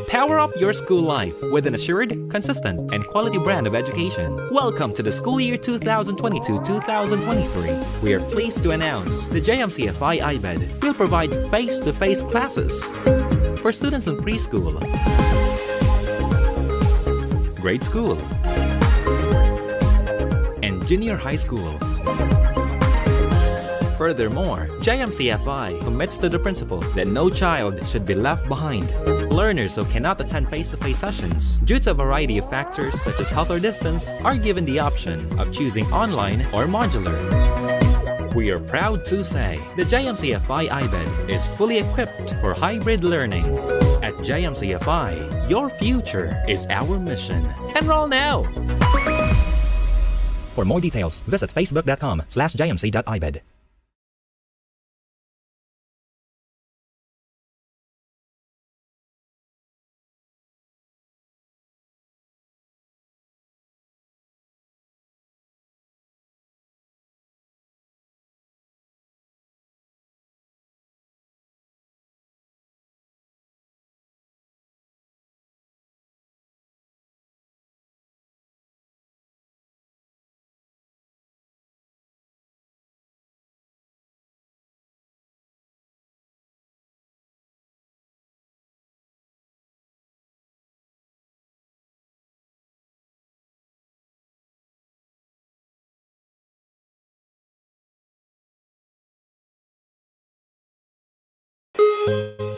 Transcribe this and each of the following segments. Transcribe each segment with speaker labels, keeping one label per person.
Speaker 1: Power up your school life with an assured, consistent, and quality brand of education. Welcome to the school year 2022-2023. We are pleased to announce the Jmcfi Ibed will provide face-to-face classes for students in preschool, grade school, and junior high school. Furthermore, Jmcfi commits to the principle that no child should be left behind. Learners who cannot attend face-to-face sessions due to a variety of factors such as health or distance are given the option of choosing online or modular. We are proud to say the Jmcfi Ibed is fully equipped for hybrid learning. At Jmcfi, your future is our mission. Enroll now! For more details, visit facebook.com/jmc.ibed.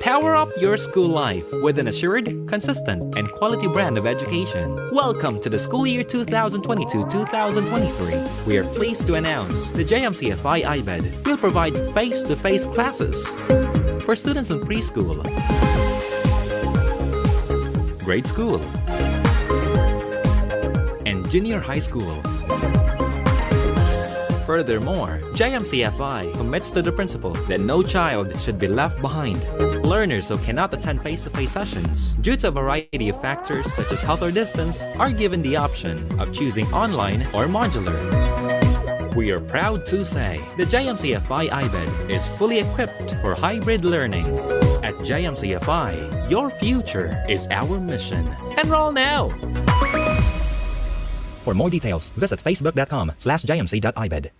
Speaker 1: Power up your school life with an assured, consistent, and quality brand of education. Welcome to the school year 2022-2023. We are pleased to announce the Jmcfi Ibed will provide face-to-face classes for students in preschool, grade school, and junior high school. Furthermore, Jmcfi commits to the principle that no child should be left behind. Learners who cannot attend face-to-face sessions due to a variety of factors such as health or distance are given the option of choosing online or modular. We are proud to say the Jmcfi Ibed is fully equipped for hybrid learning. At Jmcfi, your future is our mission. Enroll now! For more details, visit facebook.com/jmc.ibed.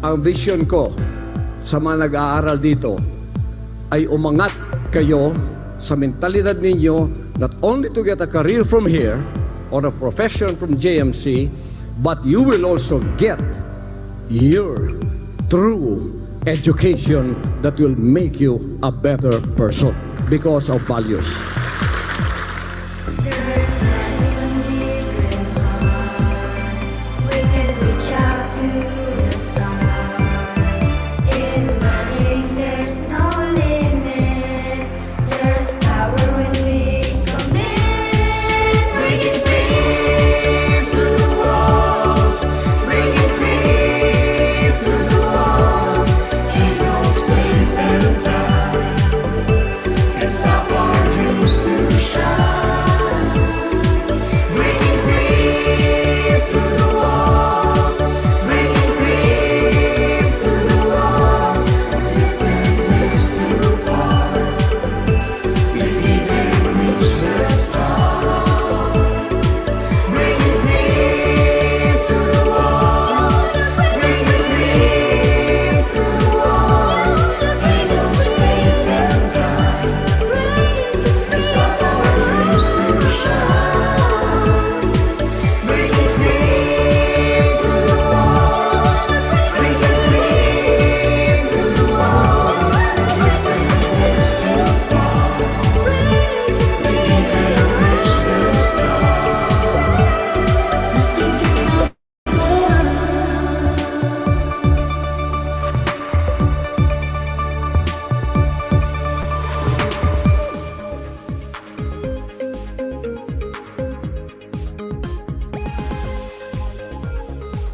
Speaker 2: Ang vision ko sa mga nag-aaral dito ay umangat kayo sa mentalidad ninyo not only to get a career from here or a profession from JMC, but you will also get your true education that will make you a better person because of values.
Speaker 3: There's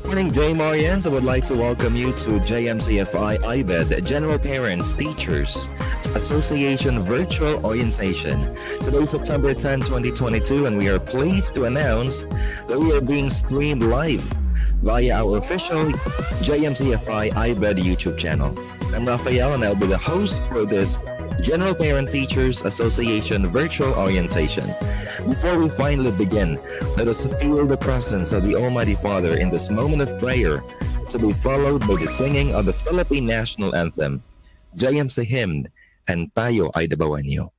Speaker 3: Morning, J-Marians. I would like to welcome you to Jmcfi Ibed, General Parents Teachers Association Virtual Orientation. Today is September 10, 2022, and we are pleased to announce that we are being streamed live via our official Jmcfi Ibed YouTube channel. I'm Rafael, and I'll be the host for this General Parent Teachers Association Virtual Orientation. Before we finally begin, let us feel the presence of the Almighty Father in this moment of prayer, to be followed by the singing of the Philippine National Anthem, JMC Hymn, and Tayo Ay Dabawan Niyo.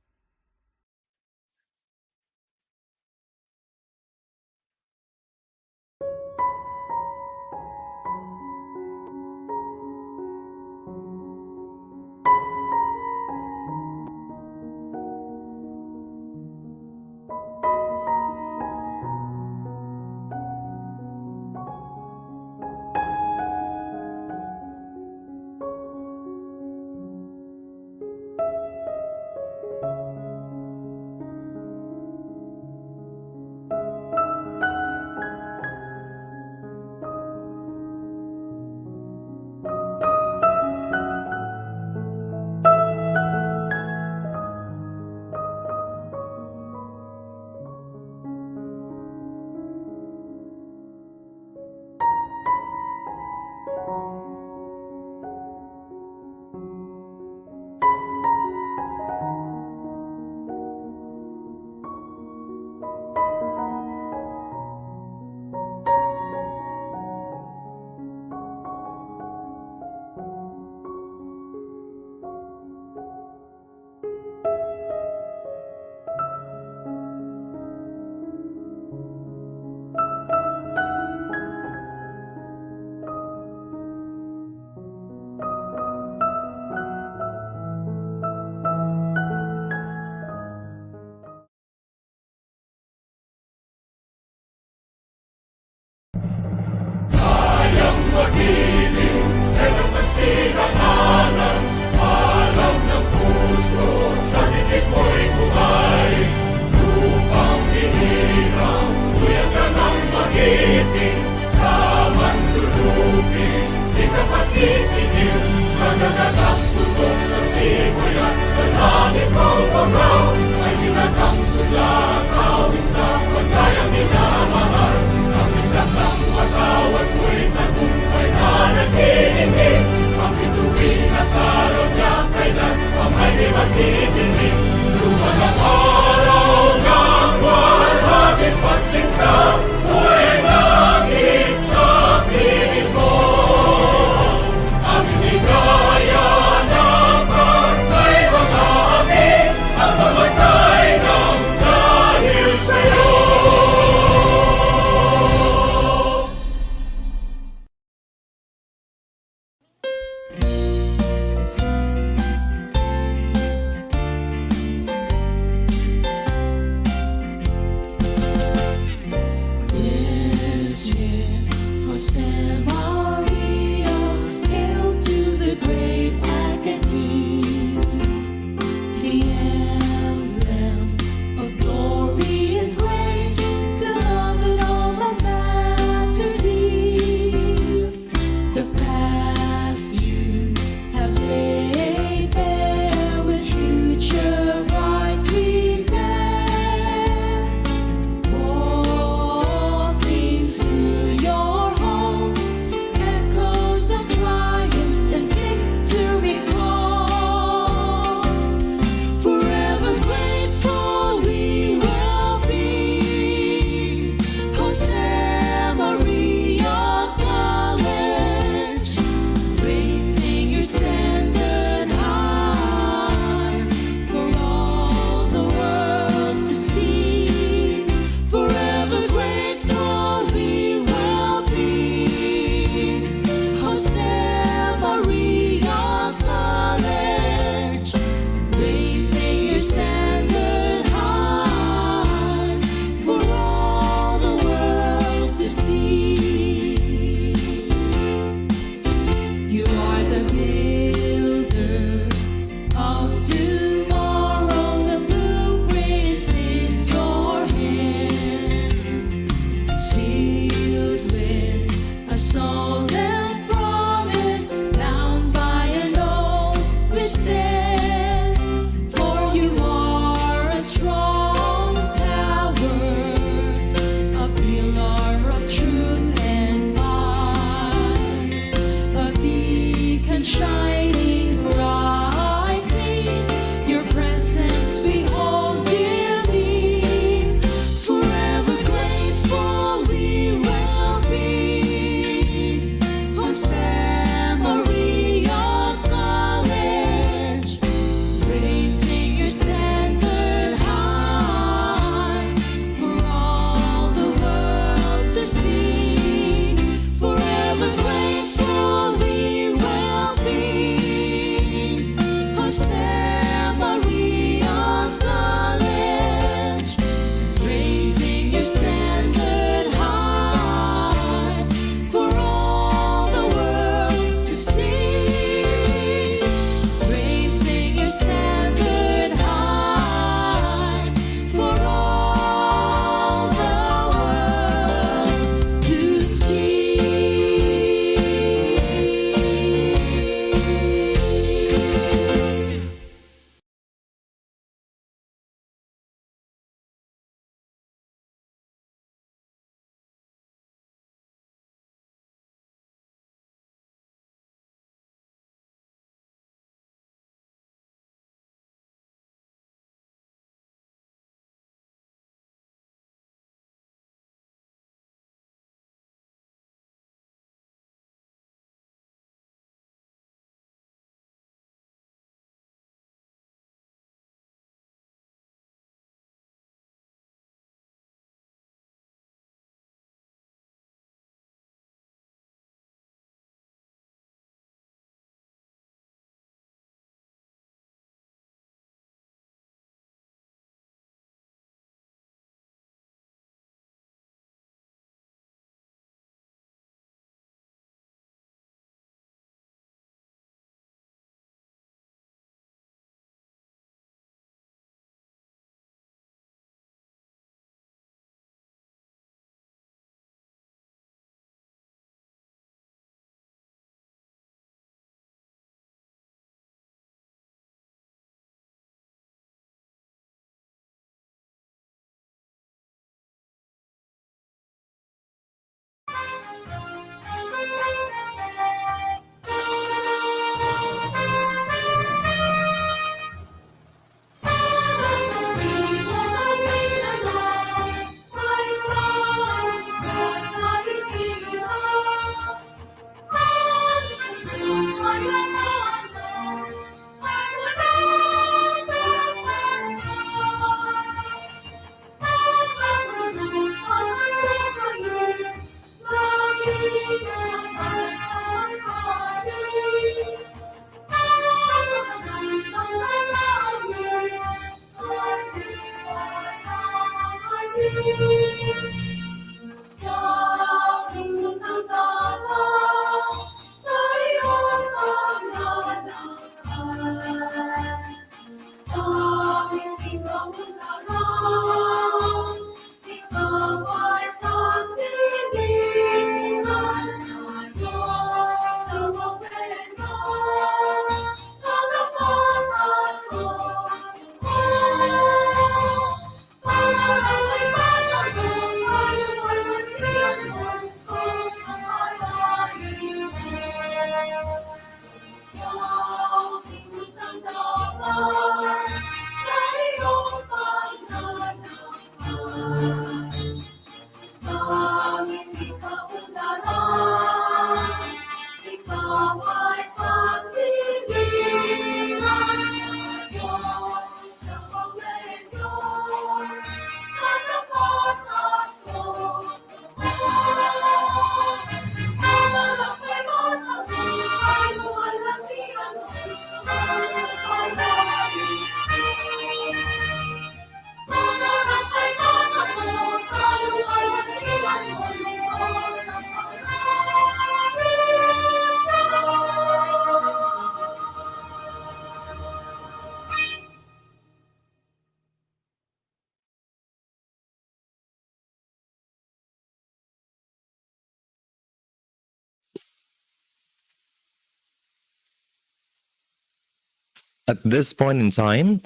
Speaker 3: At this point in time,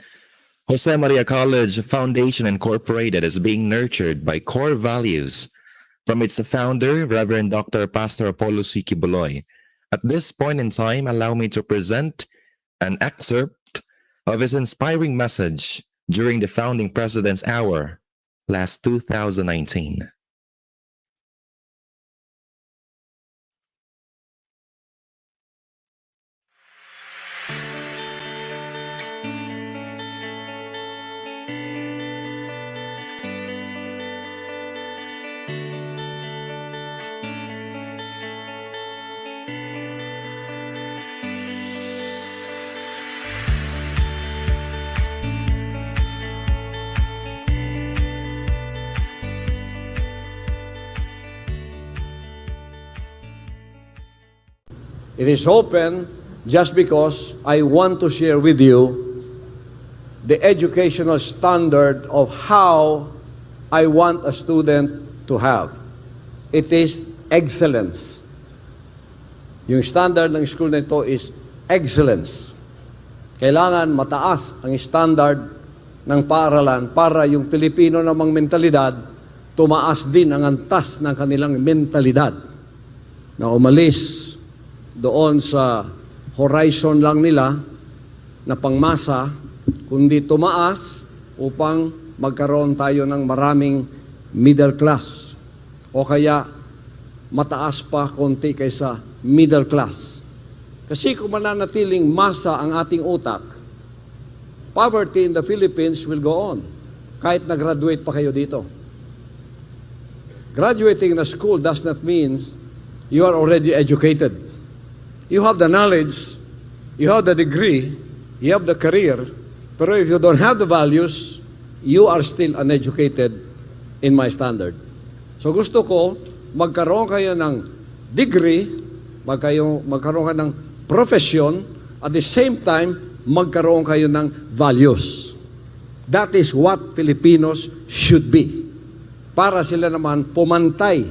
Speaker 3: Jose Maria College Foundation Incorporated is being nurtured by core values from its founder, Reverend Dr. Pastor Apollo C. Kibuloy. At this point in time, allow me to present an excerpt of his inspiring message during the founding president's hour last 2019.
Speaker 2: It is open just because I want to share with you the educational standard of how I want a student to have. It is excellence. Yung standard ng school na ito is excellence. Kailangan mataas ang standard ng paaralan para yung Pilipino namang mentalidad, tumaas din ang antas ng kanilang mentalidad na umalis doon sa horizon lang nila na pangmasa, kundi tumaas upang magkaroon tayo ng maraming middle class o kaya mataas pa konti kaysa middle class. Kasi kung mananatiling masa ang ating utak, poverty in the Philippines will go on kahit nag-graduate pa kayo dito. Graduating in a school does not mean you are already educated. You have the knowledge, you have the degree, you have the career, pero if you don't have the values, you are still uneducated in my standard. So gusto ko, magkaroon kayo ng degree, magkaroon kayo ng profession, at the same time, magkaroon kayo ng values. That is what Filipinos should be. Para sila naman pumantay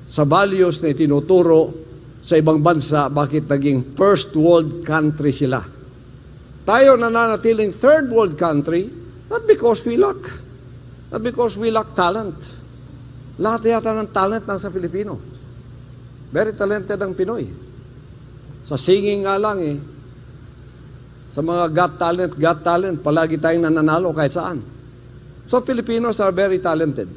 Speaker 2: sa values na itinuturo sa ibang bansa, bakit naging first world country sila. Tayo nananatiling third world country, not because we lack talent. Lahat yata ng talent nasa Filipino. Very talented ang Pinoy. Sa singing nga lang sa mga got talent, palagi tayong nananalo kahit saan. So Filipinos are very talented.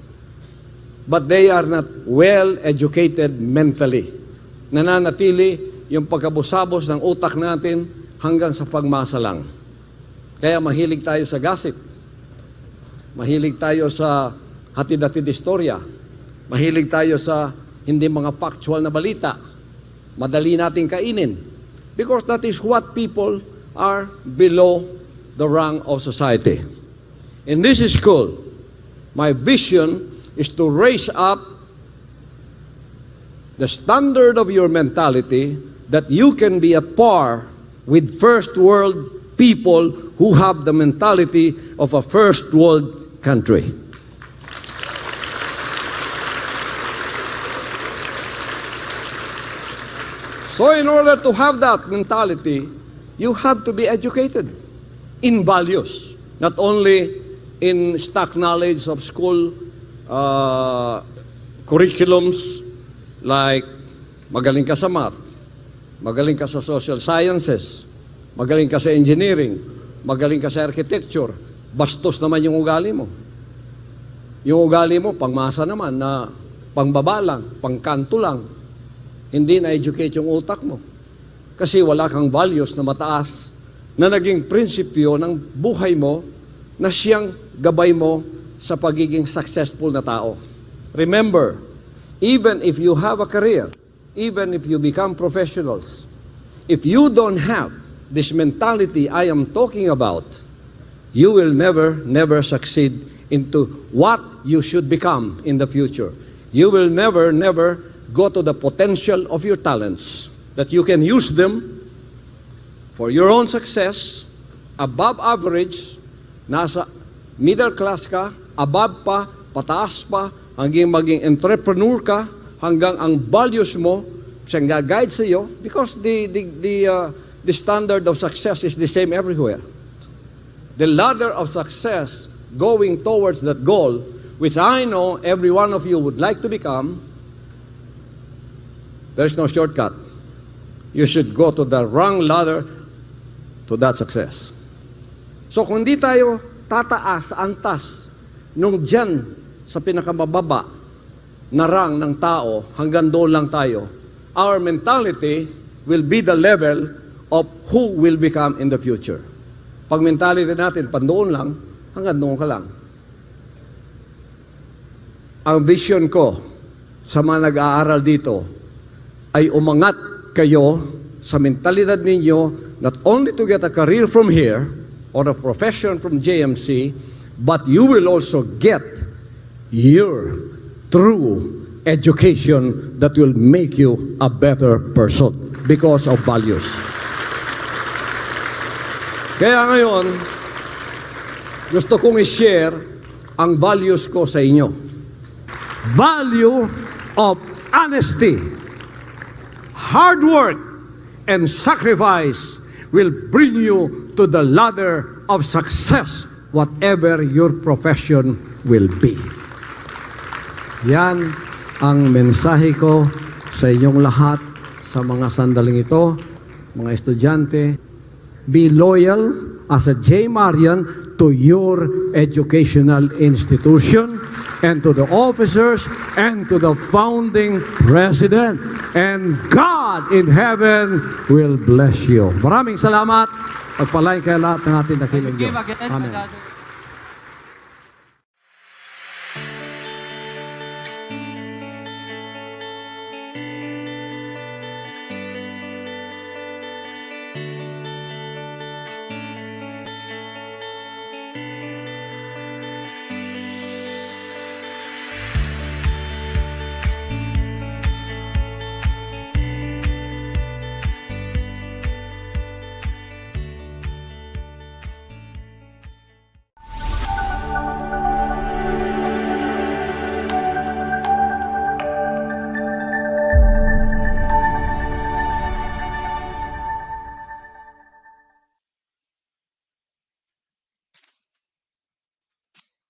Speaker 2: But they are not well educated mentally. Nananatili yung pagkabusabos ng utak natin hanggang sa pagmasa lang. Kaya mahilig tayo sa gossip. Mahilig tayo sa hatid-hatid istorya. Mahilig tayo sa hindi mga factual na balita. Madali nating kainin. Because that is what people are below the rank of society. In this school, my vision is to raise up the standard of your mentality that you can be at par with first world people who have the mentality of a first world country. So in order to have that mentality, you have to be educated in values, not only in stock knowledge of school curriculums, like, magaling ka sa math, magaling ka sa social sciences, magaling ka sa engineering, magaling ka sa architecture, bastos naman yung ugali mo. Yung ugali mo, pangmasa naman, na pangbaba lang, pangkanto lang, hindi na-educate yung utak mo. Kasi wala kang values na mataas, na naging prinsipyo ng buhay mo, na siyang gabay mo sa pagiging successful na tao. Remember, even if you have a career, even if you become professionals, if you don't have this mentality I am talking about, you will never succeed into what you should become in the future. You will never go to the potential of your talents, that you can use them for your own success, above average, nasa middle class ka, above pa, pataas pa, hanggang maging entrepreneur ka, hanggang ang values mo siyang guide sa iyo, because the the standard of success is the same everywhere. The ladder of success going towards that goal, which I know every one of you would like to become, there's no shortcut. You should go to the wrong ladder to that success. So kung di tayo tataas sa antas nung dyan sa pinakamababa na rang ng tao, hanggang doon lang tayo, our mentality will be the level of who will become in the future. Pag mentality natin, pandoon lang, hanggang doon ka lang. Ang vision ko sa mga nag-aaral dito ay umangat kayo sa mentalidad ninyo not only to get a career from here or a profession from JMC, but you will also get your true education that will make you a better person because of values. Kaya ngayon, gusto kong i-share ang values ko sa inyo. Value of honesty, hard work, and sacrifice will bring you to the ladder of success, whatever your profession will be. Yan ang mensahe ko sa inyong lahat sa mga sandaling ito, mga estudyante. Be loyal as a J. Marian to your educational institution and to the officers and to the founding president. And God in heaven will bless you. Maraming salamat. Pagpalain kayo lahat ng ating dakilang Diyos. Amen.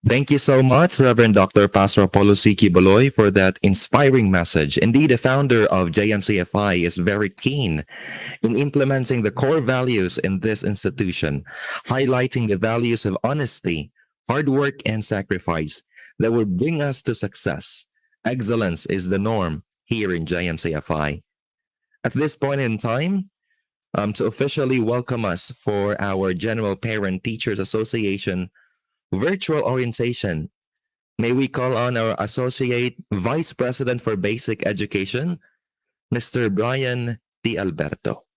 Speaker 3: Thank you so much, Reverend Dr. Pastor Apollo C. Baloy, for that inspiring message. Indeed, the founder of JMCFI is very keen in implementing the core values in this institution, highlighting the values of honesty, hard work, and sacrifice that will bring us to success. Excellence is the norm here in JMCFI. At this point in time, to officially welcome us for our General Parent Teachers Association virtual orientation, may we call on our Associate Vice President for Basic Education, Mr. Brian T. Alberto.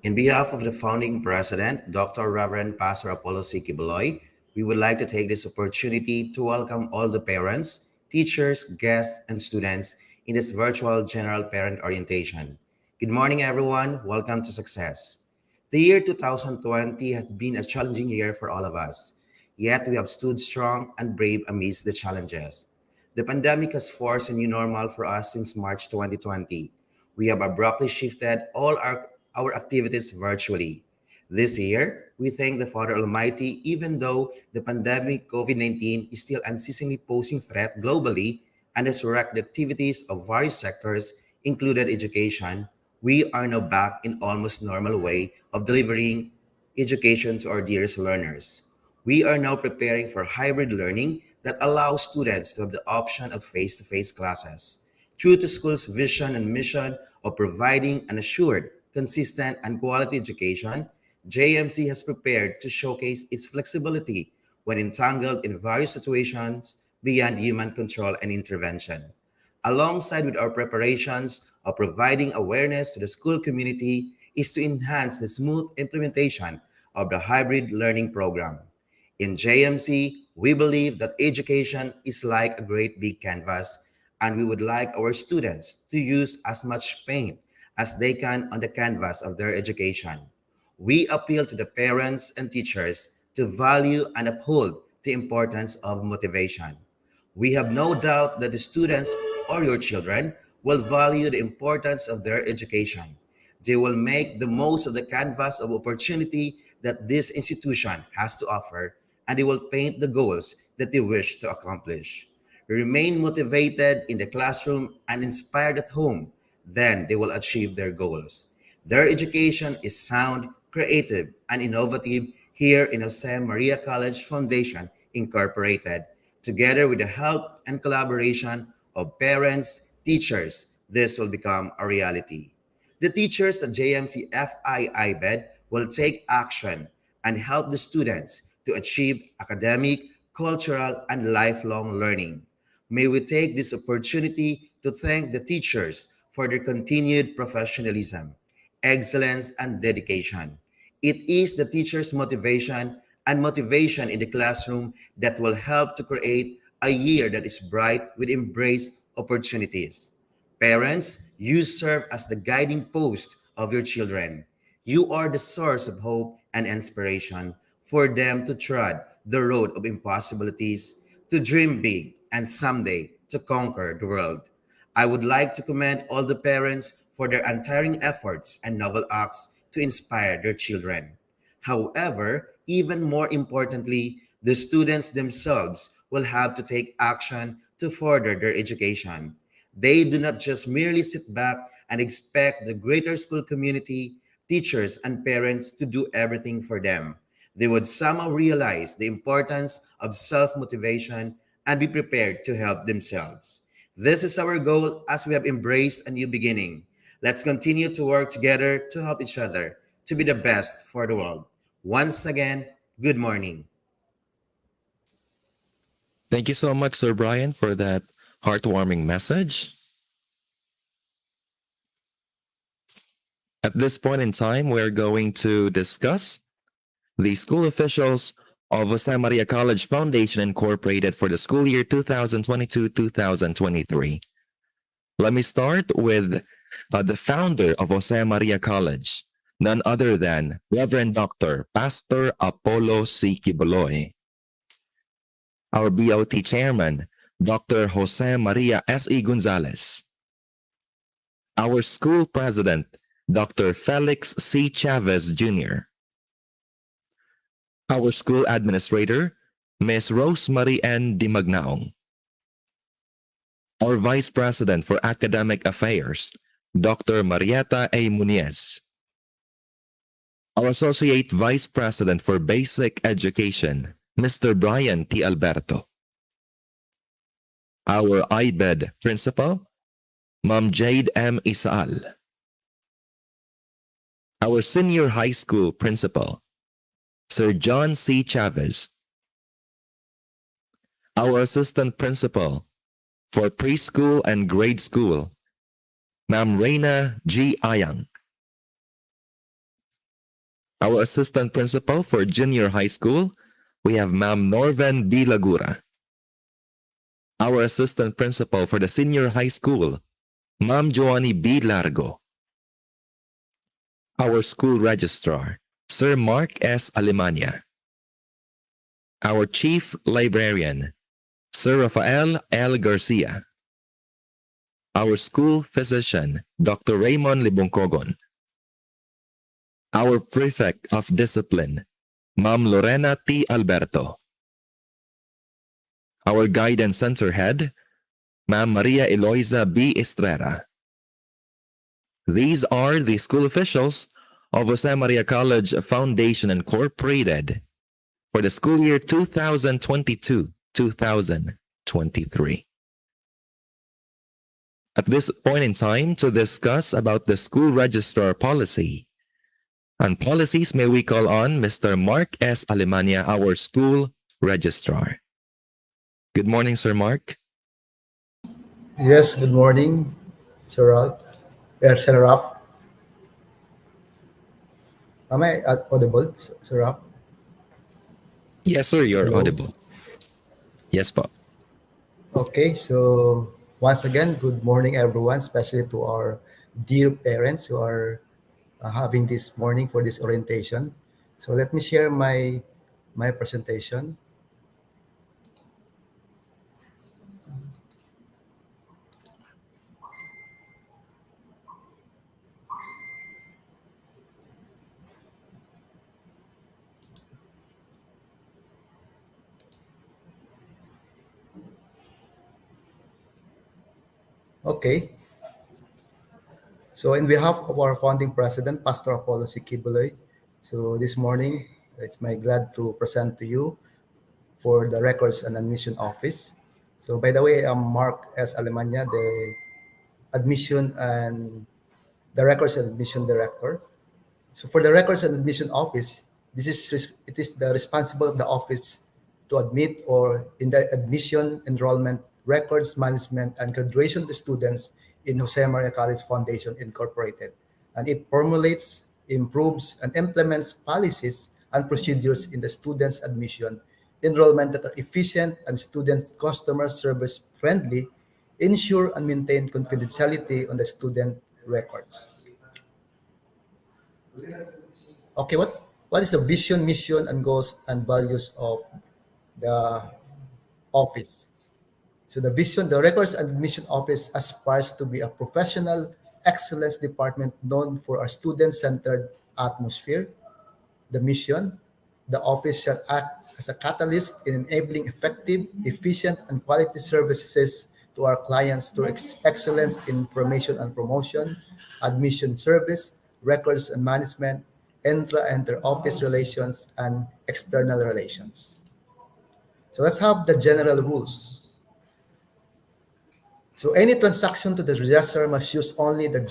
Speaker 4: In behalf of the founding president, Dr. Reverend Pastor Apollo C. Baloy, we would like to take this opportunity to welcome all the parents, teachers, guests, and students in this virtual General Parent Orientation. Good morning, everyone. Welcome to Success. The year 2020 has been a challenging year for all of us, yet we have stood strong and brave amidst the challenges. The pandemic has forced a new normal for us since March 2020. We have abruptly shifted all our activities virtually. This year, we thank the Father Almighty, even though the pandemic COVID-19 is still unceasingly posing threat globally and has wrecked the activities of various sectors, included education. We are now back in almost normal way of delivering education to our dearest learners. We are now preparing for hybrid learning that allows students to have the option of face-to-face classes. True to school's vision and mission of providing an assured, consistent, and quality education, JMC has prepared to showcase its flexibility when entangled in various situations beyond human control and intervention. Alongside with our preparations of providing awareness to the school community is to enhance the smooth implementation of the hybrid learning program. In JMC, we believe that education is like a great big canvas, and we would like our students to use as much paint as they can on the canvas of their education. We appeal to the parents and teachers to value and uphold the importance of motivation. We have no doubt that the students or your children will value the importance of their education. They will make the most of the canvas of opportunity that this institution has to offer, and they will paint the goals that they wish to accomplish. Remain motivated in the classroom and inspired at home, then they will achieve their goals. Their education is sound, creative, and innovative here in Jose Maria College Foundation Incorporated. Together with the help and collaboration of parents, teachers, this will become a reality. The teachers at JMCFI IBED will take action and help the students to achieve academic, cultural, and lifelong learning. May we take this opportunity to thank the teachers for their continued professionalism, excellence, and dedication. It is the teacher's motivation in the classroom that will help to create a year that is bright with embrace opportunities. Parents, you serve as the guiding post of your children. You are the source of hope and inspiration for them to tread the road of impossibilities, to dream big, and someday to conquer the world. I would like to commend all the parents for their untiring efforts and noble acts to inspire their children. However, even more importantly, the students themselves will have to take action to further their education. They do not just merely sit back and expect the greater school community, teachers, and parents to do everything for them. They would somehow realize the importance of self motivation and be prepared to help themselves. This is our goal as we have embraced a new beginning. Let's continue to work together to help each other to be the best for the world. Once again, good morning.
Speaker 3: Thank you so much, Sir Brian, for that heartwarming message. At this point in time, we're going to discuss the school officials of Jose Maria College Foundation Incorporated for the school year 2022-2023. Let me start with the founder of Jose Maria College, none other than Reverend Dr. Pastor Apollo C. Quiboloy. Our BOT chairman, Dr. Jose Maria S.E. Gonzalez. Our school president, Dr. Felix C. Chavez Jr. Our school administrator, Ms. Rosemary N. Dimagnaong. Our vice president for academic affairs, Dr. Marieta A. Muniez. Our associate vice president for basic education, Mr. Brian T. Alberto. Our Ibed principal, Ma'am Jade M. Isaal. Our senior high school principal, Sir John C. Chavez. Our assistant principal for preschool and grade school, Ma'am Reina G. Ayang. Our assistant principal for junior high school, we have Ma'am Norven B. Lagura. Our assistant principal for the senior high school, Ma'am Joanny B. Largo. Our school registrar, Sir Mark S. Alemania. Our chief librarian, Sir Rafael L. Garcia. Our school physician, Dr. Raymond Libongkogon. Our prefect of discipline, Ma'am Lorena T. Alberto. Our guidance center head, Ma'am Maria Eloisa B. Estrera. These are the school officials of Jose Maria College Foundation Incorporated for the school year 2022-2023. At this point in time, to discuss about the school registrar policy and policies, may we call on Mr. Mark S. Alemania, our school registrar. Good morning, Sir Mark.
Speaker 5: Yes, good morning, Sir Ralph. Sir Ralph. Am I audible, Sir Ralph?
Speaker 3: Yes, sir, you're
Speaker 5: Hello.
Speaker 3: audible. Yes, po.
Speaker 5: Okay, so once again, good morning, everyone, especially to our dear parents who are having this morning for this orientation. So let me share my presentation. Okay. So, in behalf of our founding president, Pastor Apollo C. Kibuloy, so this morning, it's my glad to present to you for the Records and Admission Office. So, by the way, I'm Mark S. Alemania, the Admission and the Records and Admission Director. So, for the Records and Admission Office, it is the responsible of the office to admit or in the admission, enrollment, records management, and graduation of the students in Jose Maria College Foundation Incorporated. And it formulates, improves, and implements policies and procedures in the students' admission, enrollment that are efficient and student customer service friendly, ensure and maintain confidentiality on the student records. Okay, what is the vision, mission, and goals and values of the office? So the Records and Admission Office aspires to be a professional excellence department known for our student-centered atmosphere. The mission, the office shall act as a catalyst in enabling effective, efficient, and quality services to our clients through excellence in information and promotion, admission service, records and management, inter-office relations, and external relations. So let's have the general rules. So any transaction to the registrar must use only the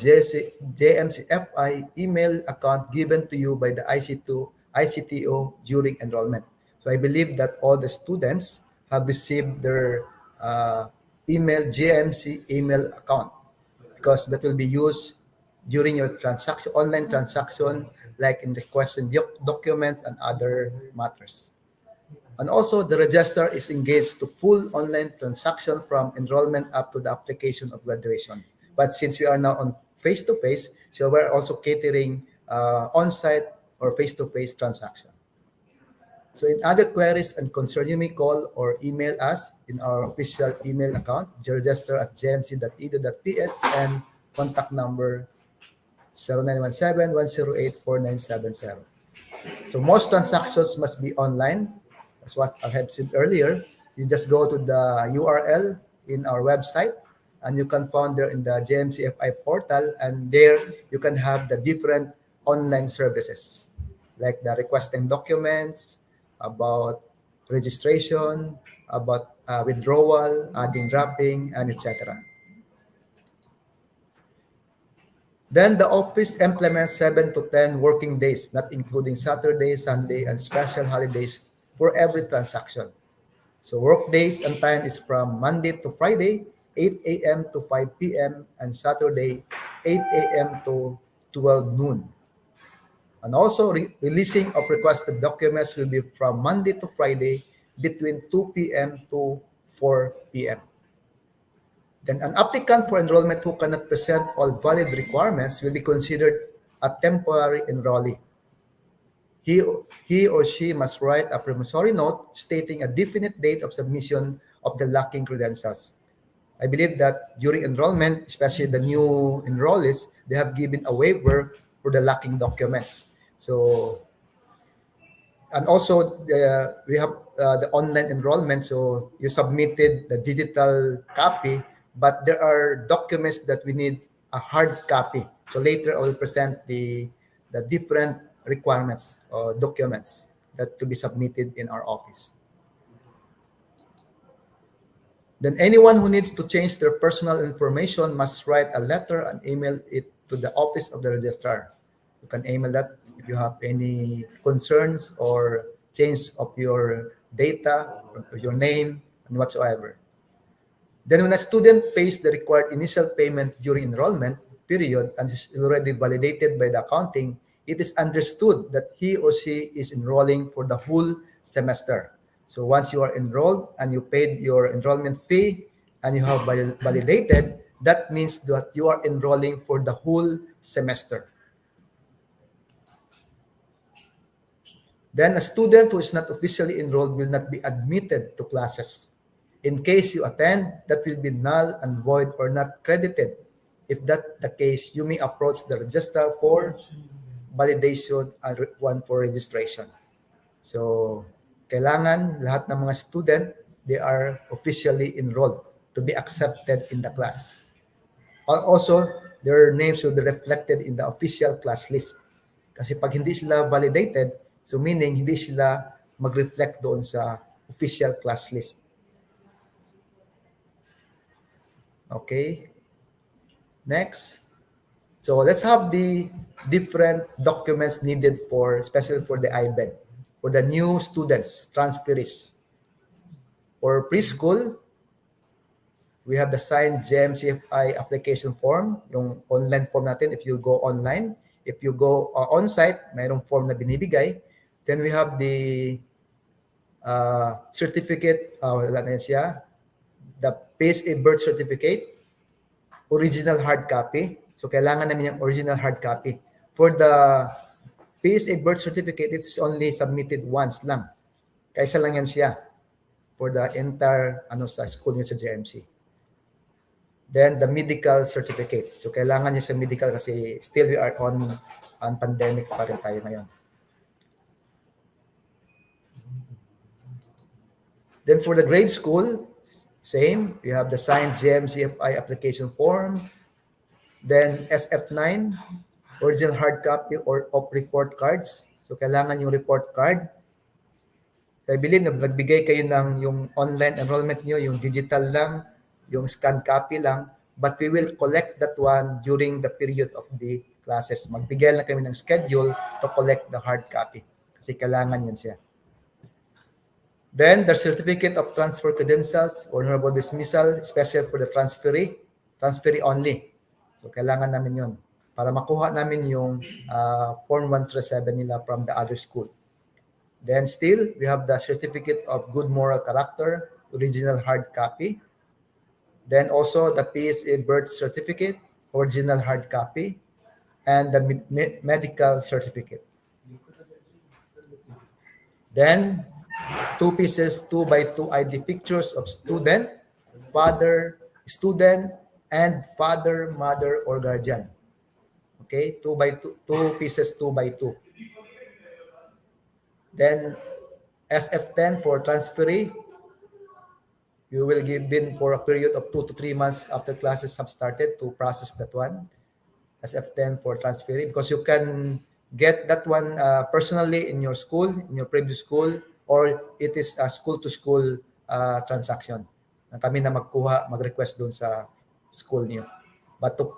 Speaker 5: JMCFI email account given to you by the ICTO during enrollment. So I believe that all the students have received their JMC email account because that will be used during your transaction, online transaction, like in requesting documents and other matters. And also, the registrar is engaged to full online transaction from enrollment up to the application of graduation. But since we are now on face-to-face, so we're also catering on-site or face-to-face transaction. So in other queries and concerns, you may call or email us in our official email account, jmc.edu.ph, and contact number 0917-108-4970. So most transactions must be online. As what I have said earlier, you just go to the URL in our website and you can find there in the JMCFI portal, and there you can have the different online services like the requesting documents, about registration, about withdrawal, adding dropping, and etc. Then the office implements 7 to 10 working days, not including Saturday, Sunday, and special holidays for every transaction. So work days and time is from Monday to Friday, 8 a.m. to 5 p.m. and Saturday, 8 a.m. to 12 noon. And also releasing of requested documents will be from Monday to Friday between 2 p.m. to 4 p.m. Then an applicant for enrollment who cannot present all valid requirements will be considered a temporary enrollee. He or she must write a promissory note stating a definite date of submission of the lacking credentials. I believe that during enrollment, especially the new enrollees, they have given a waiver for the lacking documents. So, and also we have the online enrollment. So you submitted the digital copy, but there are documents that we need a hard copy. So later I will present the different requirements or documents that to be submitted in our office. Then anyone who needs to change their personal information must write a letter and email it to the office of the registrar. You can email that if you have any concerns or change of your data, or your name, and whatsoever. Then when a student pays the required initial payment during enrollment period and is already validated by the accounting, it is understood that he or she is enrolling for the whole semester. So once you are enrolled and you paid your enrollment fee and you have validated, that means that you are enrolling for the whole semester. Then a student who is not officially enrolled will not be admitted to classes. In case you attend, that will be null and void or not credited. If that's the case, you may approach the registrar for validation and one for registration. So, kailangan lahat ng mga student, they are officially enrolled to be accepted in the class. Also, their names will be reflected in the official class list. Kasi pag hindi sila validated, so meaning hindi sila mag-reflect doon sa official class list. Okay. Next. So let's have the different documents needed for, especially for the IBED, for the new students, transferees. For preschool, we have the signed Jmcfi application form, yung online form natin if you go online. If you go on-site, mayroong form na binibigay. Then we have the certificate, wala na yan siya, the PSA birth certificate, original hard copy. So, kailangan namin yung original hard copy. For the PSA birth certificate, it's only submitted once lang. Kaisa lang yan siya for the entire sa school niyo sa JMC. Then, the medical certificate. So, kailangan niya sa medical kasi still we are on pandemic pa rin tayo ngayon. Then, for the grade school, same. You have the signed JMCFI application form. Then, SF9, original hard copy of report cards. So, kailangan yung report card. So, I believe na nagbigay kayo ng yung online enrollment niyo, yung digital lang, yung scan copy lang, but we will collect that one during the period of the classes. Magbigay lang kami ng schedule to collect the hard copy kasi kailangan yan siya. Then, the certificate of transfer credentials or honorable dismissal, special for the transferee only. So, kailangan namin yun para makuha namin yung Form 137 nila from the other school. Then, still, we have the certificate of good moral character, original hard copy. Then also the PSA birth certificate, original hard copy, and the medical certificate. Then 2 pieces, 2x2 ID pictures of student, father, student, and father, mother, or guardian. Okay, 2 pieces, 2x2. Then SF10 for transferee. You will give in for a period of 2 to 3 months after classes have started to process that one as F10 for transferring, because you can get that one personally in your school, in your previous school, or it is a school-to-school transaction. Kami na mag-request doon sa school niyo. But to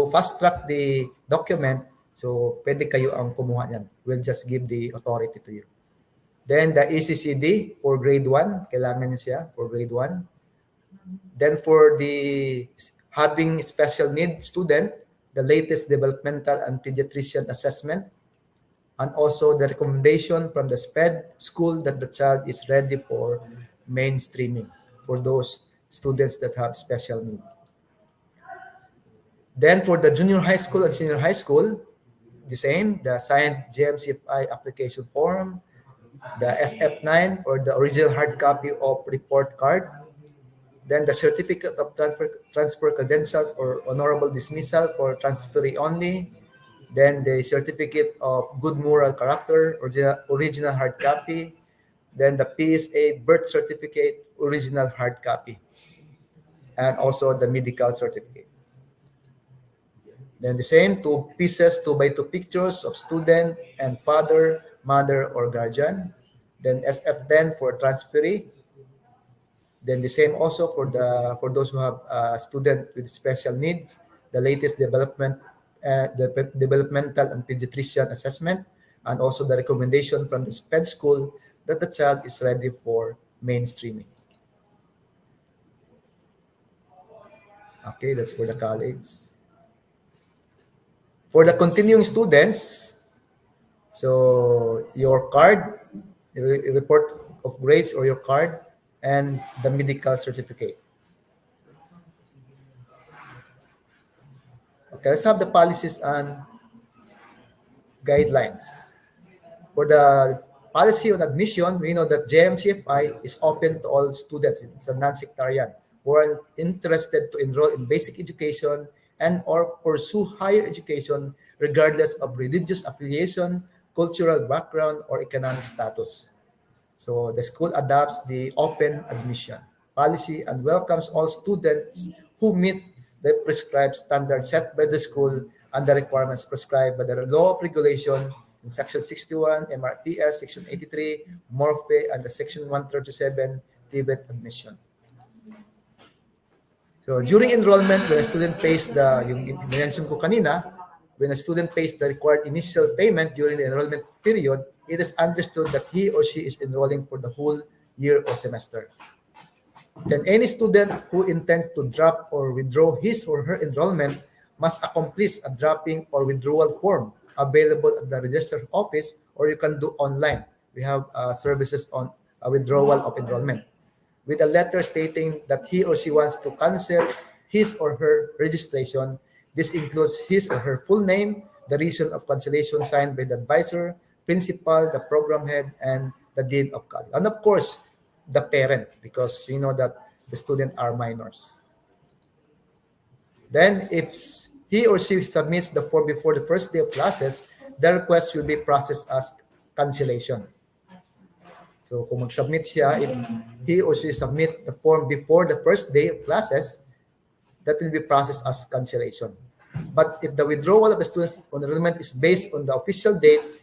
Speaker 5: fast-track the document, so pwede kayo ang kumuha niyan. We'll just give the authority to you. Then the ECCD for grade 1, kailangan niya siya for grade 1. Then for the having special need student, the latest developmental and pediatrician assessment, and also the recommendation from the SPED school that the child is ready for mainstreaming for those students that have special need. Then for the junior high school and senior high school, the same, the signed JMCFI application form, the SF9 or the original hard copy of report card, then the certificate of transfer credentials or honorable dismissal for transferee only, then the certificate of good moral character, original hard copy, then the PSA birth certificate, original hard copy, and also the medical certificate. Then the same 2 pieces, 2x2 pictures of student and father, mother, or guardian. Then SF10 for transferee. Then the same also for those who have student with special needs, the latest developmental and pediatrician assessment, and also the recommendation from the SPED school that the child is ready for mainstreaming. Okay, that's for the college. For the continuing students, so your card, report of grades or your card, and the medical certificate. Okay, let's have the policies and guidelines. For the policy on admission, we know that JMCFI is open to all students. It's a non-sectarian who are interested to enroll in basic education and or pursue higher education regardless of religious affiliation, cultural background, or economic status. So the school adopts the open admission policy and welcomes all students who meet the prescribed standards set by the school and the requirements prescribed by the law of regulation in Section 61, MRTS, Section 83, MORPHE, and the Section 137, TVET admission. So during enrollment, when a student pays yung mention ko kanina, when a student pays the required initial payment during the enrollment period, it is understood that he or she is enrolling for the whole year or semester. Then any student who intends to drop or withdraw his or her enrollment must accomplish a dropping or withdrawal form available at the registrar's office, or you can do online. We have services on withdrawal of enrollment, with a letter stating that he or she wants to cancel his or her registration. This includes his or her full name, the reason of cancellation signed by the advisor, principal, the program head, and the dean of college. And of course, the parent, because you know that the students are minors. Then if he or she submits the form before the first day of classes, the request will be processed as cancellation. So kung mag-submit siya, if he or she submit the form before the first day of classes, that will be processed as cancellation. But if the withdrawal of the student's enrollment is based on the official date,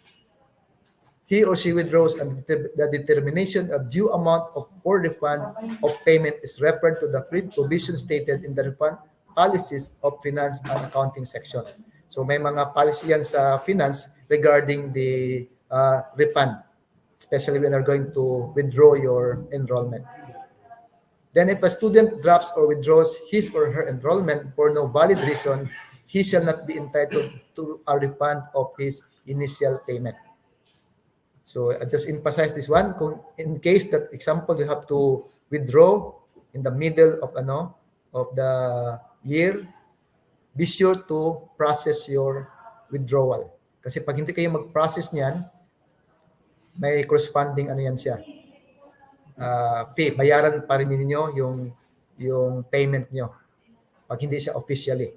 Speaker 5: he or she withdraws and the determination of due amount for refund of payment is referred to the provision stated in the refund policies of finance and accounting section. So may mga policy yan sa finance regarding the refund, especially when you're going to withdraw your enrollment. Then if a student drops or withdraws his or her enrollment for no valid reason, he shall not be entitled to a refund of his initial payment. So I just emphasize this one. In case that example you have to withdraw in the middle of the year, be sure to process your withdrawal. Kasi pag hindi kayo mag-process niyan, may corresponding yan siya. Fee, bayaran pa rin ninyo yung payment nyo pag hindi siya officially.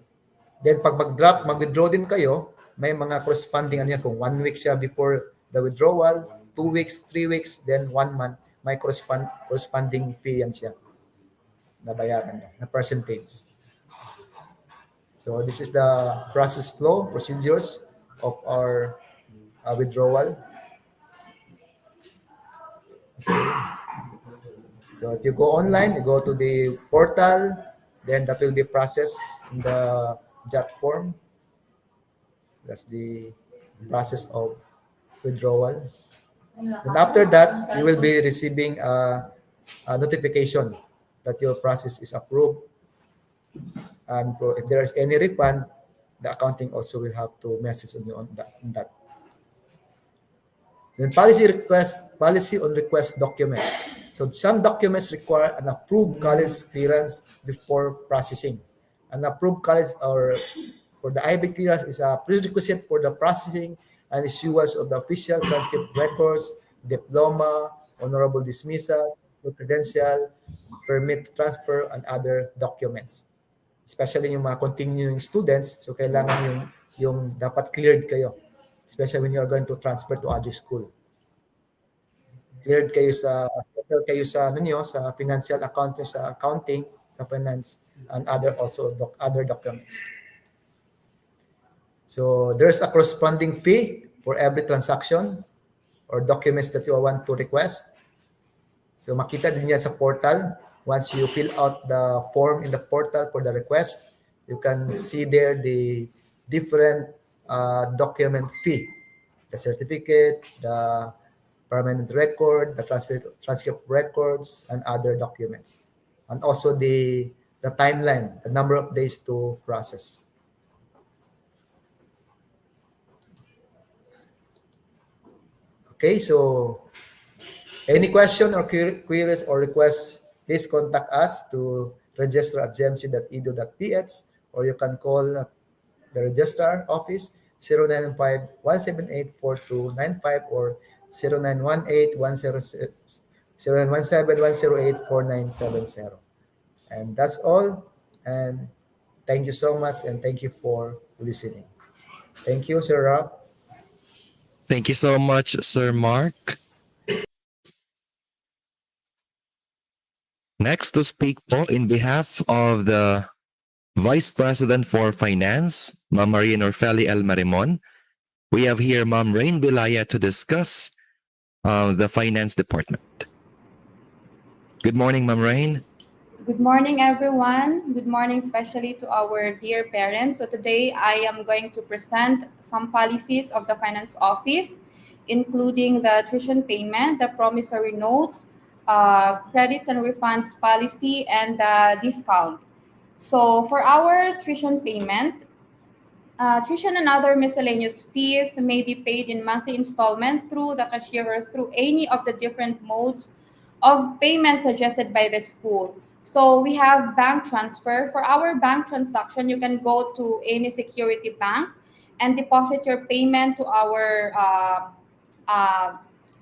Speaker 5: Then pag mag-withdraw din kayo, may mga corresponding kung 1 week siya before the withdrawal, 2 weeks, 3 weeks, then 1 month, may corresponding fee yan siya na bayaran niya, na percentage. So this is the process flow, procedures of our withdrawal. Okay. So if you go online, you go to the portal, then that will be processed in the JAT form. That's the process of withdrawal. Then after that, you will be receiving a notification that your process is approved. And if there is any refund, the accounting also will have to message on you on that. Then policy on request documents. So some documents require an approved college clearance before processing. An approved college or for the IB clearance is a prerequisite for the processing and issuance of the official transcript records, diploma, honorable dismissal, credential, permit to transfer, and other documents. Especially yung mga continuing students, so kailangan yung dapat cleared kayo, especially when you are going to transfer to other school. Cleared kayo sa sa financial accounting, sa finance, and other documents. So there's a corresponding fee for every transaction or documents that you want to request. So makita din yan sa portal. Once you fill out the form in the portal for the request, you can see there the different document fee, the certificate, the permanent record, the transcript records, and other documents. And also the timeline, the number of days to process. Okay, so any question or queries or requests, please contact us to registrar@jmc.edu.ph, or you can call the registrar office 0915-178-4295 or 0917-108-4970. And that's all. And thank you so much, and thank you for listening. Thank you, Sir Rob.
Speaker 3: Thank you so much, Sir Mark. Next to speak po in behalf of the Vice President for Finance, Ma'am Maria Norfeli El Marimon. We have here Ma'am Rain Bilaya to discuss the Finance Department. Good morning, Ma'am Rain.
Speaker 6: Good morning, everyone. Good morning, especially to our dear parents. So today I am going to present some policies of the Finance Office, including the tuition payment, the promissory notes, credits and refunds policy, and the discount. So for our tuition payment, tuition and other miscellaneous fees may be paid in monthly installment through the cashier or through any of the different modes of payment suggested by the school. So we have bank transfer. For our bank transaction, you can go to any security bank and deposit your payment to our uh,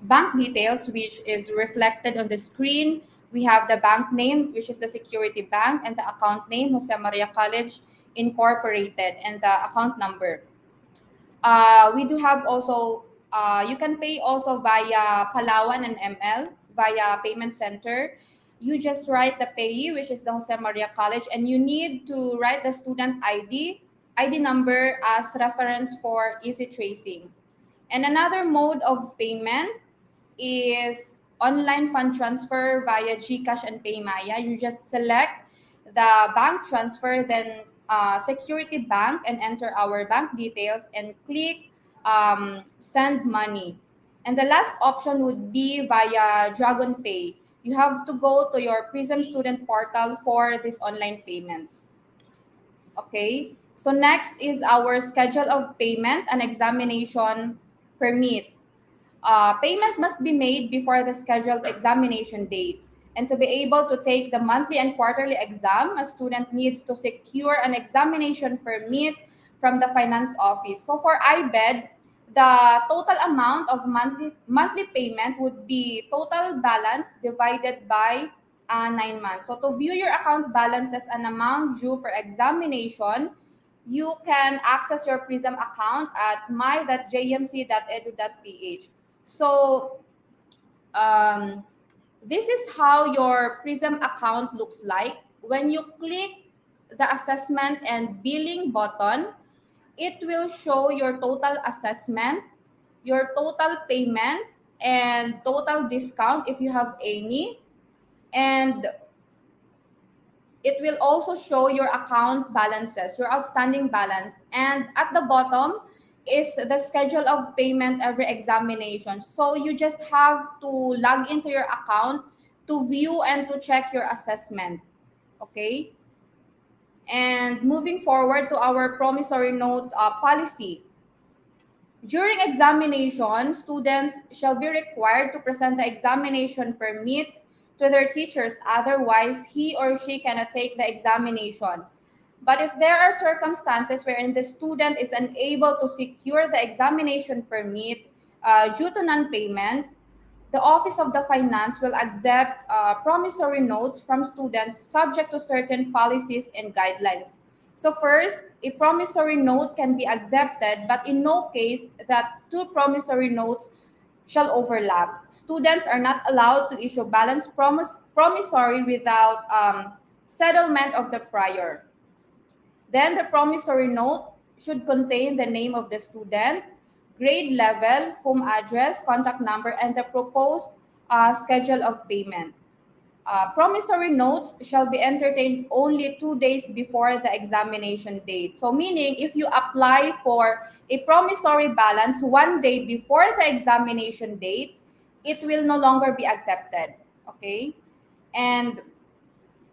Speaker 6: bank details, which is reflected on the screen. We have the bank name, which is the security bank, and the account name, Jose Maria College Incorporated, and the account number. We do have also, you can pay also via Palawan and ML, via payment center. You just write the payee, which is the Jose Maria College, and you need to write the student ID number as reference for easy tracing. And another mode of payment is online fund transfer via GCash and PayMaya. You just select the bank transfer, then security bank, and enter our bank details and click send money. And the last option would be via Dragon Pay. You have to go to your Prism student portal for this online payment. Okay, so next is our schedule of payment and examination permit. Payment must be made before the scheduled examination date. And to be able to take the monthly and quarterly exam, a student needs to secure an examination permit from the finance office. So for Ibed, the total amount of monthly payment would be total balance divided by 9 months. So to view your account balances and amount due per examination, you can access your Prism account at my.jmc.edu.ph. So this is how your Prism account looks like. When you click the assessment and billing button, it will show your total assessment, your total payment, and total discount if you have any. And it will also show your account balances, your outstanding balance. And at the bottom is the schedule of payment every examination. So you just have to log into your account to view and to check your assessment. Okay? And moving forward to our promissory notes policy. During examination, students shall be required to present the examination permit to their teachers. Otherwise, he or she cannot take the examination. But if there are circumstances wherein the student is unable to secure the examination permit due to non-payment, the Office of the Finance will accept promissory notes from students subject to certain policies and guidelines. So first, a promissory note can be accepted, but in no case that two promissory notes shall overlap. Students are not allowed to issue balance promissory without settlement of the prior. Then the promissory note should contain the name of the student, grade level, home address, contact number, and the proposed schedule of payment. Promissory notes shall be entertained only 2 days before the examination date. So meaning if you apply for a promissory balance 1 day before the examination date, it will no longer be accepted. Okay? And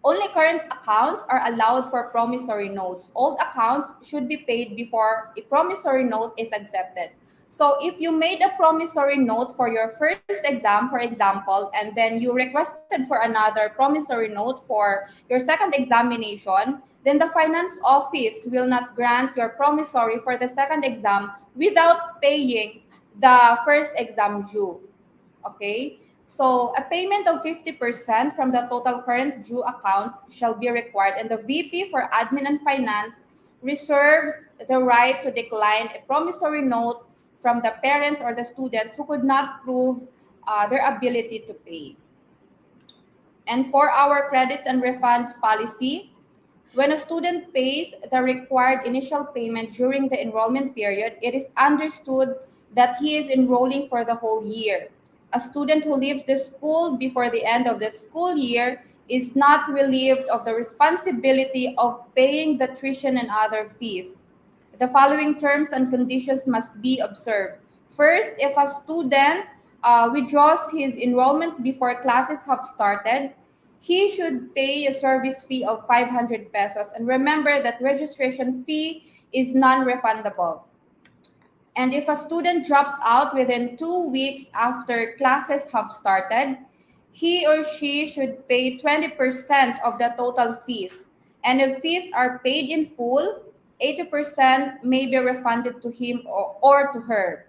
Speaker 6: only current accounts are allowed for promissory notes. Old accounts should be paid before a promissory note is accepted. So if you made a promissory note for your first exam, for example, and then you requested for another promissory note for your second examination, then the finance office will not grant your promissory for the second exam without paying the first exam due. Okay? So a payment of 50% from the total current due accounts shall be required, and the VP for Admin and Finance reserves the right to decline a promissory note from the parents or the students who could not prove their ability to pay. And for our credits and refunds policy, When a student pays the required initial payment during the enrollment period, it is understood that he is enrolling for the whole year. A student who leaves the school before the end of the school year is not relieved of the responsibility of paying the tuition and other fees. The following terms and conditions must be observed. First, if a student withdraws his enrollment before classes have started, he should pay a service fee of 500 pesos. And remember that registration fee is non-refundable. And if a student drops out within 2 weeks after classes have started, he or she should pay 20% of the total fees. And if fees are paid in full, 80% may be refunded to him or to her.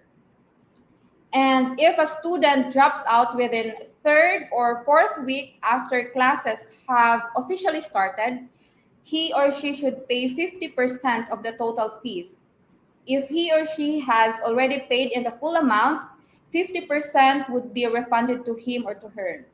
Speaker 6: And if a student drops out within third or fourth week after classes have officially started, he or she should pay 50% of the total fees. If he or she has already paid in the full amount, 50% would be refunded to him or to her.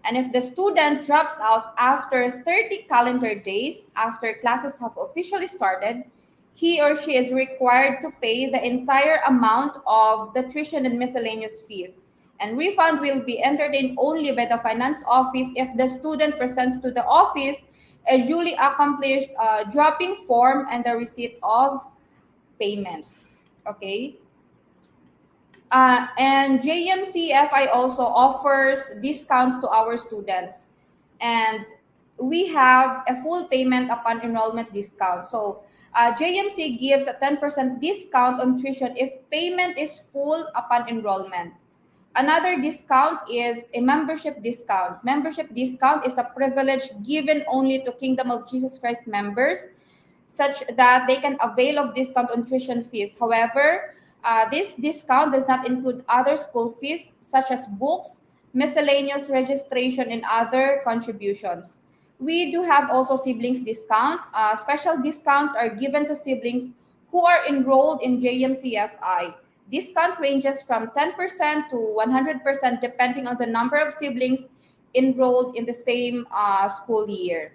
Speaker 6: And if the student drops out after 30 calendar days after classes have officially started, he or she is required to pay the entire amount of the tuition and miscellaneous fees. And refund will be entertained only by the finance office if the student presents to the office a duly accomplished dropping form and the receipt of payment. Okay. And JMCFI also offers discounts to our students. And we have a full payment upon enrollment discount. So JMC gives a 10% discount on tuition if payment is full upon enrollment. Another discount is a membership discount. Membership discount is a privilege given only to Kingdom of Jesus Christ members, such that they can avail of discount on tuition fees. However, this discount does not include other school fees such as books, miscellaneous registration, and other contributions. We do have also siblings discount. Special discounts are given to siblings who are enrolled in JMCFI. Discount ranges from 10% to 100% depending on the number of siblings enrolled in the same school year.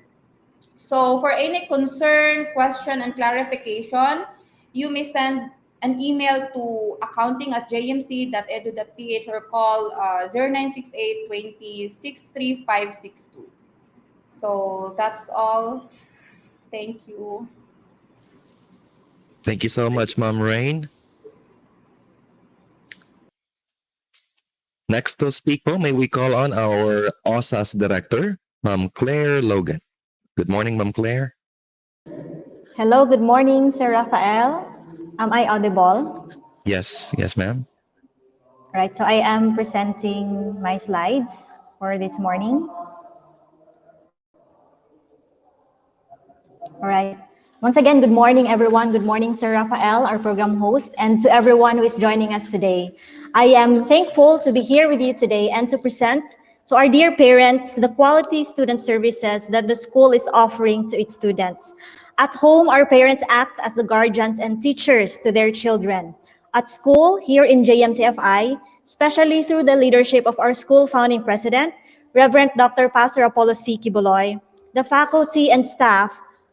Speaker 6: So for any concern, question, and clarification, you may send an email to accounting@jmc.edu.ph or call 0968 20 63562. So that's all. Thank you.
Speaker 3: Thank you so much, Ma'am Rain. Next to speak po, may we call on our OSAS director, Ma'am Claire Logan. Good morning, Ma'am Claire.
Speaker 7: Hello, good morning, Sir Rafael. Am I audible?
Speaker 3: Yes, ma'am.
Speaker 7: Right, so I am presenting my slides for this morning. All right. Once again, good morning, everyone. Good morning, Sir Rafael, our program host, and to everyone who is joining us today. I am thankful to be here with you today and to present to our dear parents the quality student services that the school is offering to its students. At home, our parents act as the guardians and teachers to their children. At school, here in JMCFI, especially through the leadership of our school founding president, Reverend Dr. Pastor Apollo C. Kibuloy, the faculty and staff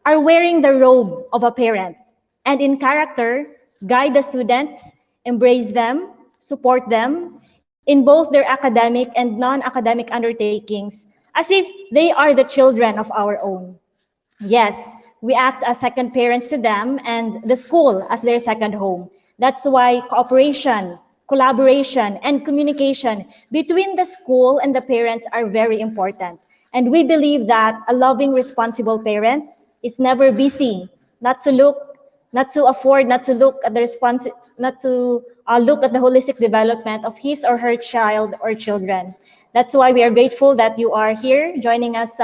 Speaker 7: are wearing the robe of a parent and in character guide the students, embrace them, support them in both their academic and non-academic undertakings as if they are the children of our own. Yes, we act as second parents to them and the school as their second home. That's why cooperation, collaboration, and communication between the school and the parents are very important. And we believe that a loving, responsible parent is never busy, not to look, not to afford, not to look at the not to look at the holistic development of his or her child or children. That's why we are grateful that you are here joining us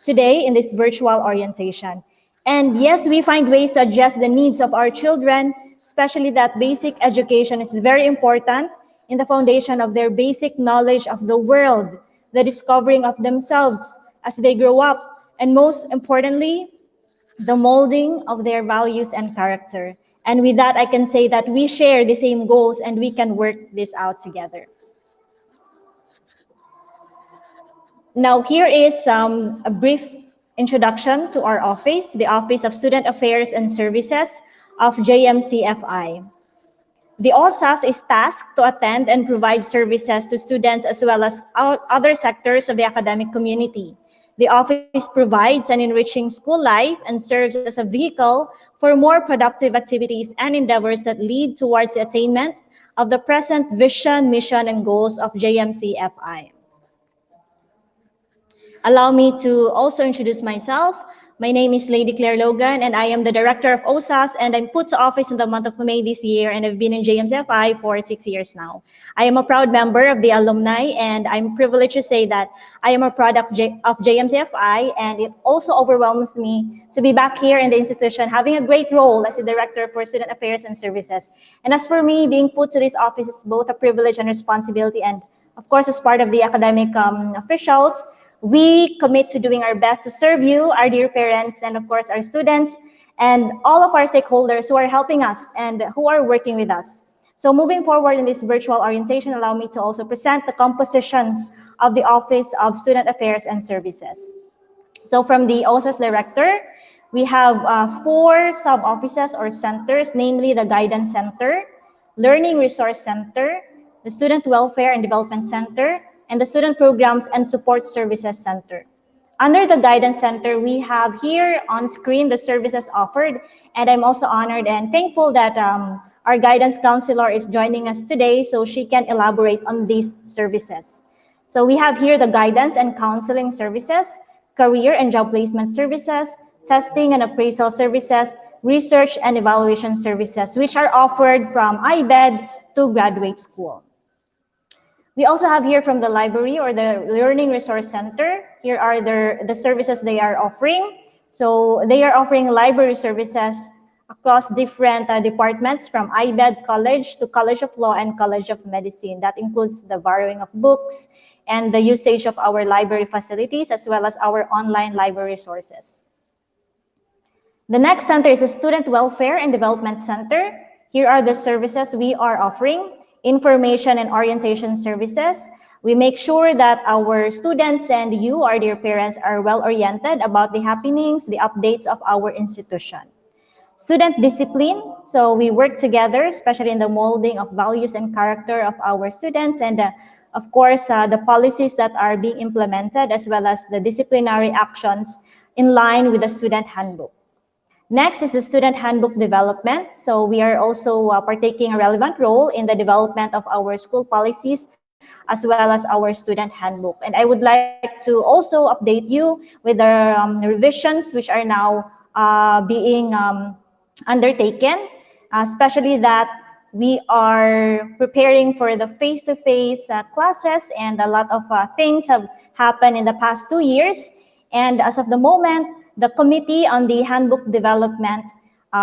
Speaker 7: today in this virtual orientation. And yes, we find ways to address the needs of our children, especially that basic education is very important in the foundation of their basic knowledge of the world, the discovering of themselves as they grow up, and most importantly, the molding of their values and character. And with that, I can say that we share the same goals and we can work this out together. Now, here is a brief introduction to our office, the Office of Student Affairs and Services of JMCFI. The OSAS is tasked to attend and provide services to students as well as other sectors of the academic community. The office provides an enriching school life and serves as a vehicle for more productive activities and endeavors that lead towards the attainment of the present vision, mission, and goals of JMCFI. Allow me to also introduce myself. My name is Lady Claire Logan, and I am the Director of OSAS, and I'm put to office in the month of May this year, and I've been in JMCFI for 6 years now. I am a proud member of the alumni, and I'm privileged to say that I am a product of JMCFI, and it also overwhelms me to be back here in the institution, having a great role as the Director for Student Affairs and Services. And as for me, being put to this office is both a privilege and responsibility, and of course, as part of the academic officials, we commit to doing our best to serve you, our dear parents, and of course, our students, and all of our stakeholders who are helping us and who are working with us. So moving forward in this virtual orientation, allow me to also present the compositions of the Office of Student Affairs and Services. So from the OSAS Director, we have 4 sub-offices or centers, namely the Guidance Center, Learning Resource Center, the Student Welfare and Development Center, and the Student Programs and Support Services Center. Under the Guidance Center, we have here on screen the services offered, and I'm also honored and thankful that our guidance counselor is joining us today so she can elaborate on these services. So we have here the guidance and counseling services, career and job placement services, testing and appraisal services, research and evaluation services, which are offered from Ibed to graduate school. We also have here from the library or the Learning Resource Center. Here are the services they are offering. So they are offering library services across different departments from Ibed College to College of Law and College of Medicine. That includes the borrowing of books and the usage of our library facilities as well as our online library resources. The next center is the Student Welfare and Development Center. Here are the services we are offering. Information and orientation services. We make sure that our students and you, our dear parents, are well oriented about the happenings, the updates of our institution. Student discipline. So we work together, especially in the molding of values and character of our students, and of course, the policies that are being implemented, as well as the disciplinary actions in line with the student handbook. Next is the student handbook development. So we are also partaking a relevant role in the development of our school policies as well as our student handbook. And I would like to also update you with the revisions which are now being undertaken, especially that we are preparing for the face-to-face classes, and a lot of things have happened in the past 2 years. And as of the moment, the committee on the handbook development,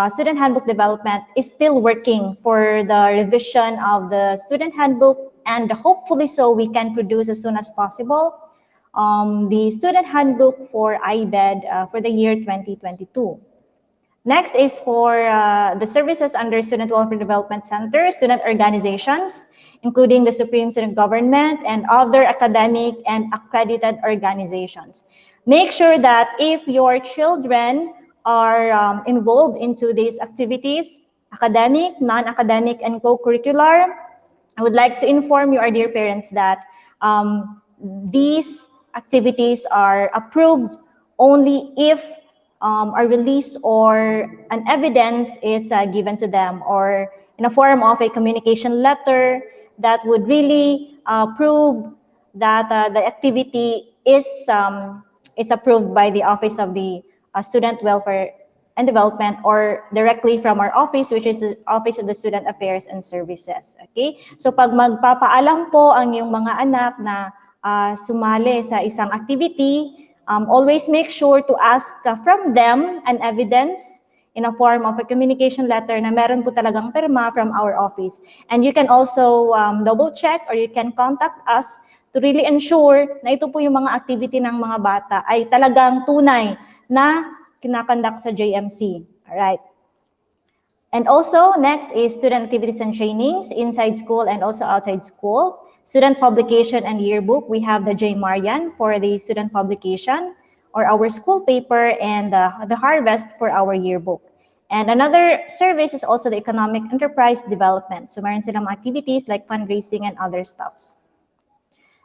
Speaker 7: student handbook development, is still working for the revision of the student handbook, and hopefully so we can produce as soon as possible the student handbook for Ibed for the year 2022. Next is for the services under Student Welfare Development Center, student organizations, including the Supreme Student Government and other academic and accredited organizations. Make sure that if your children are involved into these activities, academic, non-academic, and co-curricular, I would like to inform you, our dear parents, that these activities are approved only if a release or an evidence is given to them, or in a form of a communication letter that would really prove that the activity is approved by the Office of the Student Welfare and Development, or directly from our office, which is the Office of the Student Affairs and Services. Okay? So pag magpapaalam po ang iyong mga anak na sumali sa isang activity, always make sure to ask from them an evidence in a form of a communication letter na meron po talagang perma from our office. And you can also double check, or you can contact us to really ensure na ito po yung mga activity ng mga bata ay talagang tunay na kinakonduct sa JMC. Alright. And also, next is student activities and trainings inside school and also outside school. Student publication and yearbook, we have the J. Marian for the student publication. or our school paper, and the harvest for our yearbook. And another service is also the economic enterprise development. So meron silang activities like fundraising and other stuffs.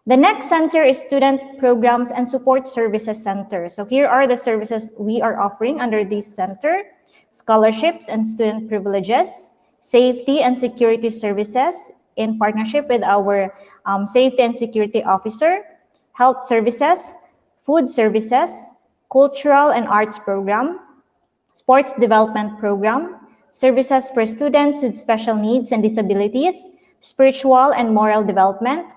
Speaker 7: The next center is Student Programs and Support Services Center. So here are the services we are offering under this center: scholarships and student privileges, safety and security services in partnership with our safety and security officer, health services, food services, cultural and arts program, sports development program, services for students with special needs and disabilities, spiritual and moral development,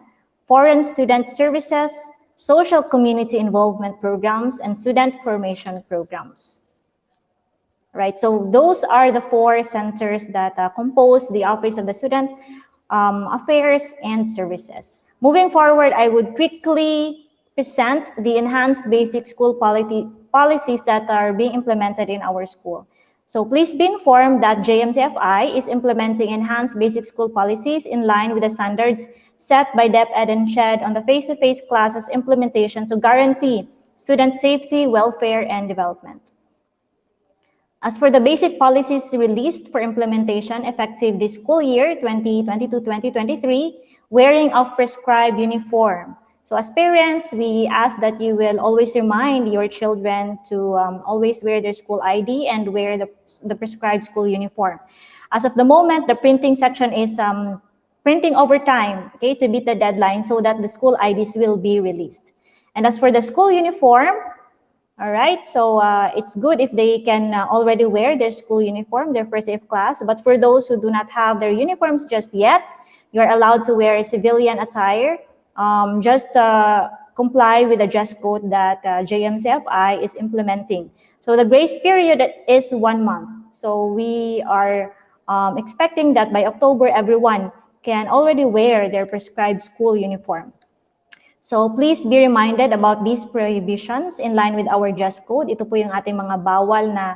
Speaker 7: foreign student services, social community involvement programs, and student formation programs. Right, so those are the 4 centers that compose the Office of the Student Affairs and Services. Moving forward, I would quickly present the enhanced basic school policies that are being implemented in our school. So please be informed that JMCFI is implementing enhanced basic school policies in line with the standards set by DepEd and CHED on the face-to-face classes implementation to guarantee student safety, welfare, and development. As for the basic policies released for implementation effective this school year, 2022-2023, wearing of prescribed uniform. So as parents, we ask that you will always remind your children to always wear their school ID and wear the prescribed school uniform. As of the moment, the printing section is printing overtime, okay, to beat the deadline so that the school IDs will be released. And as for the school uniform, all right, so it's good if they can already wear their school uniform, their first day of class. But for those who do not have their uniforms just yet, you're allowed to wear a civilian attire. Just comply with the dress code that JMCFI is implementing. So the grace period is 1 month. So we are expecting that by October, everyone can already wear their prescribed school uniform. So please be reminded about these prohibitions in line with our dress code. Ito po yung ating mga bawal na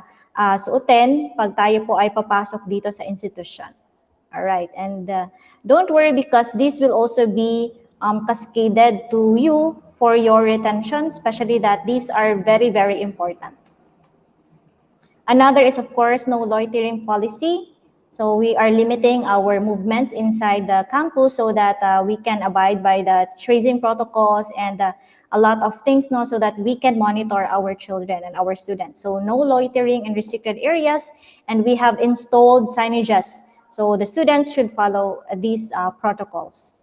Speaker 7: suotin pag tayo po ay papasok dito sa institution. All right, and don't worry because this will also be cascaded to you for your retention, especially that these are very, very important. Another is, of course, no loitering policy. So we are limiting our movements inside the campus so that we can abide by the tracing protocols and a lot of things, no, so that we can monitor our children and our students. So no loitering in restricted areas, and we have installed signages. So the students should follow these protocols.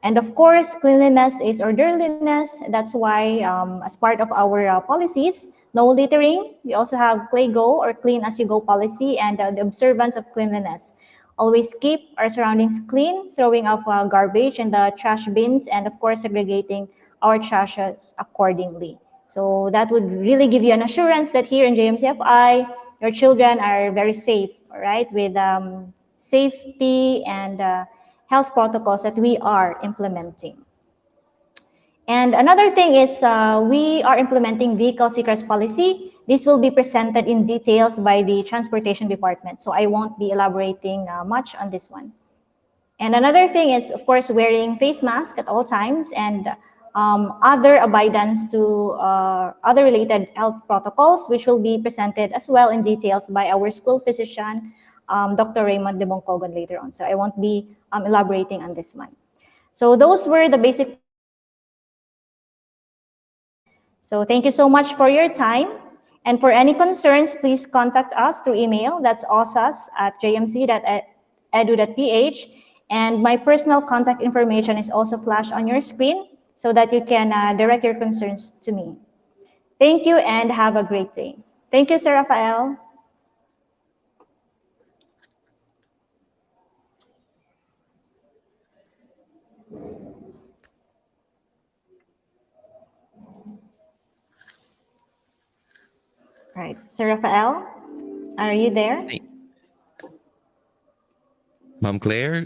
Speaker 7: And of course, cleanliness is orderliness. That's why as part of our policies, no littering. We also have play go or clean as you go policy and the observance of cleanliness. Always keep our surroundings clean, throwing off garbage in the trash bins, and of course, segregating our trashes accordingly. So that would really give you an assurance that here in JMCFI, your children are very safe, all right, with safety and health protocols that we are implementing. And another thing is we are implementing vehicle seekers policy. This will be presented in details by the transportation department. So I won't be elaborating much on this one. And another thing is, of course, wearing face mask at all times and other abidance to other related health protocols, which will be presented as well in details by our school physician, Dr. Raymond de Bongcogon later on. So I won't be elaborating on this one. So those were the basic. So thank you so much for your time. And for any concerns, please contact us through email. That's osas@jmc.edu.ph. And my personal contact information is also flashed on your screen so that you can direct your concerns to me. Thank you and have a great day. Thank you, Sir Rafael. Right, Sir Rafael, are you there?
Speaker 3: Hey. Mom Claire?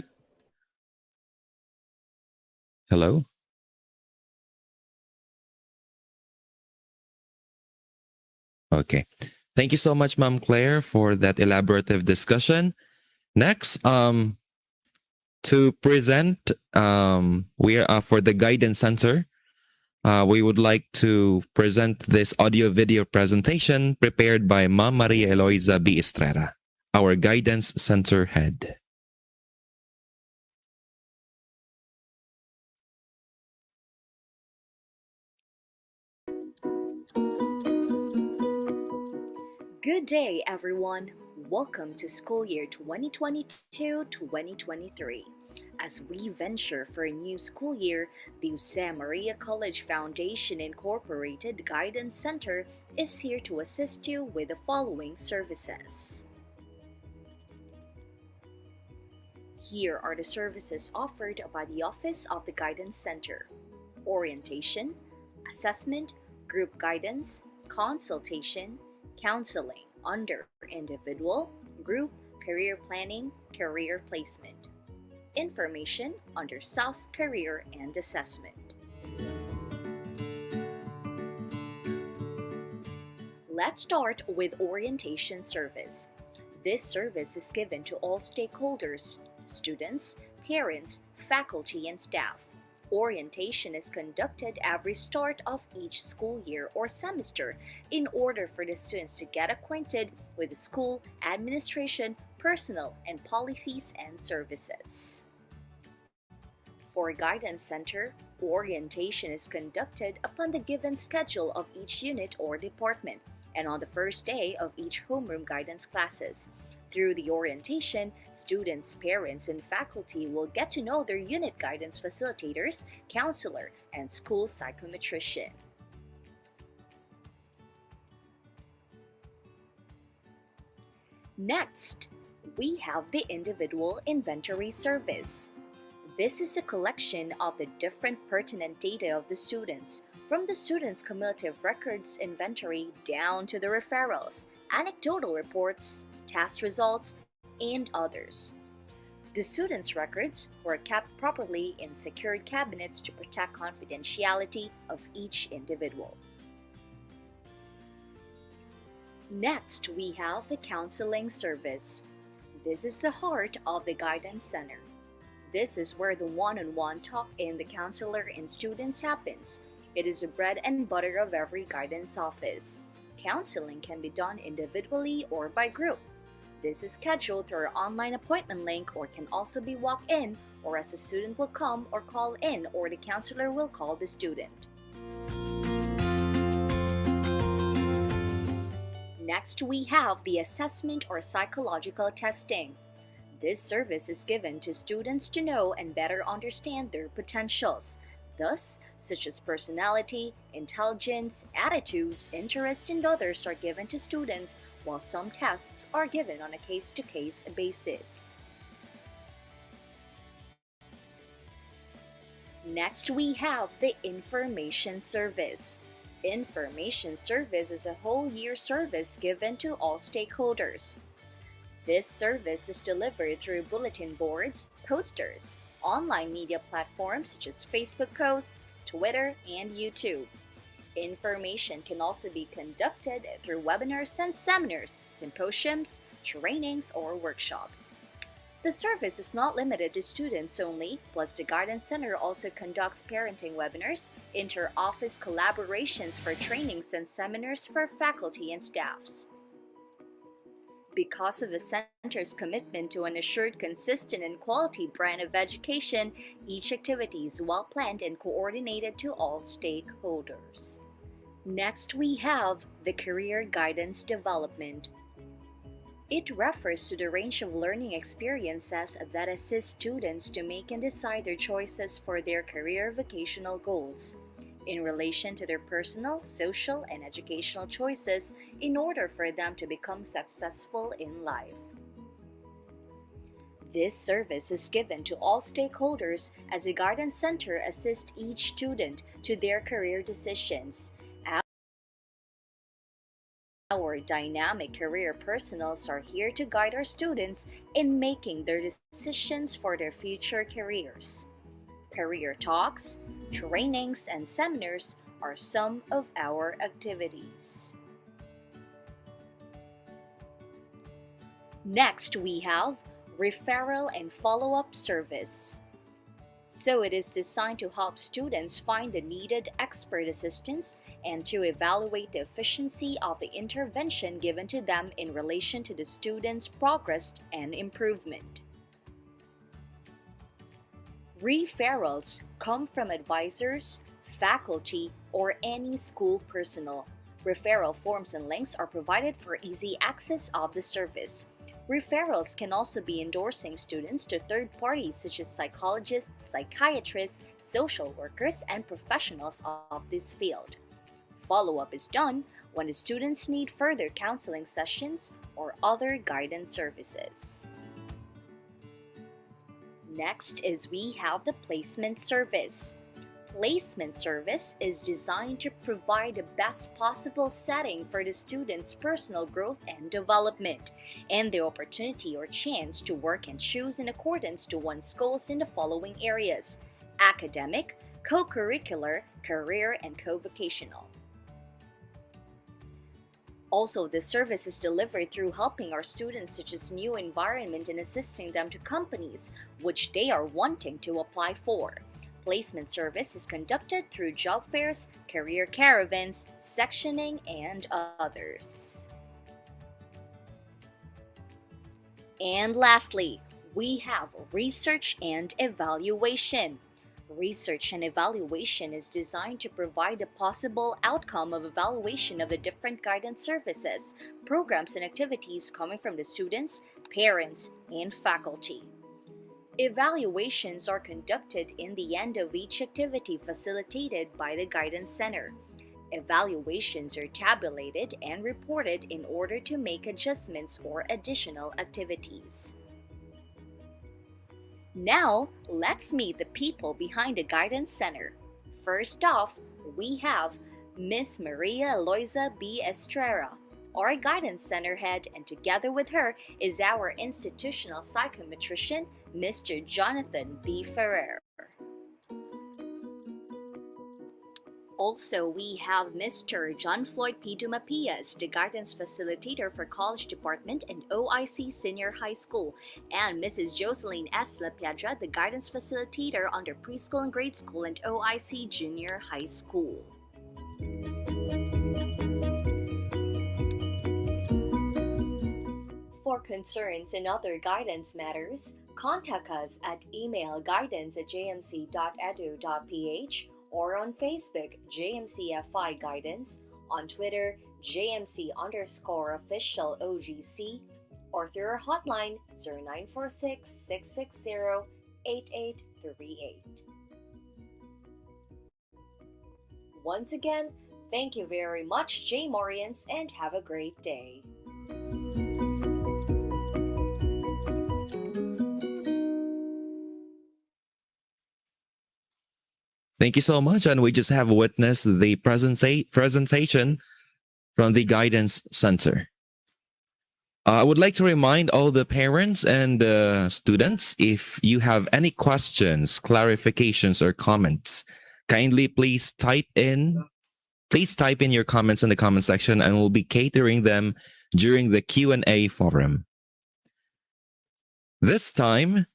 Speaker 3: Hello? Okay. Thank you so much, Mom Claire, for that elaborative discussion. Next, to present, we are for the guidance center. We would like to present this audio-video presentation prepared by Ma'am Maria Eloisa B. Estrera, our Guidance Center Head.
Speaker 8: Good day, everyone. Welcome to school year 2022-2023. As we venture for a new school year, the Jose Maria College Foundation Incorporated Guidance Center is here to assist you with the following services. Here are the services offered by the Office of the Guidance Center: orientation, assessment, group guidance, consultation, counseling under individual, group, career planning, career placement, information under self-career and assessment. Let's start with orientation service. This service is given to all stakeholders, students, parents, faculty, and staff. Orientation is conducted every start of each school year or semester in order for the students to get acquainted with the school, administration, personnel, and policies and services. For Guidance Center, orientation is conducted upon the given schedule of each unit or department and on the first day of each homeroom guidance classes. Through the orientation, students, parents, and faculty will get to know their unit guidance facilitators, counselor, and school psychometrician. Next, we have the individual inventory service. This is a collection of the different pertinent data of the students, from the students' cumulative records inventory down to the referrals, anecdotal reports, test results, and others. The students' records were kept properly in secured cabinets to protect confidentiality of each individual. Next, we have the counseling service. This is the heart of the Guidance Center. This is where the one-on-one talk in the counselor and students happens. It is the bread and butter of every guidance office. Counseling can be done individually or by group. This is scheduled through our online appointment link or can also be walk-in, or as a student will come or call in, or the counselor will call the student. Next, we have the assessment or psychological testing. This service is given to students to know and better understand their potentials, thus, such as personality, intelligence, attitudes, interests, and others are given to students, while some tests are given on a case-to-case basis. Next, we have the information service. Information service is a whole year service given to all stakeholders. This service is delivered through bulletin boards, posters, online media platforms such as Facebook posts, Twitter, and YouTube. Information can also be conducted through webinars and seminars, symposiums, trainings, or workshops. The service is not limited to students only, plus the Guidance Center also conducts parenting webinars, inter-office collaborations for trainings and seminars for faculty and staffs. Because of the center's commitment to an assured, consistent, and quality brand of education, each activity is well planned and coordinated to all stakeholders. Next, we have the Career Guidance Development. It refers to the range of learning experiences that assist students to make and decide their choices for their career vocational goals, in relation to their personal, social, and educational choices in order for them to become successful in life. This service is given to all stakeholders as a Guidance Center assists each student to their career decisions. Our dynamic career personals are here to guide our students in making their decisions for their future careers. Career talks, trainings, and seminars are some of our activities. Next, we have referral and follow-up service. So it is designed to help students find the needed expert assistance and to evaluate the efficiency of the intervention given to them in relation to the student's progress and improvement. Referrals come from advisors, faculty, or any school personnel. Referral forms and links are provided for easy access of the service. Referrals can also be endorsing students to third parties such as psychologists, psychiatrists, social workers, and professionals of this field. Follow-up is done when the students need further counseling sessions or other guidance services. Next is we have the placement service. Placement service is designed to provide the best possible setting for the student's personal growth and development, and the opportunity or chance to work and choose in accordance to one's goals in the following areas: academic, co-curricular, career, and co-vocational. Also, this service is delivered through helping our students such as new environment and assisting them to companies which they are wanting to apply for. Placement service is conducted through job fairs, career caravans, sectioning, and others. And lastly, we have research and evaluation. Research and evaluation is designed to provide the possible outcome of evaluation of the different guidance services, programs, and activities coming from the students, parents, and faculty. Evaluations are conducted in the end of each activity facilitated by the Guidance Center. Evaluations are tabulated and reported in order to make adjustments or additional activities. Now, let's meet the people behind the Guidance Center. First off, we have Miss Maria Eloisa B. Estrella, our Guidance Center head, and together with her is our institutional psychometrician, Mr. Jonathan B. Ferrer. Also, we have Mr. John Floyd P. Dumapias, the guidance facilitator for College Department and OIC Senior High School, and Mrs. Jocelyn S. La Piedra, the guidance facilitator under Preschool and Grade School and OIC Junior High School. For concerns and other guidance matters, contact us at email guidance@jmc.edu.ph or on Facebook, JMCFI Guidance, on Twitter, JMC_official OGC, or through our hotline 0946-660-8838. Once again, thank you very much, J. Morians, and have a great day.
Speaker 3: Thank you so much. And we just have witnessed the presentation from the Guidance Center. I would like to remind all the parents and students, if you have any questions, clarifications, or comments, kindly please type in your comments in the comment section, and we'll be catering them during the Q&A forum. This time,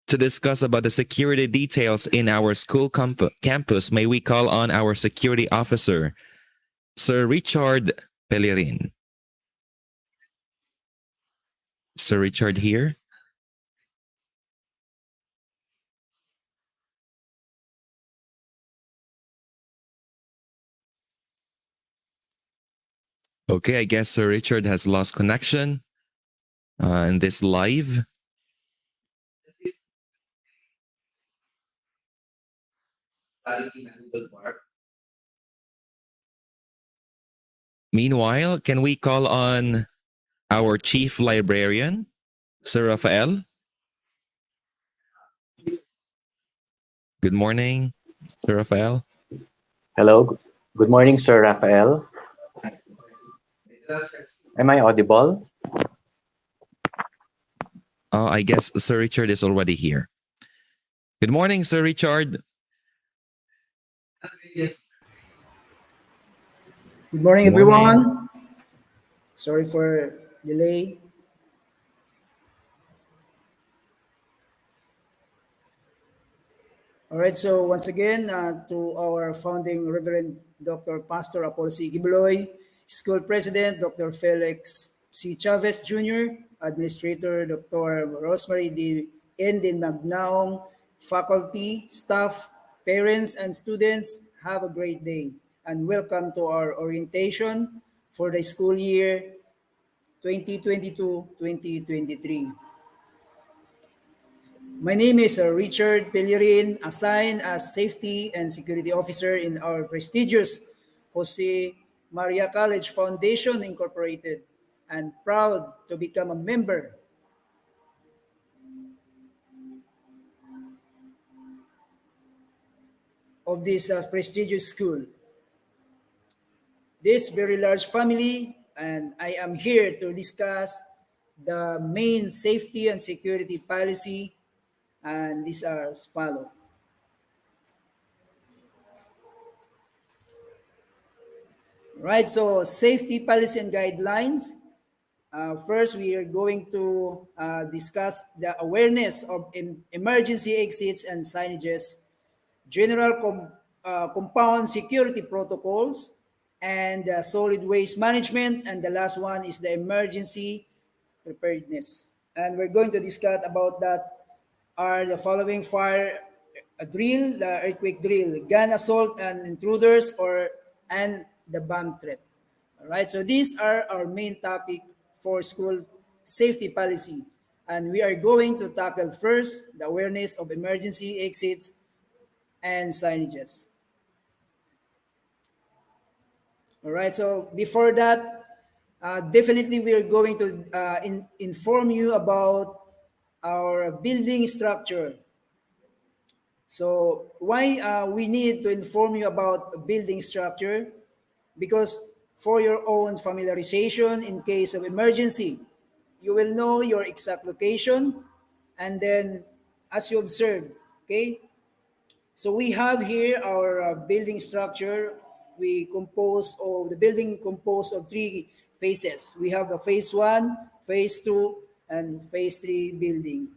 Speaker 3: to discuss about the security details in our school campus, may we call on our security officer, Sir Richard Pellerin. Sir Richard here. Okay, I guess Sir Richard has lost connection in this live. Meanwhile, can we call on our chief librarian, Sir Rafael? Good morning, Sir Rafael.
Speaker 9: Hello. Good morning, Sir Rafael. Am I audible?
Speaker 3: I guess Sir Richard is already here. Good morning, Sir Richard.
Speaker 10: Good morning, everyone. Sorry for delay. All right, so once again, to our founding Reverend Dr. Pastor Apollo C. Gibeloy, School President Dr. Felix C. Chavez Jr., Administrator Dr. Rosemary D. N. D. Magnaong, faculty, staff, parents, and students, have a great day and welcome to our orientation for the school year 2022-2023. My name is Richard Pellerin, assigned as Safety and Security Officer in our prestigious Jose Maria College Foundation Incorporated, and proud to become a member of this prestigious school. This very large family, and I am here to discuss the main safety and security policy, and these are as follow. Right, so safety policy and guidelines. First, we are going to discuss the awareness of emergency exits and signages, general compound security protocols, and solid waste management. And the last one is the emergency preparedness. And we're going to discuss about that are the following: fire drill, the earthquake drill, gun assault and intruders, and the bomb threat. All right, so these are our main topic for school safety policy. And we are going to tackle first the awareness of emergency exits and signages. All right, so before that, definitely we are going to inform you about our building structure. So why we need to inform you about building structure? Because for your own familiarization in case of emergency, you will know your exact location, and then as you observe, okay? So we have here our building structure. The building composed of three phases. We have the phase 1, phase 2, and phase 3 building.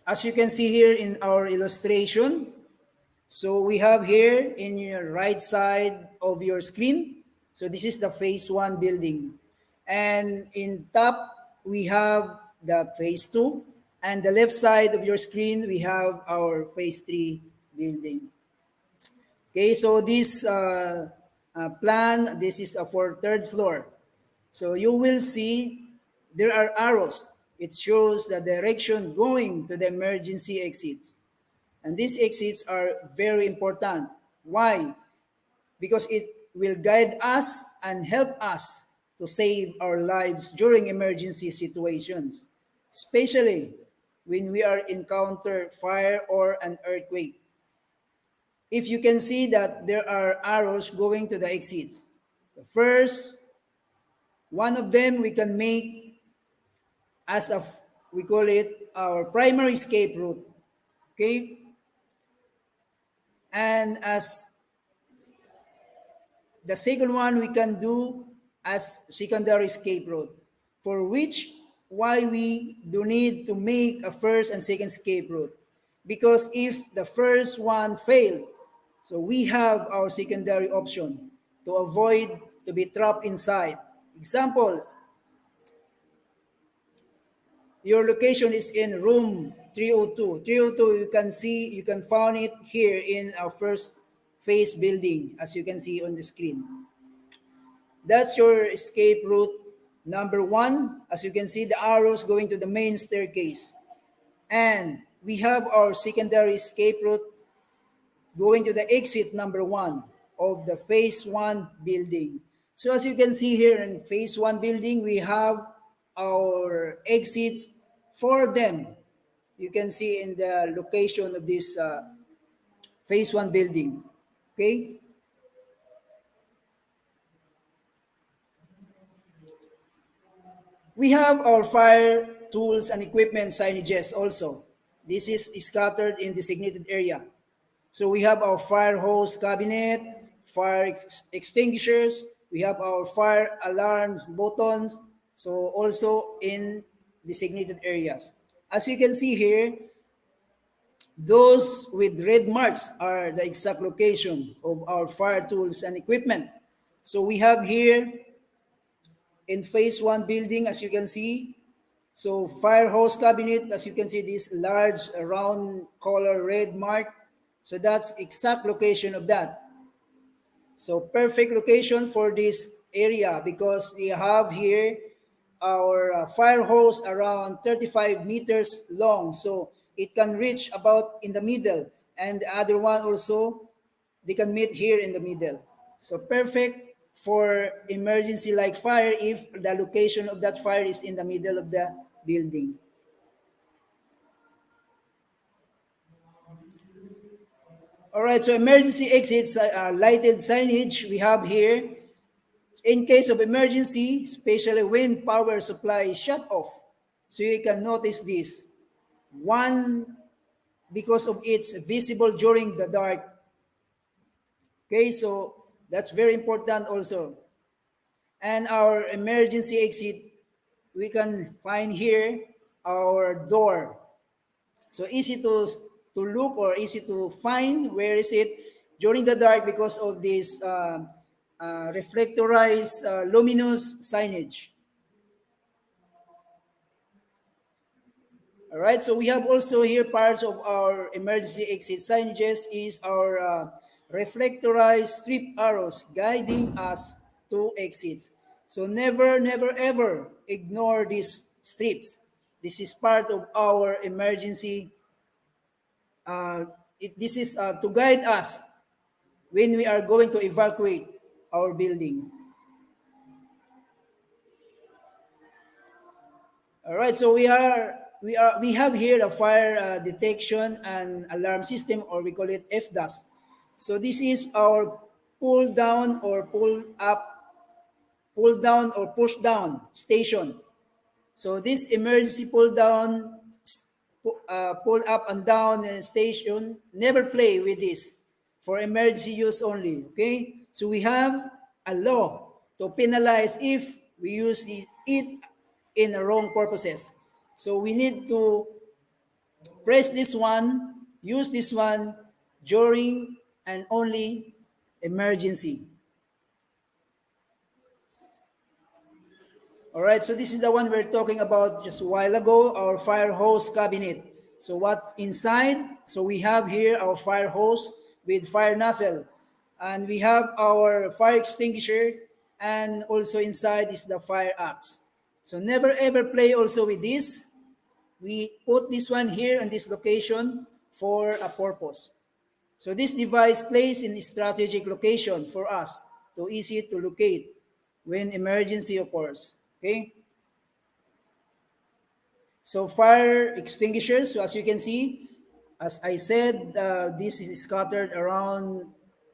Speaker 10: As you can see here in our illustration, so we have here in your right side of your screen, so this is the phase 1 building. And in top, we have the phase 2. And the left side of your screen, we have our phase 3 building. Okay, so this plan, this is for third floor. So you will see there are arrows. It shows the direction going to the emergency exits. And these exits are very important. Why? Because it will guide us and help us to save our lives during emergency situations, especially when we are encounter fire or an earthquake. If you can see that there are arrows going to the exits. The first, one of them we can make as we call it our primary escape route. Okay? And as the second one we can do as secondary escape route, for which why we do need to make a first and second escape route. Because if the first one failed, so we have our secondary option to avoid to be trapped inside. Example, your location is in room 302. 302, you can see, you can find it here in our first phase building, as you can see on the screen. That's your escape route number 1. As you can see, the arrows going to the main staircase. And we have our secondary escape route going to the exit number 1 of the phase 1 building. So as you can see here in phase 1 building, we have our exits for them. You can see in the location of this phase 1 building. Okay? We have our fire tools and equipment signages also. This is scattered in designated area. So we have our fire hose cabinet, fire extinguishers, we have our fire alarms buttons, so also in designated areas. As you can see here, those with red marks are the exact location of our fire tools and equipment. So we have here in phase 1 building, as you can see, so fire hose cabinet, as you can see, this large round color red mark. So that's exact location of that. So perfect location for this area because we have here our fire hose around 35 meters long. So it can reach about in the middle, and the other one also, they can meet here in the middle. So perfect for emergency like fire if the location of that fire is in the middle of the building. All right, so emergency exits, lighted signage we have here. In case of emergency, especially when power supply is shut off. So you can notice this. One, because of it's visible during the dark. Okay, so that's very important also. And our emergency exit, we can find here our door. So easy to look or easy to find where is it during the dark because of this reflectorized luminous signage. All right, so we have also here parts of our emergency exit signages is our reflectorized strip arrows guiding us to exits. So never, never, ever ignore these strips. This is part of our emergency. This is to guide us when we are going to evacuate our building. All right, so we have here the fire detection and alarm system, or we call it FDAS. So this is our pull down or pull down or push down station. So this emergency pull down, pull up and down station, never play with this for emergency use only. Okay, so we have a law to penalize if we use it in the wrong purposes. So we need to press this one, use this one during and only emergency. All right, so this is the one we're talking about just a while ago, our fire hose cabinet. So what's inside? So we have here our fire hose with fire nozzle, and we have our fire extinguisher, and also inside is the fire axe. So never ever play also with this. We put this one here in this location for a purpose. So this device plays in a strategic location for us to easy to locate when emergency occurs. Okay. So fire extinguishers, so as you can see, as I said, this is scattered around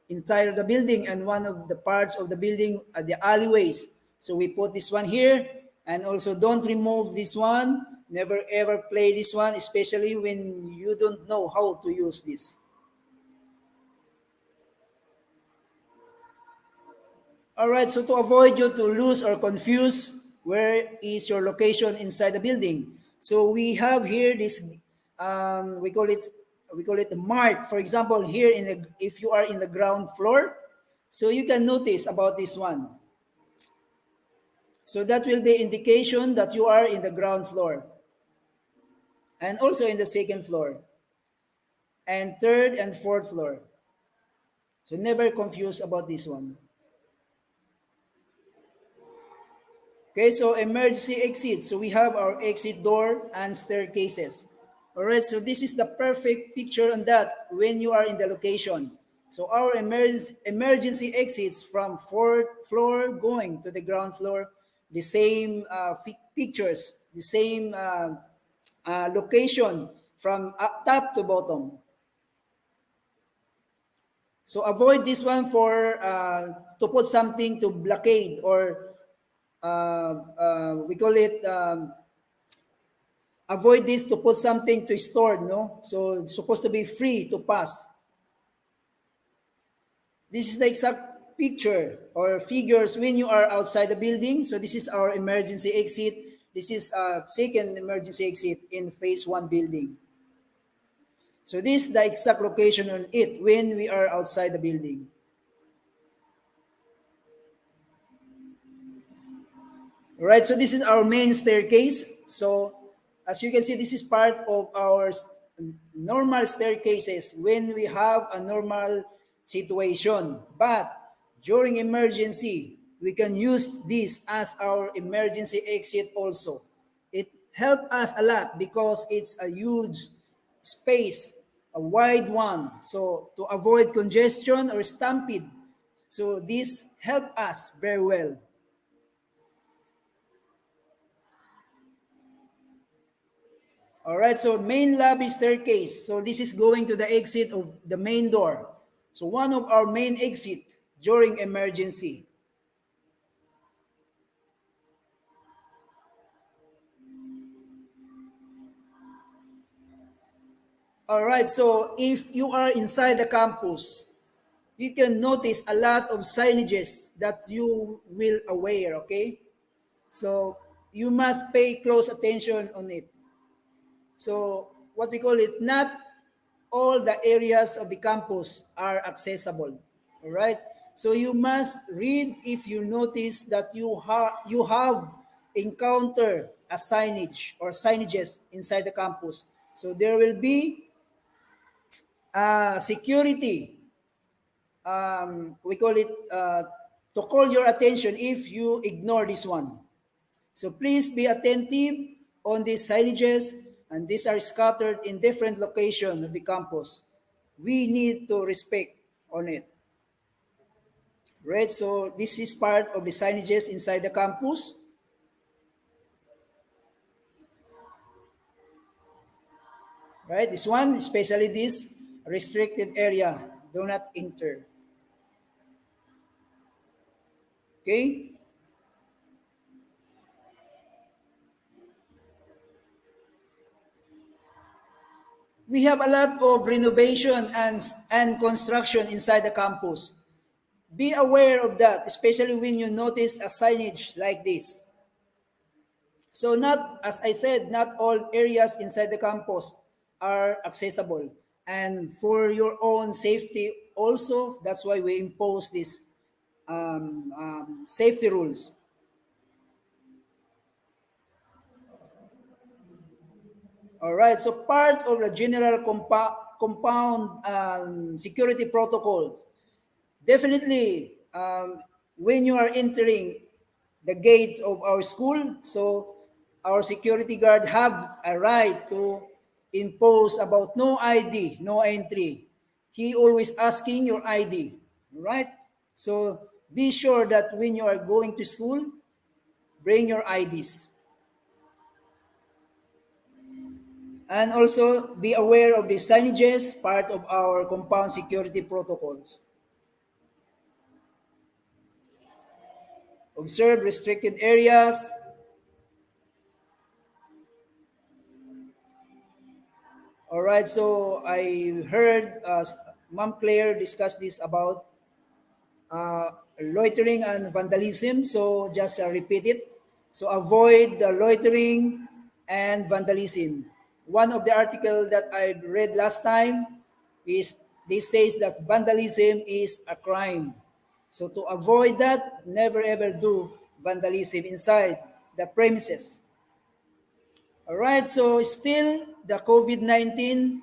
Speaker 10: entire the building, and one of the parts of the building are the alleyways. So we put this one here, and also don't remove this one. Never ever play this one, especially when you don't know how to use this. All right, so to avoid you to lose or confuse where is your location inside the building. So we have here this, we call it the mark. For example, here if you are in the ground floor, so you can notice about this one. So that will be indication that you are in the ground floor, and also in the second floor, and third and fourth floor. So never confuse about this one. Okay, so emergency exit. So we have our exit door and staircases. All right, so this is the perfect picture on that when you are in the location. So our emergency exits from fourth floor going to the ground floor, the same pictures, the same location from up top to bottom. So avoid this one for to put something to blockade, or we call it avoid this to put something to store, no? So it's supposed to be free to pass. This is the exact picture or figures when you are outside the building. So this is our emergency exit. This is a second emergency exit in phase 1 building. So this is the exact location on it when we are outside the building. All right, so this is our main staircase. So as you can see, this is part of our normal staircases when we have a normal situation. But during emergency, we can use this as our emergency exit also. It helps us a lot because it's a huge space, a wide one. So to avoid congestion or stampede. So this helps us very well. All right, so main lobby staircase. So this is going to the exit of the main door. So one of our main exit during emergency. All right, so if you are inside the campus, you can notice a lot of signages that you will aware, okay? So you must pay close attention on it. So what we call it, not all the areas of the campus are accessible. All right. So you must read if you notice that you have encountered a signage or signages inside the campus. So there will be security. We call it to call your attention if you ignore this one. So please be attentive on these signages, and these are scattered in different locations of the campus. We need to respect on it. Right, so this is part of the signages inside the campus. Right, this one, especially this restricted area, do not enter. Okay. We have a lot of renovation and construction inside the campus. Be aware of that, especially when you notice a signage like this. So not, as I said, not all areas inside the campus are accessible. And for your own safety also, that's why we impose these safety rules. All right, so part of the general compound security protocols, definitely when you are entering the gates of our school, so our security guard have a right to impose about no ID, no entry. He always asking your ID, right? So be sure that when you are going to school, bring your IDs. And also be aware of the signages, part of our compound security protocols. Observe restricted areas. All right, so I heard Ma'am Claire discuss this about loitering and vandalism. So just repeat it. So avoid the loitering and vandalism. One of the article that I read last time is this says that vandalism is a crime. So to avoid that, never ever do vandalism inside the premises. All right, so still the COVID-19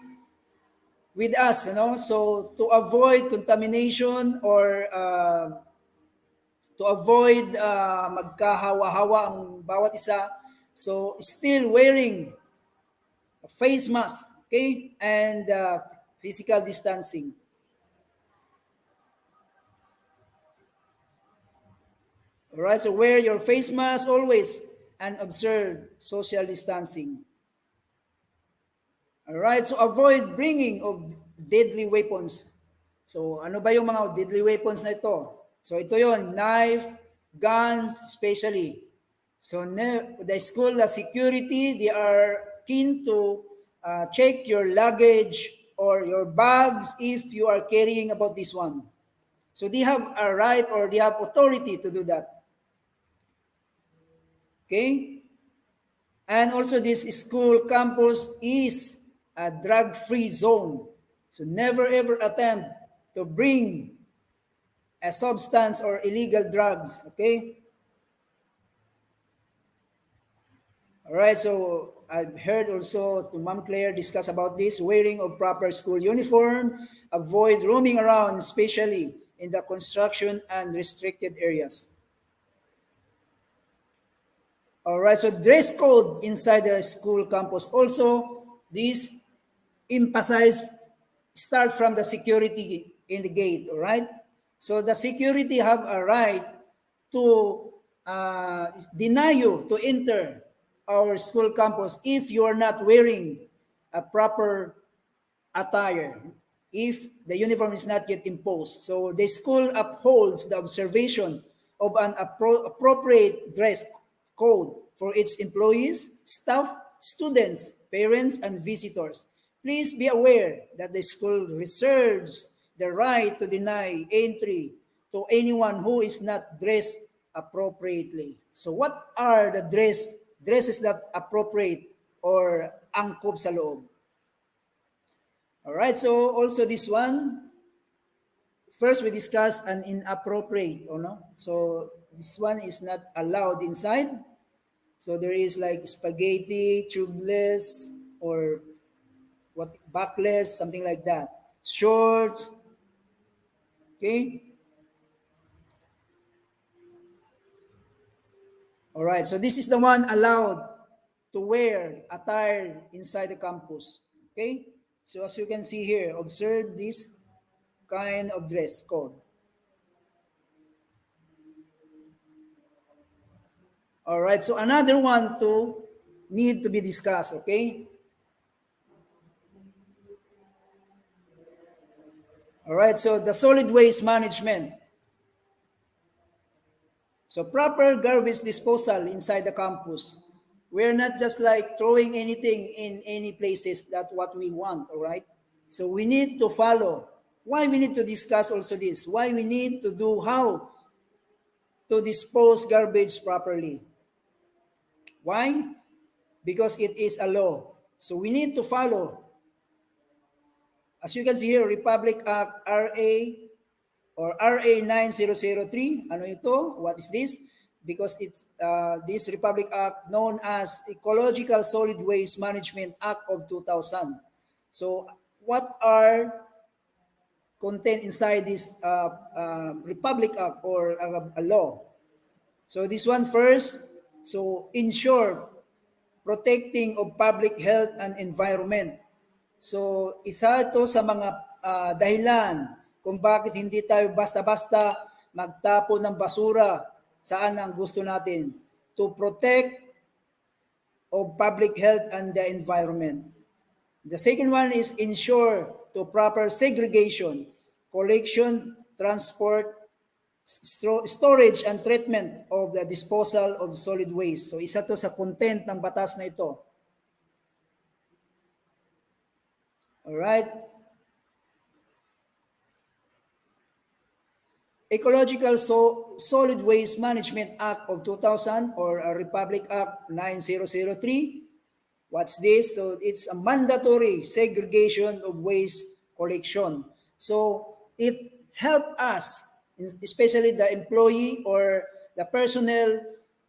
Speaker 10: with us, so to avoid contamination or to avoid magkahawa-hawa ang bawat isa, so still wearing a face mask, okay, and physical distancing. All right, so wear your face mask always and observe social distancing. All right, so avoid bringing of deadly weapons. So ano ba yung mga deadly weapons na ito? So ito yon, knife, guns, especially. So the school, the security, they are keen to check your luggage or your bags if you are carrying about this one. So they have a right or they have authority to do that. Okay? And also this school campus is a drug-free zone. So never ever attempt to bring a substance or illegal drugs, okay? All right, so I've heard also to Ma'am Claire discuss about this, wearing of proper school uniform, avoid roaming around, especially in the construction and restricted areas. All right, so dress code inside the school campus. Also, this emphasize start from the security in the gate, all right? So the security have a right to deny you to enter our school campus if you are not wearing a proper attire, if the uniform is not yet imposed. So the school upholds the observation of an appropriate dress code for its employees, staff, students, parents, and visitors. Please be aware that the school reserves the right to deny entry to anyone who is not dressed appropriately. So what are the dresses that appropriate or angkop sa loob? All right, so also this one, first we discussed an inappropriate, or no? So this one is not allowed inside. So there is like spaghetti, tubeless, or what backless, something like that. Shorts, okay? All right, so this is the one allowed to wear attire inside the campus, okay? So as you can see here, observe this kind of dress code. All right, so another one to need to be discussed, okay? All right, so the solid waste management. So proper garbage disposal inside the campus. We're not just like throwing anything in any places that what we want, all right? So we need to follow. Why we need to discuss also this? Why we need to do how to dispose garbage properly? Why? Because it is a law. So we need to follow. As you can see here, Republic Act RA or RA 9003. Ano ito? What is this? Because it's this Republic Act known as Ecological Solid Waste Management Act of 2000. So what are contained inside this Republic Act or a law? So this one first, so ensure protecting of public health and environment. So isa ito sa mga dahilan kung bakit hindi tayo basta-basta magtapon ng basura saan ang gusto natin, to protect of public health and the environment. The second one is ensure to proper segregation, collection, transport, storage, and treatment of the disposal of solid waste. So isa to sa content ng batas na ito. Alright. Ecological Solid Waste Management Act of 2000 or Republic Act 9003. What's this? So it's a mandatory segregation of waste collection. So it helps us, especially the employee or the personnel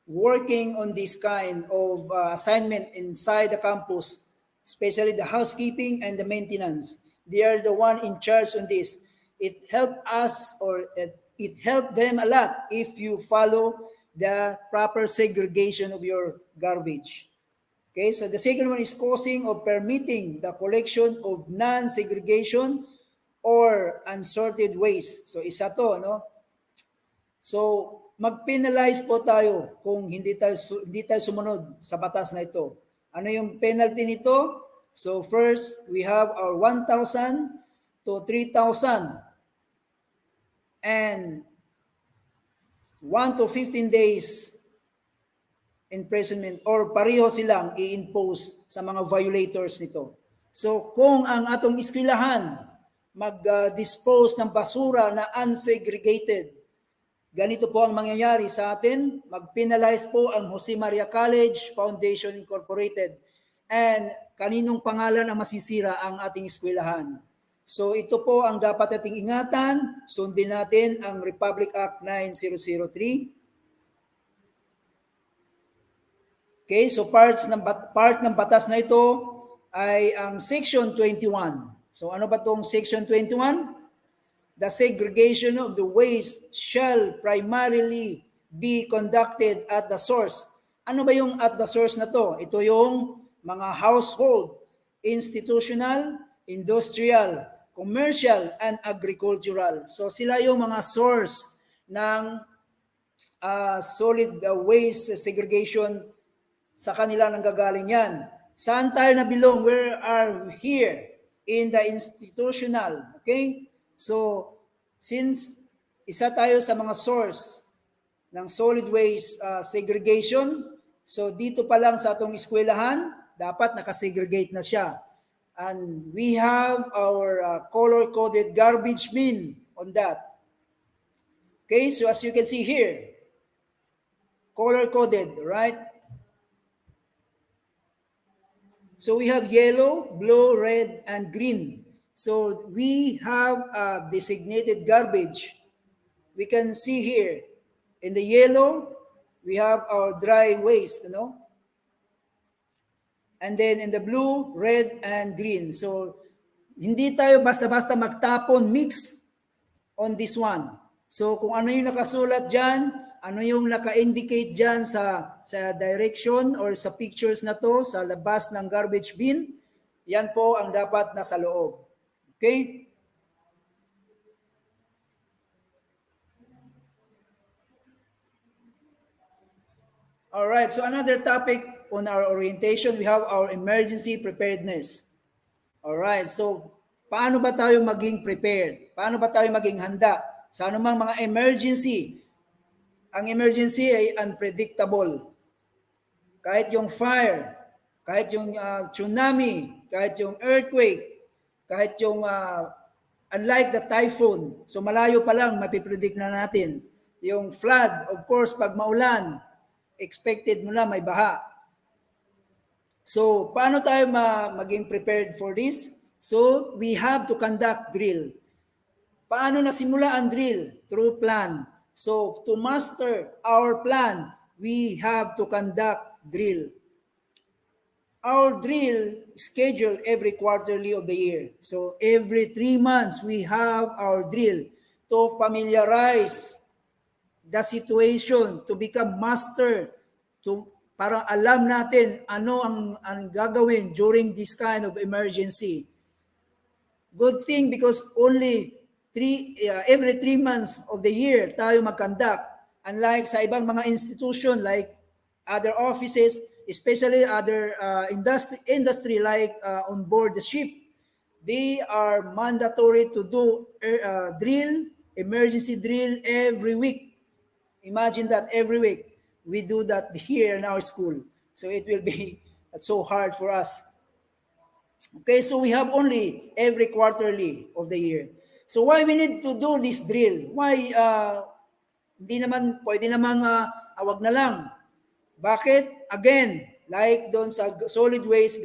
Speaker 10: working on this kind of assignment inside the campus, especially the housekeeping and the maintenance. They are the one in charge on this. It helped us or it helped them a lot if you follow the proper segregation of your garbage. Okay, so the second one is causing or permitting the collection of non-segregation or unsorted waste. So isa to, no? So mag-penalize po tayo kung hindi tayo sumunod sa batas na ito. Ano yung penalty nito? So first, we have our 1,000 to 3,000 and 1 to 15 days imprisonment or pareho silang i-impose sa mga violators nito. So kung ang atong eskwelahan mag-dispose ng basura na unsegregated, ganito po ang mangyayari sa atin. Mag-penalize po ang Jose Maria College Foundation Incorporated. And kaninong pangalan ang masisira ang ating eskwelahan? So ito po ang dapat nating ingatan. Sundin natin ang Republic Act 9003. Okay, so part ng batas na ito ay ang Section 21. So ano ba itong Section 21? The segregation of the waste shall primarily be conducted at the source. Ano ba yung at the source na to? Ito yung mga household, institutional, industrial, commercial, and agricultural. So sila yung mga source ng solid waste segregation, sa kanila nanggagaling yan. Saan tayo nabilong? We are here in the institutional. Okay? So, since isa tayo sa mga source ng solid waste segregation, so dito pa lang sa atong eskwelahan, dapat nakasegregate na siya. And we have our color-coded garbage bin on that. Okay, so as you can see here, color-coded, right? So we have yellow, blue, red, and green. So we have designated garbage. We can see here, in the yellow, we have our dry waste, And then in the blue, red, and green. So hindi tayo basta-basta magtapon, mix on this one. So kung ano yung nakasulat dyan, ano yung naka-indicate dyan sa direction or sa pictures na to, sa labas ng garbage bin, yan po ang dapat nasa loob. Okay? All right, so another topic on our orientation, we have our emergency preparedness. All right, so paano ba tayo maging prepared? Paano ba tayo maging handa sa anumang mga emergency? Ang emergency ay unpredictable. Kahit yung fire, kahit yung tsunami, kahit yung earthquake, kahit yung unlike the typhoon, so malayo pa lang mapipredict na natin. Yung flood, of course, pag maulan, expected mo na may baha. So, paano tayo maging prepared for this? So, we have to conduct drill. Paano nasimula ang drill? Through plan. So, to master our plan, we have to conduct drill. Our drill schedule every quarterly of the year. So, every 3 months, we have our drill to familiarize the situation, to become master, para alam natin ano ang gagawin during this kind of emergency. Good thing because only every 3 months of the year tayo mag-conduct. Unlike sa ibang mga institution like other offices, especially other industry like on board the ship, they are mandatory to do drill, emergency drill every week. Imagine that every week. We do that here in our school. So it will be so hard for us. Okay, so we have only every quarterly of the year. So why we need to do this drill? Why hindi naman, pwede namang awag na lang. Bakit? Again, like doon sa solid waste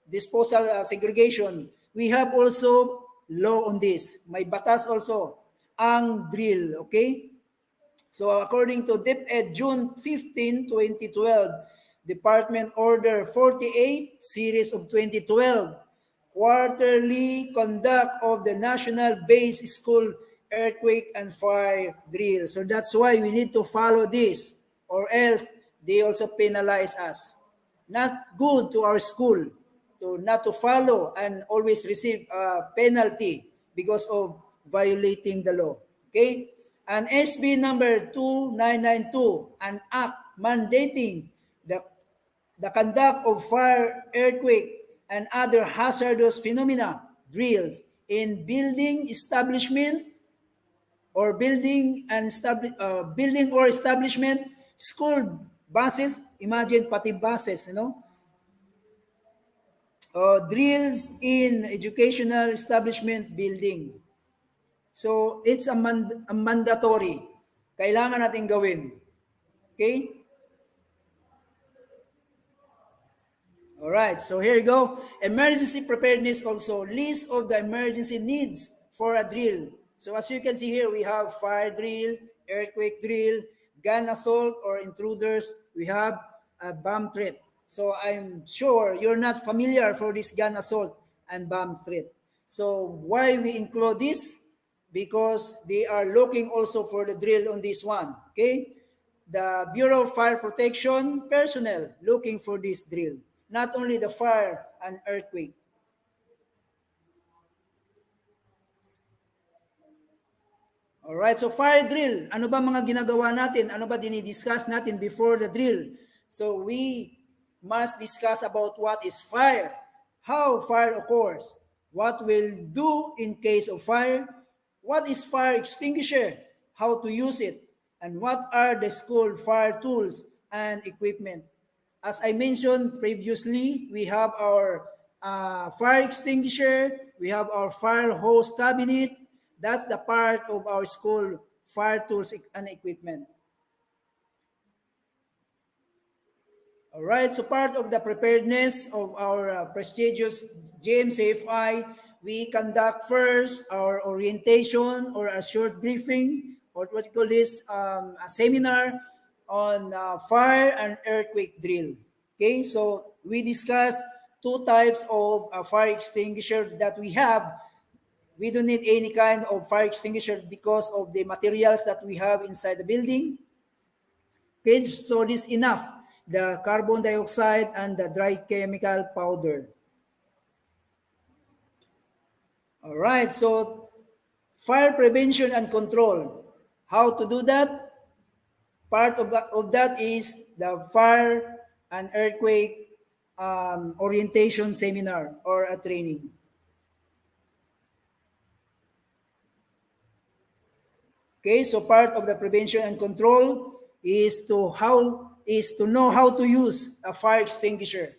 Speaker 10: disposal segregation, we have also law on this. May batas also ang drill, okay? So according to DepEd June 15, 2012, Department Order 48, Series of 2012, quarterly conduct of the National Base School Earthquake and Fire Drill. So that's why we need to follow this, or else they also penalize us. Not good to our school to not to follow and always receive a penalty because of violating the law. Okay? And SB number 2992, an act mandating the conduct of fire, earthquake, and other hazardous phenomena drills in building establishment or building or establishment, school buses, imagine pati buses, drills in educational establishment building. So it's a mandatory. kailangan natin gawin. Okay? Alright, so here you go. Emergency preparedness also, list of the emergency needs for a drill. So as you can see here, we have fire drill, earthquake drill, gun assault or intruders. We have a bomb threat. So I'm sure you're not familiar for this gun assault and bomb threat. So why we include this? Because they are looking also for the drill on this one. Okay? The Bureau of Fire Protection personnel looking for this drill. Not only the fire and earthquake. Alright, so fire drill. Ano ba mga ginagawa natin? Ano ba dinidiscuss natin before the drill? So we must discuss about what is fire, how fire occurs, what we'll do in case of fire, what is fire extinguisher, how to use it, and what are the school fire tools and equipment. As I mentioned previously, we have our fire extinguisher, we have our fire hose cabinet. That's the part of our school fire tools and equipment. All right, so part of the preparedness of our prestigious Jmcfi, we conduct first our orientation or a short briefing, or what we call this, a seminar on fire and earthquake drill. Okay, so we discussed two types of fire extinguisher that we have. We don't need any kind of fire extinguisher because of the materials that we have inside the building. Okay, so this is enough. The carbon dioxide and the dry chemical powder. All right, so fire prevention and control. How to do that? Part of that is the fire and earthquake orientation seminar or a training. Okay, so part of the prevention and control is to know how to use a fire extinguisher.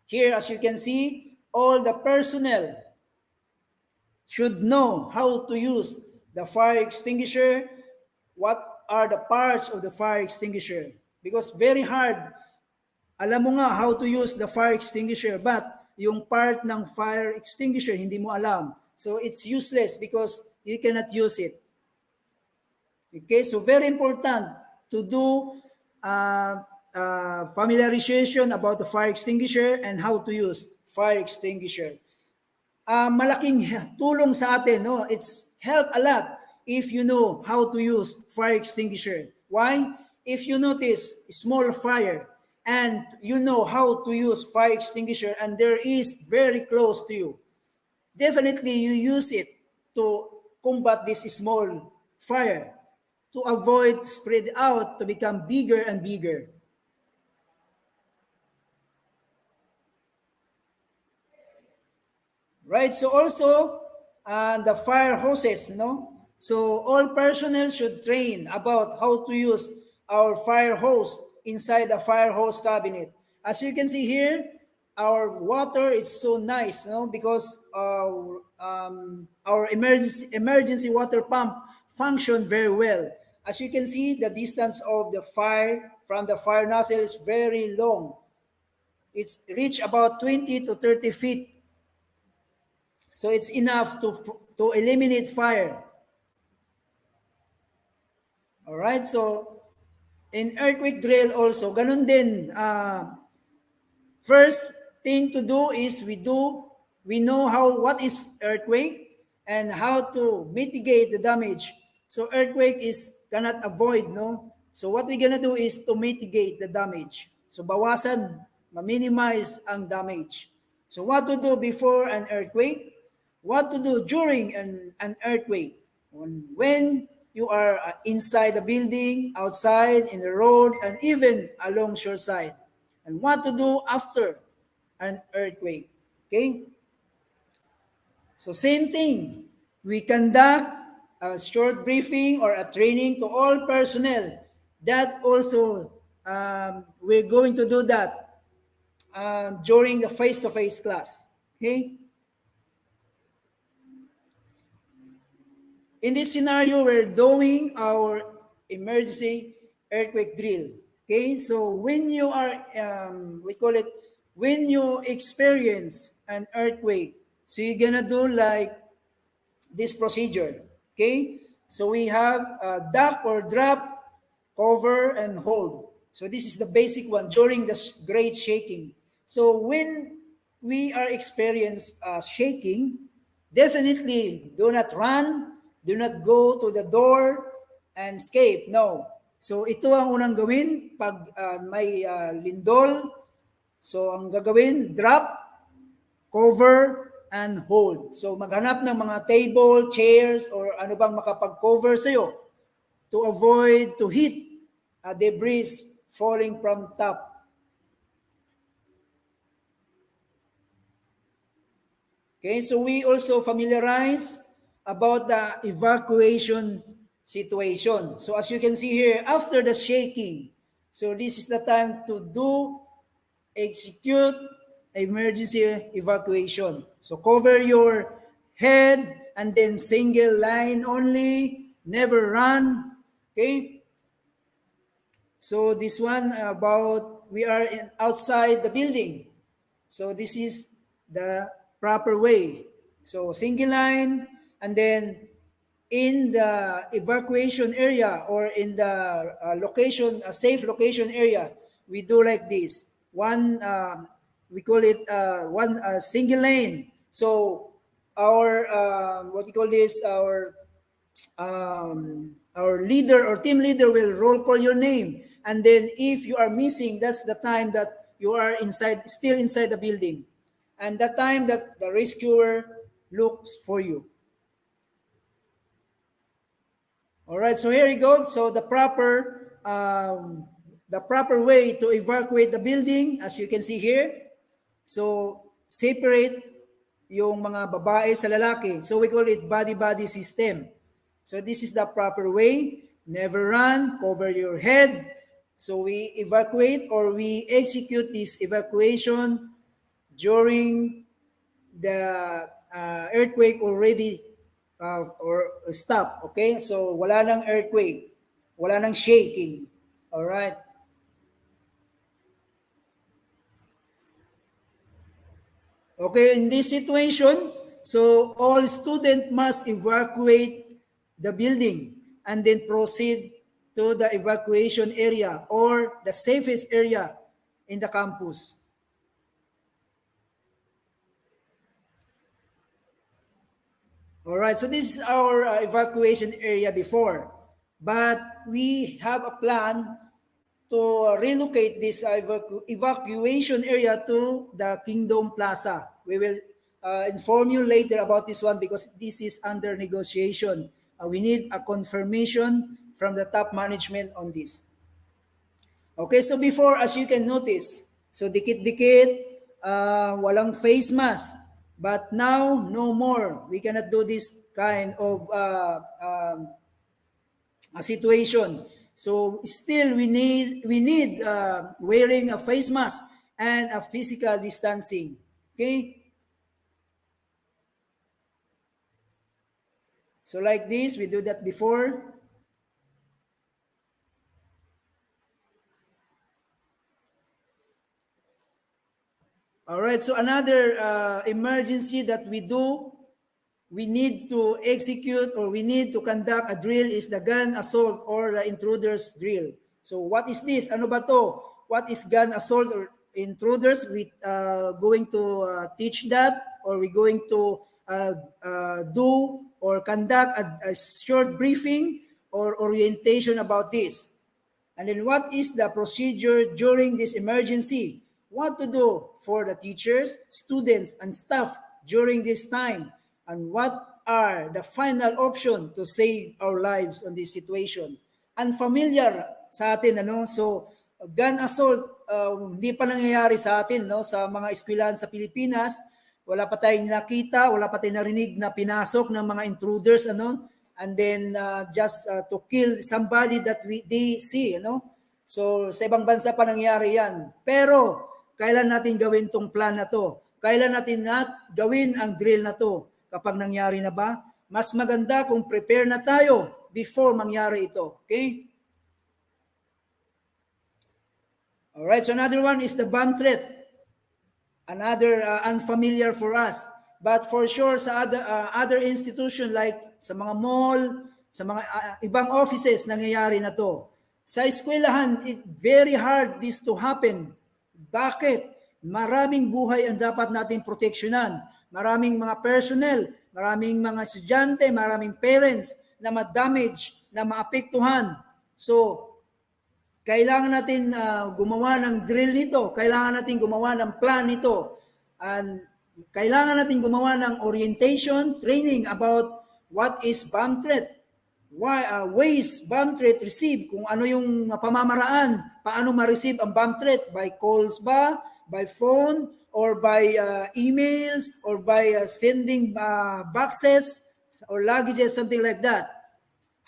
Speaker 10: Here, as you can see, all the personnel should know how to use the fire extinguisher, what are the parts of the fire extinguisher. Because very hard, alam mo nga how to use the fire extinguisher, but yung part ng fire extinguisher, hindi mo alam. So it's useless because you cannot use it. Okay, so very important to do familiarization about the fire extinguisher and how to use fire extinguisher. Malaking tulong sa atin, no? It's help a lot if you know how to use fire extinguisher. Why? If you notice small fire and you know how to use fire extinguisher and there is very close to you, definitely you use it to combat this small fire, to avoid spread out to become bigger and bigger. Right, so also the fire hoses, no? So all personnel should train about how to use our fire hose inside the fire hose cabinet. As you can see here, our water is so nice, no? Because our emergency water pump function very well. As you can see, the distance of the fire from the fire nozzle is very long. It's reach about 20 to 30 feet. So it's enough to eliminate fire. All right, so in earthquake drill also, ganun din. First thing to do is we know what is earthquake and how to mitigate the damage. So earthquake cannot avoid, no? So what we're gonna do is to mitigate the damage. So bawasan, ma-minimize ang damage. So what to do before an earthquake? What to do during an earthquake? When you are inside the building, outside, in the road, and even along shoreside. And what to do after an earthquake. Okay? So same thing. We conduct a short briefing or a training to all personnel. That also, we're going to do that during the face-to-face class. Okay? In this scenario, we're doing our emergency earthquake drill. Okay, so when you are, we call it, when you experience an earthquake, so you're gonna do like this procedure. Okay, so we have duck or drop, cover, and hold. So this is the basic one during the great shaking. So when we are experience shaking, definitely do not run, do not go to the door and escape. No. So ito ang unang gawin pag may lindol. So ang gagawin, drop, cover, and hold. So maghanap ng mga table, chairs, or ano bang makapag-cover sa'yo to avoid to hit debris falling from top. Okay, so we also familiarize about the evacuation situation. So as you can see here, after the shaking, so this is the time to execute emergency evacuation. So cover your head and then single line only, never run. Okay? So this one about we are outside the building. So this is the proper way. So single line, and then in the evacuation area or in the location, a safe location area, we do like this. One, we call it one single lane. So our, what we call this, our leader or team leader will roll call your name. And then if you are missing, that's the time that you are inside, still inside the building. And the time that the rescuer looks for you. All right, so here you go. So the proper way to evacuate the building, as you can see here. So separate yung mga babae sa lalaki. So we call it body-body system. So this is the proper way. Never run, cover your head. So we evacuate or we execute this evacuation during the earthquake already or stop. Okay? So wala nang earthquake. Wala nang shaking. All right? Okay, in this situation, so all students must evacuate the building and then proceed to the evacuation area or the safest area in the campus. All right, so this is our evacuation area before, but we have a plan to relocate this evacuation area to the Kingdom Plaza. We will inform you later about this one because this is under negotiation. We need a confirmation from the top management on this. Okay, so before, as you can notice, so dikit-dikit, walang face mask. But now, no more. We cannot do this kind of situation. So still, we need wearing a face mask and a physical distancing. Okay. So like this, we do that before. All right. So another emergency that we do, we need to execute or we need to conduct a drill is the gun assault or the intruders drill. So what is this? Ano ba to? What is gun assault or intruders? We going to teach that, or we going to do or conduct a short briefing or orientation about this. And then what is the procedure during this emergency? What to do for the teachers, students, and staff during this time? And what are the final option to save our lives on this situation? Unfamiliar sa atin, ano? So, gun assault, hindi pa nangyayari sa atin, no? Sa mga eskwelahan sa Pilipinas, wala pa tayong nakita, wala pa tayong narinig na pinasok ng mga intruders, ano? And then just to kill somebody that they see, ano? So, sa ibang bansa pa nangyayari yan. Pero, kailan natin gawin tong plan na to? Kailan natin gawin ang drill na to? Kapag nangyari na ba? Mas maganda kung prepare na tayo before mangyari ito. Okay? All right, so another one is the bomb threat. Another unfamiliar for us. But for sure sa other institution like sa mga mall, sa mga ibang offices nangyayari na to. Sa eskwelahan, very hard this to happen. Bakit? Maraming buhay ang dapat nating proteksyonan. Maraming mga personnel, maraming mga estudyante, maraming parents na ma-damage, na maapektuhan. So, kailangan natin gumawa ng drill nito. Kailangan natin gumawa ng plan nito. And kailangan natin gumawa ng orientation, training about what is bomb threat. Ways bomb threat receive, kung ano yung pamamaraan, paano ma-receive ang bomb threat, by calls ba, by phone, or by emails, or by sending boxes or luggages, something like that.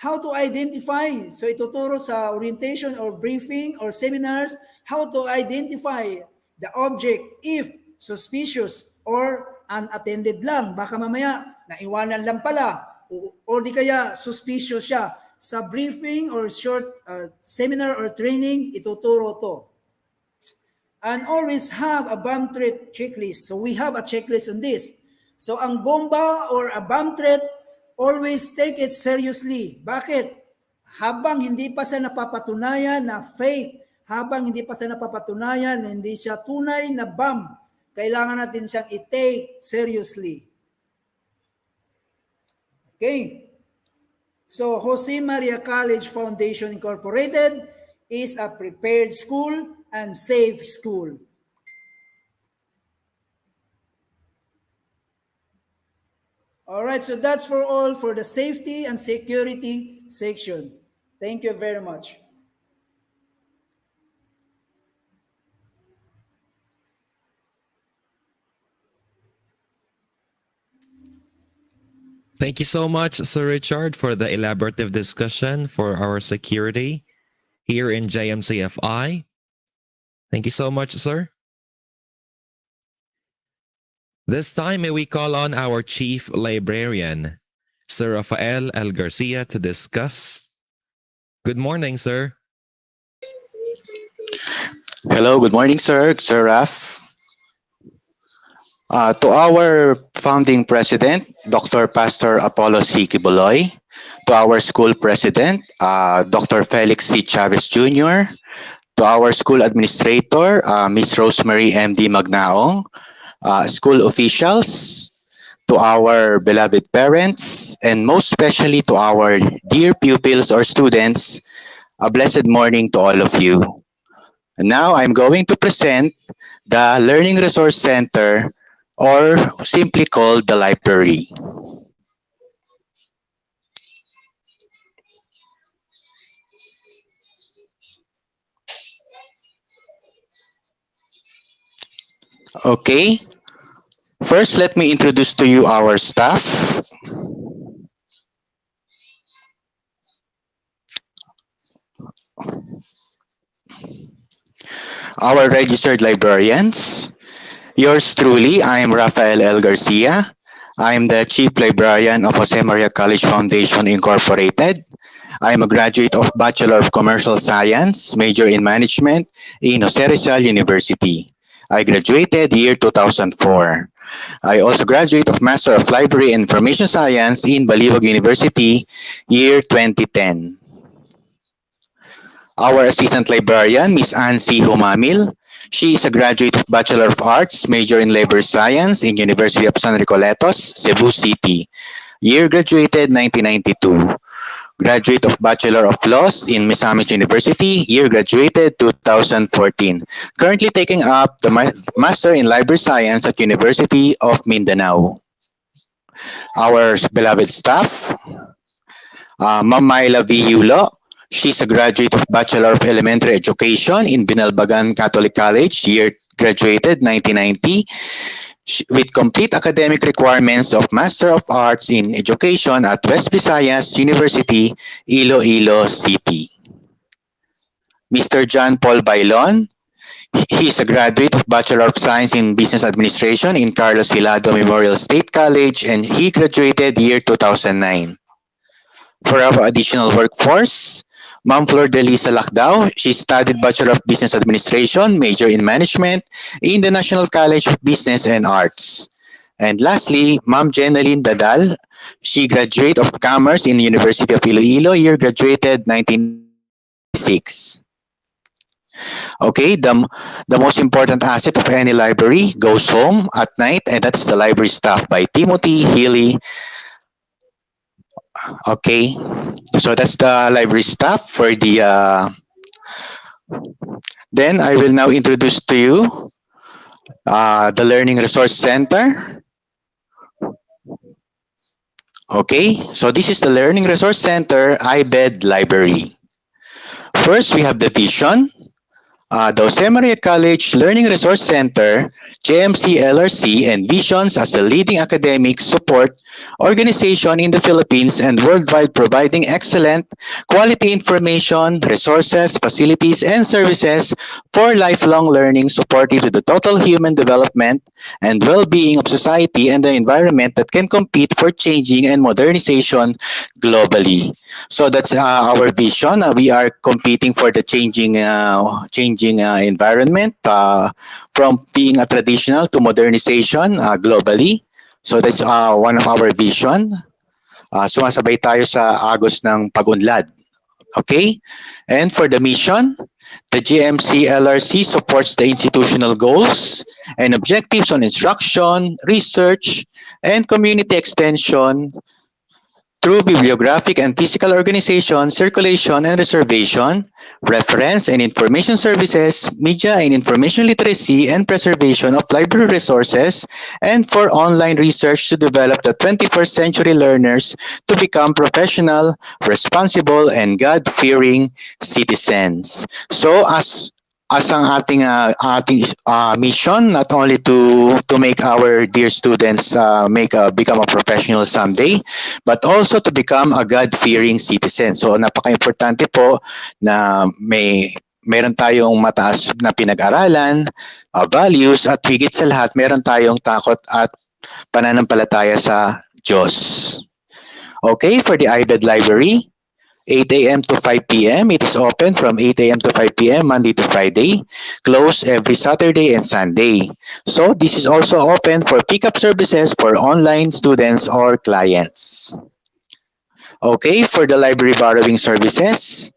Speaker 10: How to identify, so ituturo sa orientation or briefing or seminars, how to identify the object if suspicious or unattended lang. Baka mamaya, naiwanan lang pala, o di kaya suspicious siya. Sa briefing or short seminar or training, ituturo to. And always have a bomb threat checklist. So we have a checklist on this. So ang bomba or a bomb threat, always take it seriously. Bakit? Habang hindi pa siya napapatunayan na fake, habang hindi pa siya napapatunayan na hindi siya tunay na bomb, kailangan natin siyang i-take seriously. Okay. So, Jose Maria College Foundation Incorporated is a prepared school and safe school. All right, so that's for all for the safety and security section. Thank you very much.
Speaker 3: Thank you so much, Sir Richard, for the elaborative discussion for our security here in JMCFI. Thank you so much, sir. This time, may we call on our Chief Librarian, Sir Rafael L. Garcia, to discuss. Good morning, sir.
Speaker 9: Hello, good morning, sir. Sir Raf. To our founding president, Dr. Pastor Apollo C. Kibuloy, to our school president, Dr. Felix C. Chavez Jr., to our school administrator, Ms. Rosemary M.D. Magnaong, school officials, to our beloved parents, and most especially to our dear pupils or students, a blessed morning to all of you. And now I'm going to present the Learning Resource Center, or simply called the library. Okay, first let me introduce to you our staff. Our registered librarians. Yours truly, I am Rafael L. Garcia. I am the Chief Librarian of Jose Maria College Foundation Incorporated. I am a graduate of Bachelor of Commercial Science, major in Management in Jose Rizal University. I graduated year 2004. I also graduate of Master of Library and Information Science in Baliwag University, year 2010. Our Assistant Librarian, Ms. Ansi Humamil. She is a graduate of Bachelor of Arts, major in Labor Science in University of San Recoletos, Cebu City. Year graduated 1992. Graduate of Bachelor of Laws in Misamis University, year graduated 2014. Currently taking up the Master in Library Science at University of Mindanao. Our beloved staff, Ma'am Myla V. Yulo. She's a graduate of Bachelor of Elementary Education in Binalbagan Catholic College, year graduated 1990, with complete academic requirements of Master of Arts in Education at West Visayas University, Iloilo City. Mr. John Paul Bailon. He is a graduate of Bachelor of Science in Business Administration in Carlos Hilado Memorial State College, and he graduated year 2009. For our additional workforce, Ma'am Flor de Lisa Lacdao, she studied Bachelor of Business Administration, major in Management in the National College of Business and Arts. And lastly, Ma'am Jeneline Dadal, she graduate of Commerce in the University of Iloilo, year graduated 1986. Okay, the most important asset of any library goes home at night, and that's the library staff by Timothy Healy. Okay, so that's the library staff for the. Then I will now introduce to you the Learning Resource Center. Okay, so this is the Learning Resource Center Ibed Library. First, we have the vision. The Jose Maria College Learning Resource Center, JMC LRC, envisions as a leading academic support organization in the Philippines and worldwide, providing excellent quality information, resources, facilities, and services for lifelong learning supportive to the total human development and well-being of society and the environment that can compete for changing and modernization globally. So that's our vision. We are competing for the changing environment, from being a traditional to modernization globally. So that's one of our vision. Sumasabay tayo sa agos ng pag-unlad. Okay? And for the mission, the GMC LRC supports the institutional goals and objectives on instruction, research, and community extension through bibliographic and physical organization, circulation and reservation, reference and information services, media and information literacy, and preservation of library resources, and for online research to develop the 21st century learners to become professional, responsible, and God-fearing citizens. So as ang ating mission, not only to make our dear students become a professional someday, but also to become a God-fearing citizen. So napaka-importante po na meron tayong mataas na pinag-aralan, values, at higit sa lahat, meron tayong takot at pananampalataya sa Diyos. Okay, for the Ibed Library, 8 a.m. to 5 p.m. It is open from 8 a.m. to 5 p.m. Monday to Friday, closed every Saturday and Sunday. So this is also open for pickup services for online students or clients. Okay, for the library borrowing services,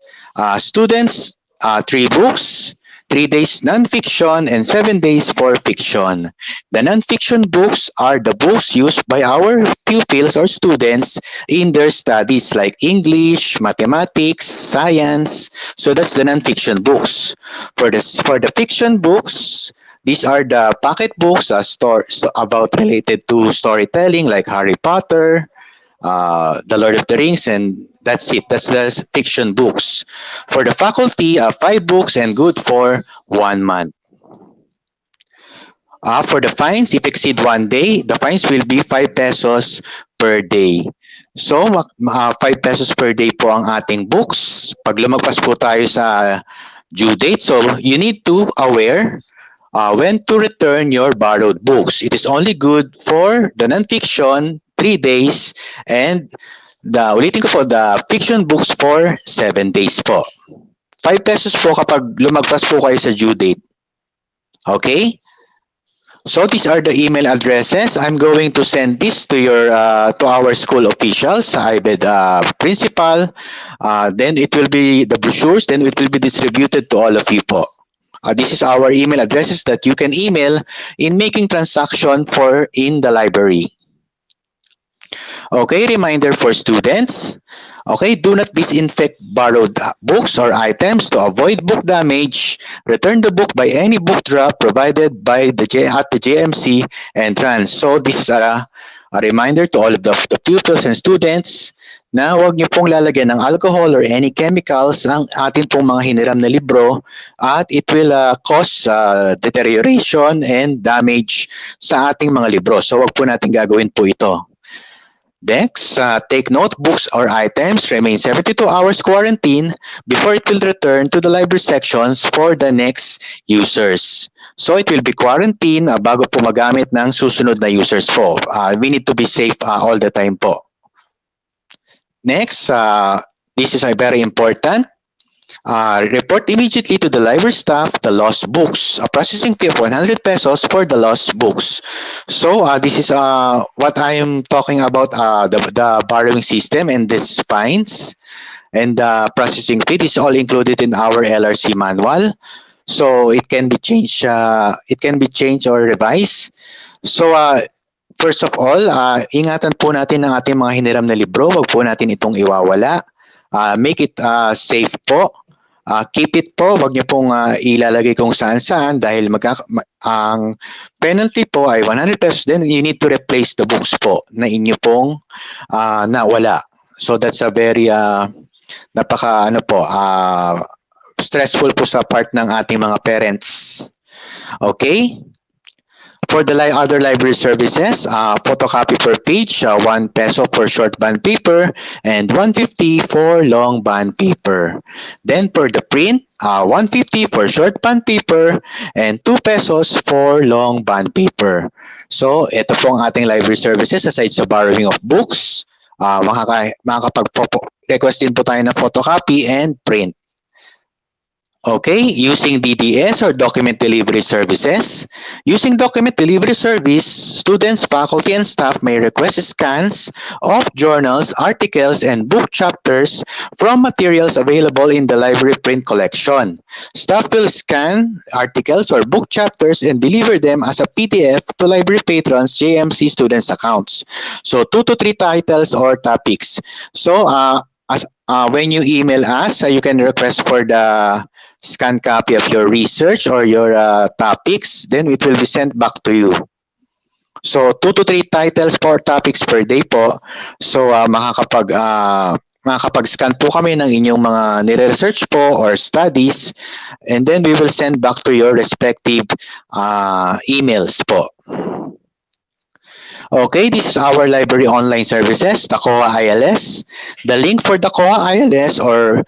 Speaker 9: students, 3 books, 3 days non-fiction, and 7 days for fiction. The non-fiction books are the books used by our pupils or students in their studies like English, mathematics, science. So that's the non-fiction books. For the fiction books, these are the pocket books related to storytelling like Harry Potter, The Lord of the Rings, and that's it. That's the fiction books. For the faculty, 5 books and good for 1 month. For the fines, if exceed 1 day, the fines will be 5 pesos per day. So, 5 pesos per day po ang ating books. Pag lumagpas po tayo sa due date, so you need to aware when to return your borrowed books. It is only good for the non-fiction 3 days, and ulitin ko po, the fiction books for 7 days po. 5 pesos po kapag lumagpas po kayo sa due date. Okay? So these are the email addresses. I'm going to send this to our school officials, Ibed principal. Then it will be the brochures. Then it will be distributed to all of you po. This is our email addresses that you can email in making transaction in the library. Okay, reminder for students. Okay, do not disinfect borrowed books or items to avoid book damage. Return the book by any book drop provided by at the JMC entrance. So this is a reminder to all of the pupils and students na huwag niyo pong lalagyan ng alcohol or any chemicals ang atin pong mga hiniram na libro, at it will cause deterioration and damage sa ating mga libro. So huwag po natin gagawin po ito. Next, take note, books or items remain 72 hours quarantine before it will return to the library sections for the next users. So it will be quarantine bago po magamit ng susunod na users po. We need to be safe all the time po. Next, this is very important. Report immediately to the library staff the lost books. A processing fee of 100 pesos for the lost books. So this is what I am talking about, the borrowing system and these fines and the processing fee. This is all included in our LRC manual. So it can be changed. It can be changed or revised. So first of all, ingatan po natin ang ating mga hiniram na libro. Huwag po natin itong iwawala. Make it safe po. Keep it po, wag niyo pong ilalagay kung saan-saan dahil ang penalty po ay 100 pesos. Then you need to replace the books po na inyo pong nawala. So that's a very stressful po sa part ng ating mga parents. Okay? For the other library services, photocopy per page, 1 peso for short band paper and 150 for long band paper. Then for the print, 150 for short band paper and 2 pesos for long band paper. So ito po ang ating library services aside sa borrowing of books. Makakapag-request din po tayo ng photocopy and print. Okay, using DDS or document delivery services. Using document delivery service, students, faculty, and staff may request scans of journals, articles, and book chapters from materials available in the library print collection. Staff will scan articles or book chapters and deliver them as a PDF to library patrons' JMC students' accounts. So 2 to 3 titles or topics. So when you email us, you can request for the scan copy of your research or your topics, then it will be sent back to you. So 2 to 3 titles for topics per day po. So makakapag-scan po kami ng inyong mga nire-research po or studies, and then we will send back to your respective emails po. Okay, this is our library online services, the COA ILS. The link for the COA ILS or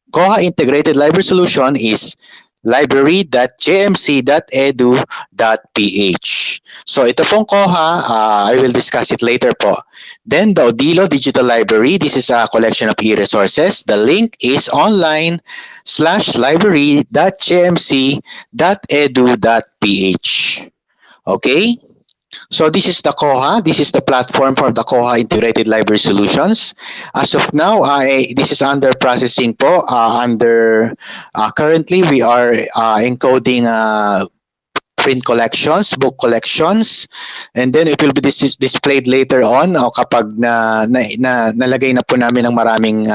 Speaker 9: COA Integrated Library Solution is library.jmc.edu.ph. So ito pong COA, I will discuss it later po. Then the Odilo Digital Library, this is a collection of e-resources. The link is online/library.jmc.edu.ph. Okay? So this is the COA. This is the platform for the COA Integrated Library Solutions. As of now, this is under processing po. Currently, we are encoding print collections, book collections, and then it will be displayed later on kapag nalagay na po namin ng maraming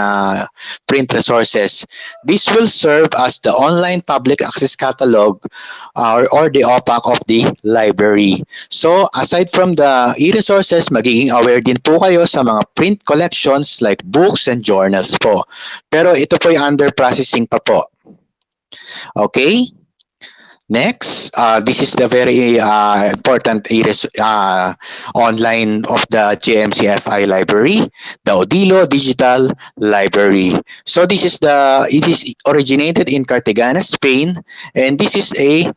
Speaker 9: print resources. This will serve as the online public access catalog or the OPAC of the library. So aside from the e-resources, magiging aware din po kayo sa mga print collections like books and journals po. Pero ito po yung under processing pa po. Okay? Next, this is the very important online of the Jmcfi library, the Odilo Digital Library. So it is originated in Cartagena, Spain, and this is a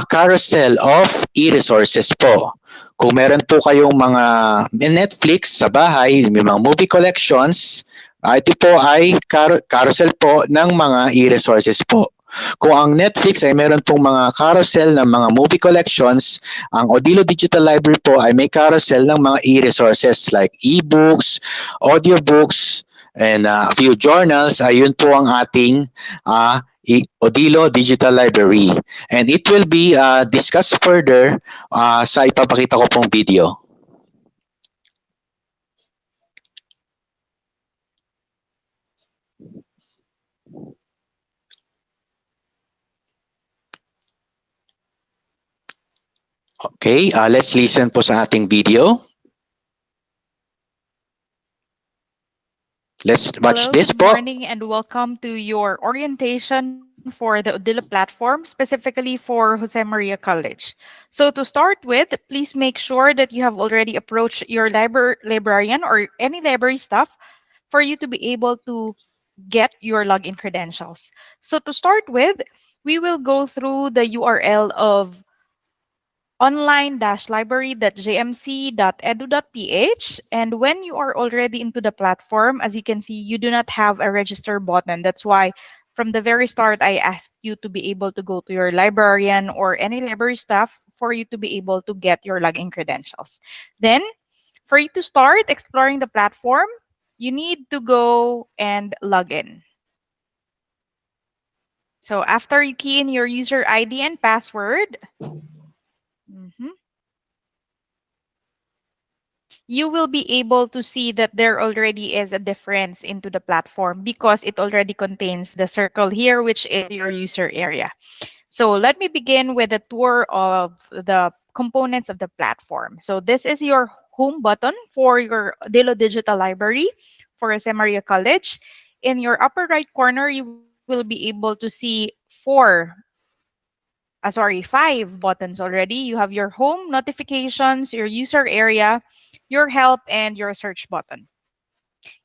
Speaker 9: carousel of e-resources po. Kung meron po kayong mga Netflix sa bahay, may mga movie collections, ito po ay carousel po ng mga e-resources po. Kung ang Netflix ay meron pong mga carousel ng mga movie collections, ang Odilo Digital Library po ay may carousel ng mga e-resources like e-books, audiobooks, and a few journals. Ayun po ang ating Odilo Digital Library. And it will be discussed further sa ipapakita ko pong video. Okay, let's listen po sa ating video. Let's watch this po.
Speaker 11: Good morning and welcome to your orientation for the Odilo platform, specifically for Jose Maria College. So to start with, please make sure that you have already approached your librarian or any library staff for you to be able to get your login credentials. So to start with, we will go through the URL of online-library.jmc.edu.ph, and when you are already into the platform, as you can see, you do not have a register button. That's why from the very start, I asked you to be able to go to your librarian or any library staff for you to be able to get your login credentials. Then, for you to start exploring the platform, you need to go and log in. So after you key in your user ID and password, mhm, you will be able to see that there already is a difference into the platform because it already contains the circle here, which is your user area. So let me begin with a tour of the components of the platform. So this is your home button for your Dilo Digital Library for Jose Maria College. In your upper right corner, you will be able to see five buttons already. You have your home, notifications, your user area, your help, and your search button.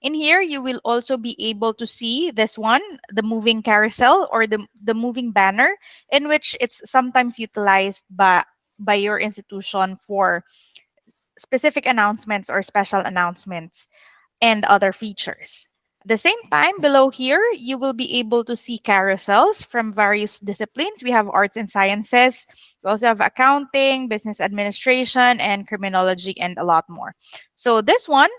Speaker 11: In here, you will also be able to see this one, the moving carousel or the moving banner, in which it's sometimes utilized by your institution for specific announcements or special announcements and other features. At the same time, below here, you will be able to see carousels from various disciplines. We have arts and sciences. We also have accounting, business administration, and criminology, and a lot more. So this one,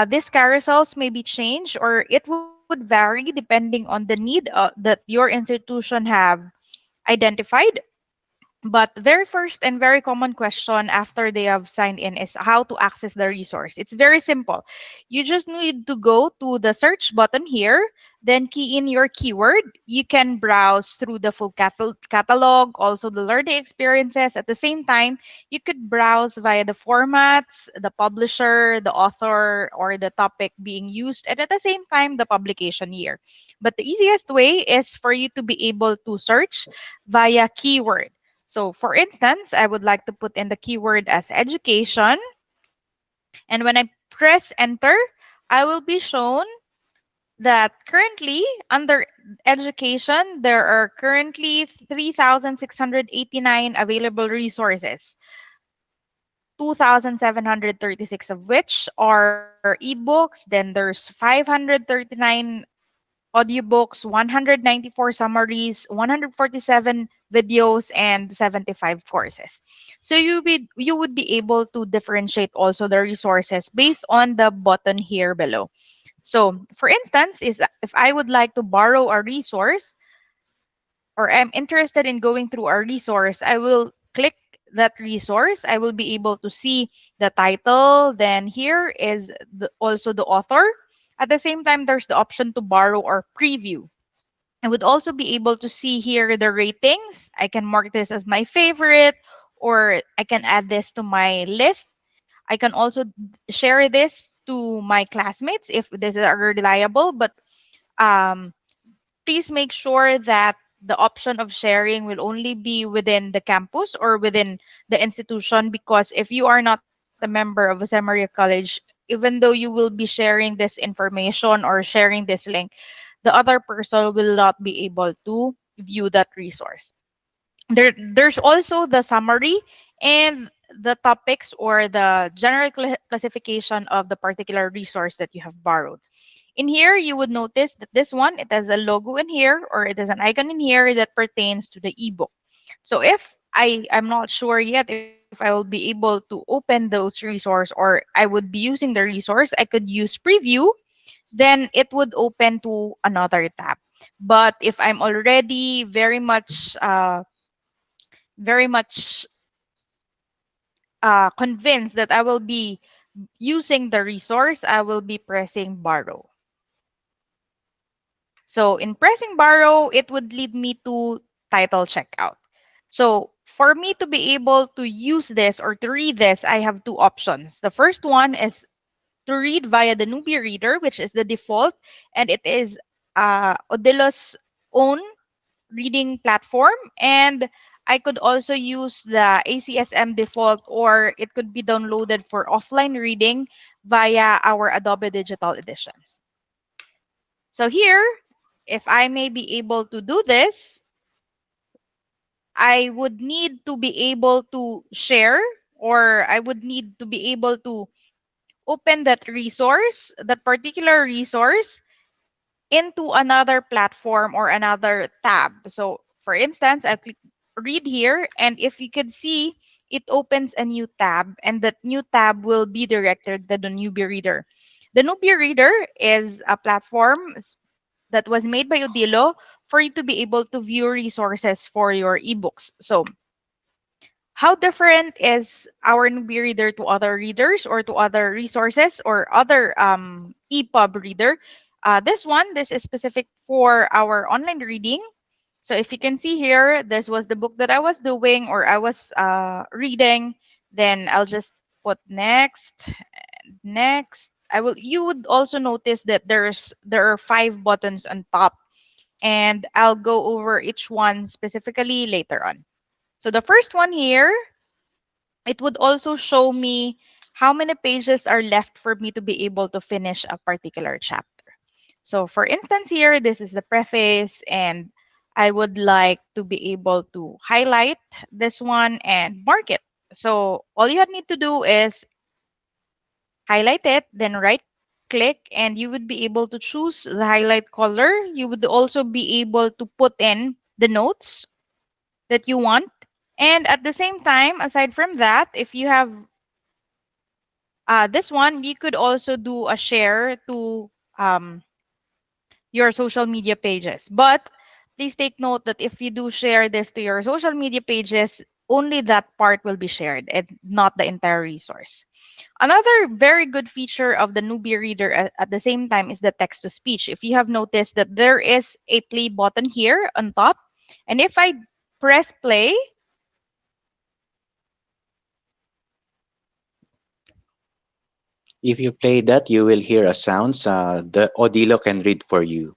Speaker 11: these carousels may be changed or it would vary depending on the need that your institution have identified. But very first and very common question after they have signed in is how to access the resource. It's very simple. You just need to go to the search button here, then key in your keyword. You can browse through the full catalog, also the learning experiences. At the same time, you could browse via the formats, the publisher, the author, or the topic being used, and at the same time, the publication year. But the easiest way is for you to be able to search via keyword. So for instance, I would like to put in the keyword as education. And when I press enter, I will be shown that currently under education, there are currently 3,689 available resources, 2,736 of which are ebooks. Then there's 539 audiobooks, 194 summaries, 147 videos, and 75 courses. So you would be able to differentiate also the resources based on the button here below. So for instance, is if I would like to borrow a resource or I'm interested in going through a resource, I will click that resource. I will be able to see the title. Then here is also the author. At the same time, there's the option to borrow or preview. I would also be able to see here the ratings. I can mark this as my favorite, or I can add this to my list. I can also share this to my classmates if this is reliable. But um, please make sure that the option of sharing will only be within the campus or within the institution, because if you are not a member of Jose Maria College, even though you will be sharing this information or sharing this link, the other person will not be able to view that resource. There's also the summary and the topics or the general classification of the particular resource that you have borrowed. In here, you would notice that this one, it has a logo in here or it has an icon in here that pertains to the ebook. So if I'm not sure yet if I will be able to open those resource or I would be using the resource, I could use preview, then it would open to another tab. But if I'm already very much convinced that I will be using the resource, I will be pressing borrow. So in pressing borrow, it would lead me to title checkout. So for me to be able to use this or to read this, I have two options. The first one is to read via the Newbie Reader, which is the default, and it is Odilo's own reading platform. And I could also use the ACSM default, or it could be downloaded for offline reading via our Adobe Digital Editions. So here, if I may be able to do this, I would need to be able to share, or I would need to be able to open that resource, that particular resource, into another platform or another tab. So for instance, I click read here, and if you could see, it opens a new tab, and that new tab will be directed to the Newbie Reader. The Newbie Reader is a platform that was made by Odilo for you to be able to view resources for your ebooks. So how different is our Newbie Reader to other readers or to other resources or other EPUB reader? This is specific for our online reading. So if you can see here, this was the book that I was doing or I was reading. Then I'll just put next, next. I will. You would also notice that there are 5 buttons on top, and I'll go over each one specifically later on. So the first one here, it would also show me how many pages are left for me to be able to finish a particular chapter. So for instance here, this is the preface, and I would like to be able to highlight this one and mark it. So all you need to do is highlight it, then right click, and you would be able to choose the highlight color. You would also be able to put in the notes that you want. And at the same time, aside from that, if you have this one, you could also do a share to um, your social media pages. But please take note that if you do share this to your social media pages, only that part will be shared and not the entire resource. Another very good feature of the Newbie Reader at the same time is the text to speech. If you have noticed that there is a play button here on top, and if I press play,
Speaker 9: If you play that, you will hear a sounds the Odilo can read for you.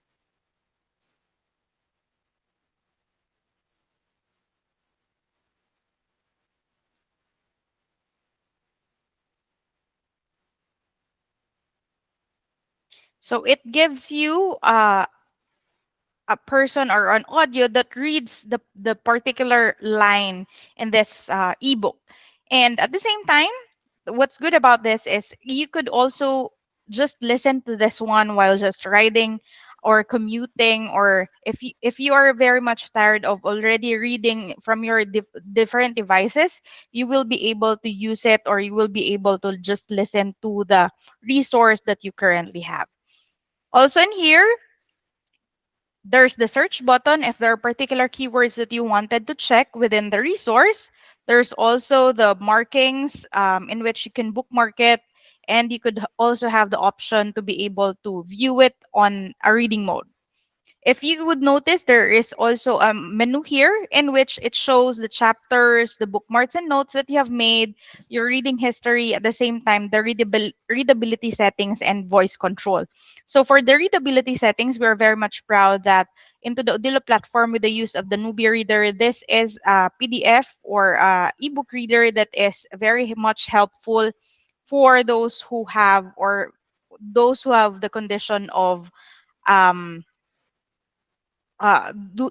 Speaker 11: so it gives you a person or an audio that reads the particular line in this ebook. And at the same time, what's good about this is you could also just listen to this one while just riding or commuting, or if you are very much tired of already reading from your different devices, you will be able to use it, or you will be able to just listen to the resource that you currently have. Also in here, there's the search button if there are particular keywords that you wanted to check within the resource. There's also the markings in which you can bookmark it, and you could also have the option to be able to view it on a reading mode. If you would notice, there is also a menu here in which it shows the chapters, the bookmarks and notes that you have made, your reading history, at the same time, the readability settings and voice control. So for the readability settings, we're very much proud that into the Odilo platform with the use of the Nubia Reader, this is a PDF or ebook reader that is very much helpful for those who have the condition of um,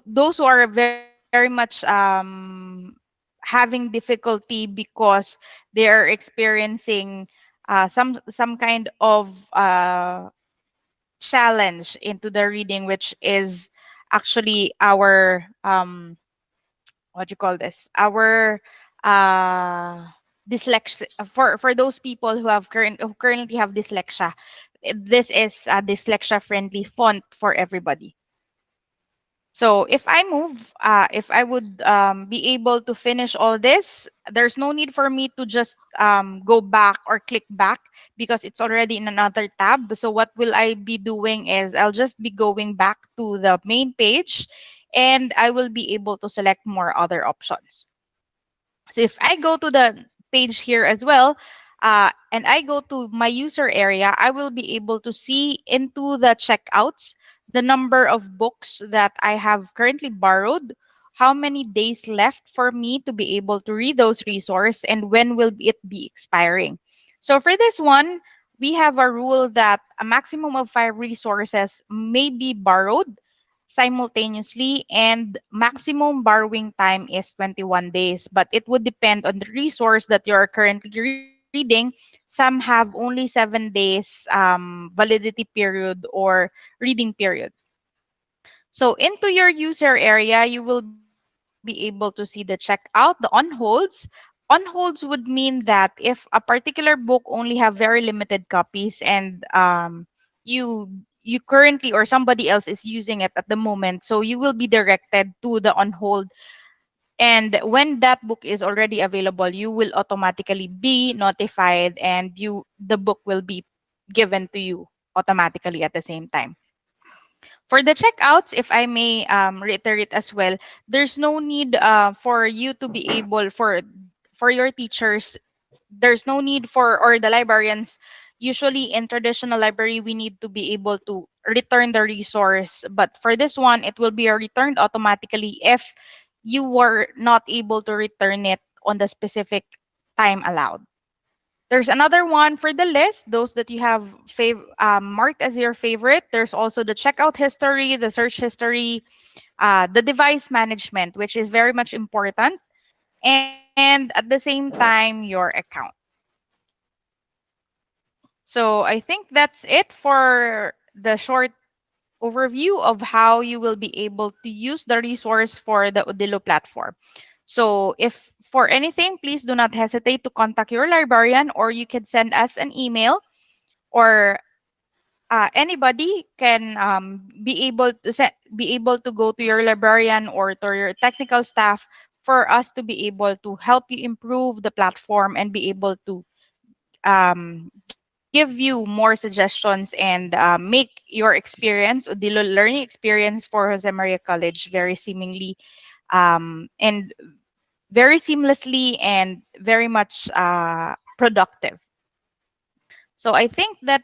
Speaker 11: those who are very much having difficulty because they are experiencing some kind of challenge into the reading, which is actually our what do you call this, our uh dyslexia. For those people who currently have dyslexia, this is a dyslexia friendly font for everybody. So if I would be able to finish all this, there's no need for me to just go back or click back because it's already in another tab. So what will I be doing is I'll just be going back to the main page, and I will be able to select more other options. So if I go to the page here as well, and I go to my user area, I will be able to see into the checkouts the number of books that I have currently borrowed, how many days left for me to be able to read those resources, and when will it be expiring. So for this one, we have a rule that a maximum of 5 resources may be borrowed simultaneously, and maximum borrowing time is 21 days, but it would depend on the resource that you are currently reading. reading, some have only 7 days validity period or reading period. So into your user area, you will be able to see the checkout, the on holds would mean that if a particular book only have very limited copies and you currently or somebody else is using it at the moment, so you will be directed to the on hold. And when that book is already available, you will automatically be notified and the book will be given to you automatically at the same time. For the checkouts, if I may reiterate as well, there's no need for you to be able for your teachers. There's no need for or the librarians. Usually in traditional library, we need to be able to return the resource. But for this one, it will be returned automatically if you were not able to return it on the specific time allowed. There's another one for the list, those that you have marked as your favorite. There's also the checkout history, the search history, the device management, which is very much important, and at the same time, your account. So I think that's it for the short overview of how you will be able to use the resource for the Odilo platform. So if for anything, please do not hesitate to contact your librarian, or you can send us an email, or anybody can be able to go to your librarian or to your technical staff for us to be able to help you improve the platform and be able to give you more suggestions and make your experience, Odilo learning experience for Jose Maria College very seemingly and very seamlessly and very much productive. So I think that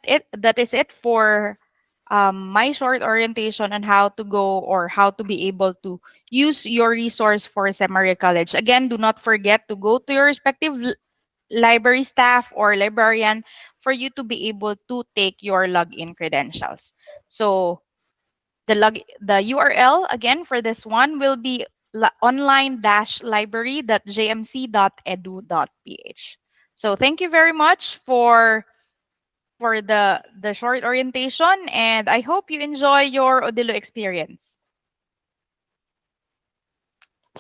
Speaker 11: is it for my short orientation on how to go or how to be able to use your resource for Jose Maria College. Again, do not forget to go to your respective library staff or librarian for you to be able to take your login credentials. So the URL again for this one will be online-library.jmc.edu.ph. So thank you very much for the short orientation, and I hope you enjoy your Odilo experience.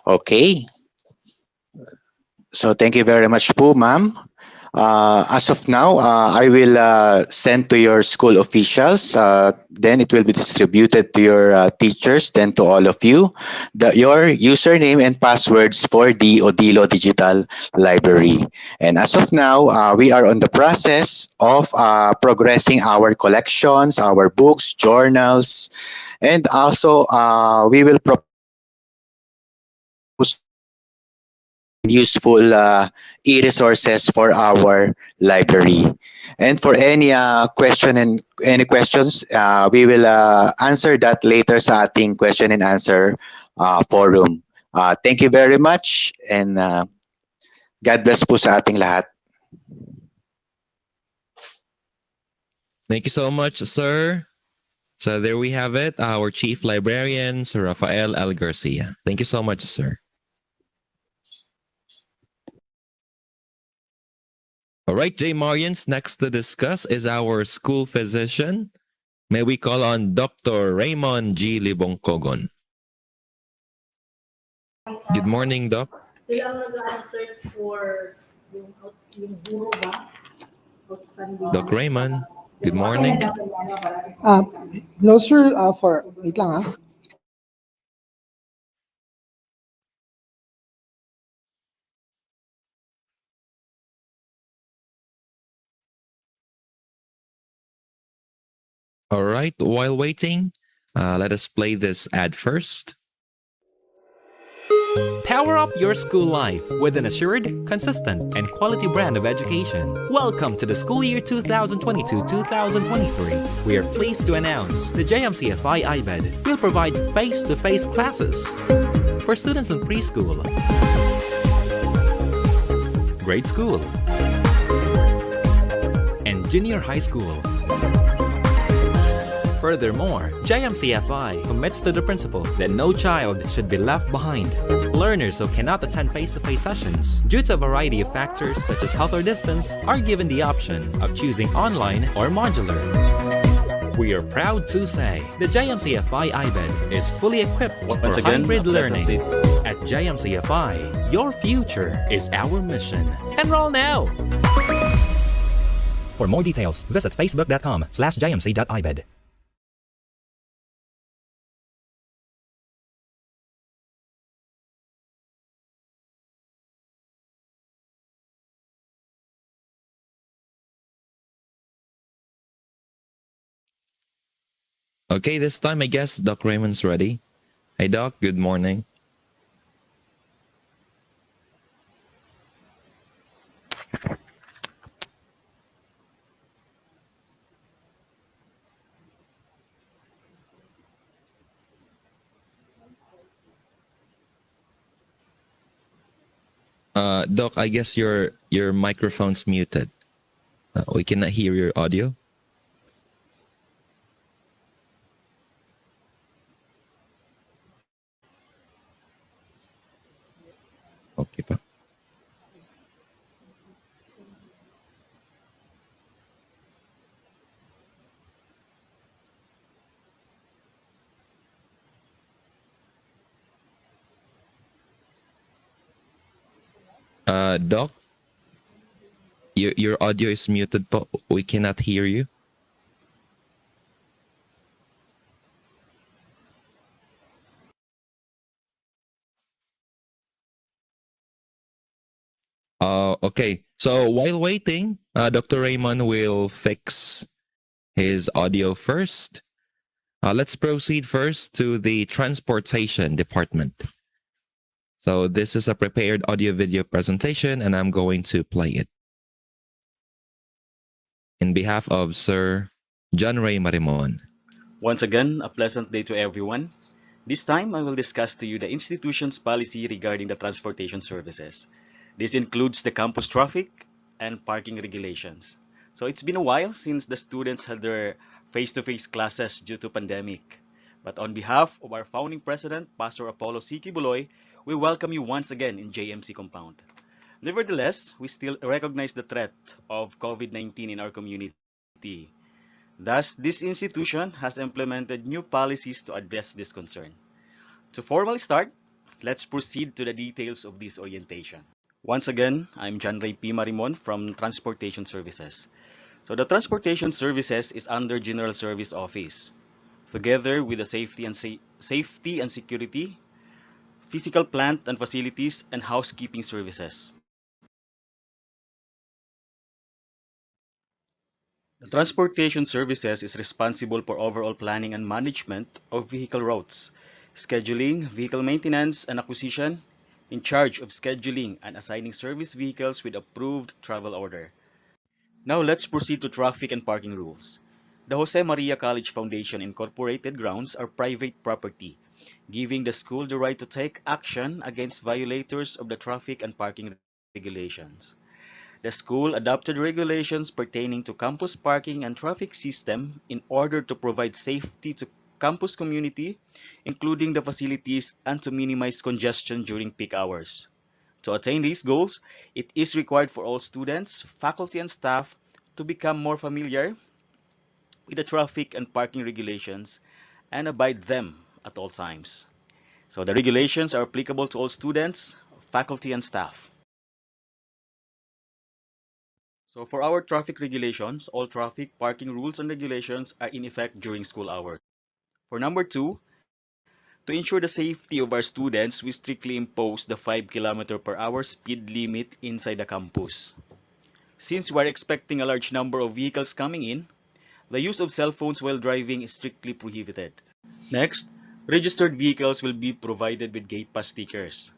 Speaker 9: Okay. So thank you very much po, ma'am. As of now, I will send to your school officials. Then it will be distributed to your teachers, then to all of you, your username and passwords for the Odilo Digital Library. And as of now, we are on the process of progressing our collections, our books, journals, and also we will propose useful e-resources for our library. And for any question and any questions, we will answer that later sa ating question and answer forum. Thank you very much, and God bless po sa ating lahat.
Speaker 1: Thank you so much, sir. So there we have it, our Chief Librarian, Sir Rafael L. Garcia. Thank you so much, sir. All right, J. Marians, next to discuss is our school physician. May we call on Dr. Raymond G. Libongkogon. Good morning, Doc. Doc Raymond, good morning.
Speaker 12: Hello, sir. Wait lang, ha?
Speaker 1: All right, while waiting, let us play this ad first. Power up your school life with an assured, consistent, and quality brand of education. Welcome to the school year 2022-2023. We are pleased to announce the Jmcfi Ibed will provide face-to-face classes for students in preschool, grade school, and junior high school. Furthermore, JMCFI commits to the principle that no child should be left behind. Learners who cannot attend face-to-face sessions due to a variety of factors such as health or distance are given the option of choosing online or modular. We are proud to say the JMCFI Ibed is fully equipped for hybrid learning. At JMCFI, your future is our mission. Enroll now! For more details, visit facebook.com/jmc.ibed.
Speaker 3: Okay, this time I guess Doc Raymond's ready. Hey Doc, good morning. Doc, I guess your microphone's muted. We cannot hear your audio. Okay pa. Doc, your audio is muted po. We cannot hear you. Okay. So while waiting, Dr. Raymond will fix his audio first. Let's proceed first to the transportation department. So this is a prepared audio-video presentation, and I'm going to play it. In behalf of Sir John Ray Marimon.
Speaker 13: Once again, a pleasant day to everyone. This time, I will discuss to you the institution's policy regarding the transportation services. This includes the campus traffic and parking regulations. So it's been a while since the students had their face-to-face classes due to pandemic. But on behalf of our founding president, Pastor Apollo C. Kibuloy, we welcome you once again in JMC compound. Nevertheless, we still recognize the threat of COVID-19 in our community. Thus, this institution has implemented new policies to address this concern. To formally start, let's proceed to the details of this orientation. Once again, I'm John Ray P. Marimon from Transportation Services. So the Transportation Services is under General Service Office, together with the Safety and Security, Physical Plant and Facilities, and Housekeeping Services. The Transportation Services is responsible for overall planning and management of vehicle routes, scheduling, vehicle maintenance and acquisition, in charge of scheduling and assigning service vehicles with approved travel order. Now let's proceed to traffic and parking rules. The Jose Maria College Foundation Incorporated grounds are private property, giving the school the right to take action against violators of the traffic and parking regulations. The school adopted regulations pertaining to campus parking and traffic system in order to provide safety to campus community, including the facilities, and to minimize congestion during peak hours. To attain these goals, it is required for all students, faculty, and staff to become more familiar with the traffic and parking regulations and abide them at all times. So the regulations are applicable to all students, faculty, and staff. So for our traffic regulations, all traffic parking rules and regulations are in effect during school hours. For number 2, to ensure the safety of our students, we strictly impose the 5 km/h speed limit inside the campus. Since we are expecting a large number of vehicles coming in, the use of cell phones while driving is strictly prohibited. Next, registered vehicles will be provided with gate pass stickers.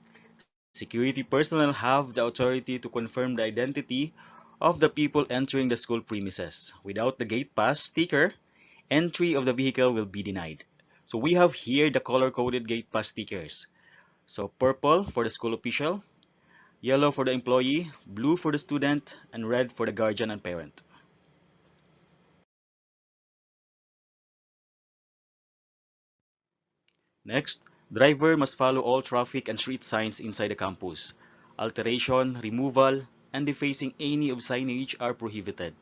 Speaker 13: Security personnel have the authority to confirm the identity of the people entering the school premises. Without the gate pass sticker, entry of the vehicle will be denied. So we have here the color-coded gate pass stickers. So purple for the school official, yellow for the employee, blue for the student, and red for the guardian and parent. Next, driver must follow all traffic and street signs inside the campus. Alteration, removal, and defacing any of signage are prohibited.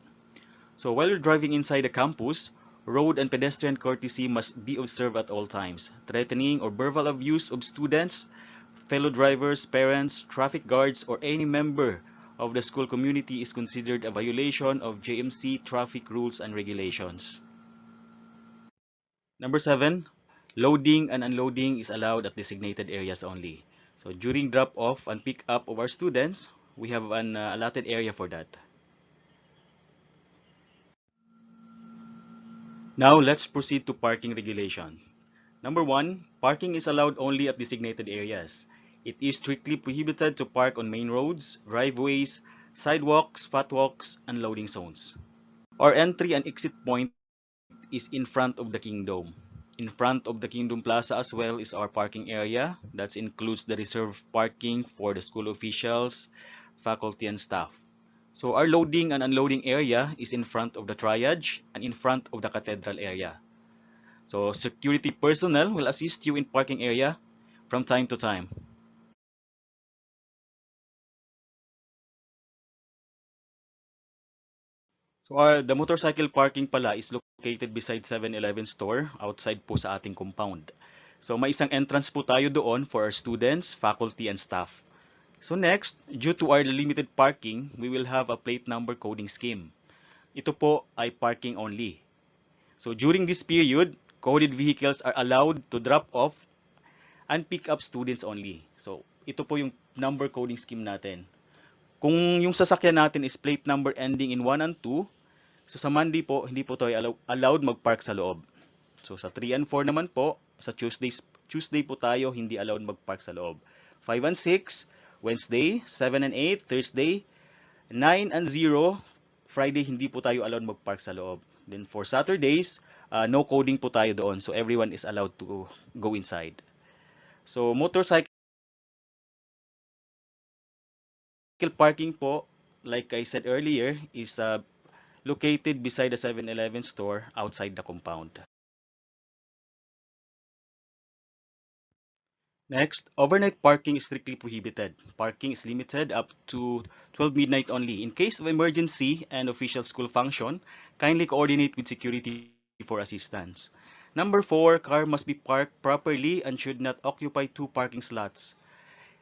Speaker 13: So while you're driving inside the campus, road and pedestrian courtesy must be observed at all times. Threatening or verbal abuse of students, fellow drivers, parents, traffic guards, or any member of the school community is considered a violation of JMC traffic rules and regulations. Number 7, loading and unloading is allowed at designated areas only. So during drop-off and pick-up of our students, we have an allotted area for that. Now let's proceed to parking regulation. Number 1, parking is allowed only at designated areas. It is strictly prohibited to park on main roads, driveways, sidewalks, footwalks, and loading zones. Our entry and exit point is in front of the Kingdom. In front of the Kingdom Plaza as well is our parking area. That includes the reserved parking for the school officials, faculty, and staff. So our loading and unloading area is in front of the triage and in front of the cathedral area. So security personnel will assist you in parking area from time to time. So the motorcycle parking pala is located beside 7-Eleven store outside po sa ating compound. So may isang entrance po tayo doon for our students, faculty, and staff. So next, due to our limited parking, we will have a plate number coding scheme. Ito po ay parking only. So during this period, coded vehicles are allowed to drop off and pick up students only. So ito po yung number coding scheme natin. Kung yung sasakyan natin is plate number ending in 1 and 2, so sa Monday po, hindi po tayo allowed mag-park sa loob. So sa 3 and 4 naman po, sa Tuesday po tayo hindi allowed mag-park sa loob. 5 and 6, Wednesday, 7 and 8, Thursday, 9 and 0, Friday hindi po tayo allowed mag-park sa loob. Then for Saturdays, no coding po tayo doon. So everyone is allowed to go inside. So motorcycle parking po, like I said earlier, is located beside the 7-Eleven store outside the compound. Next, overnight parking is strictly prohibited. Parking is limited up to 12 midnight only. In case of emergency and official school function, kindly coordinate with security for assistance. Number 4, car must be parked properly and should not occupy 2 parking slots.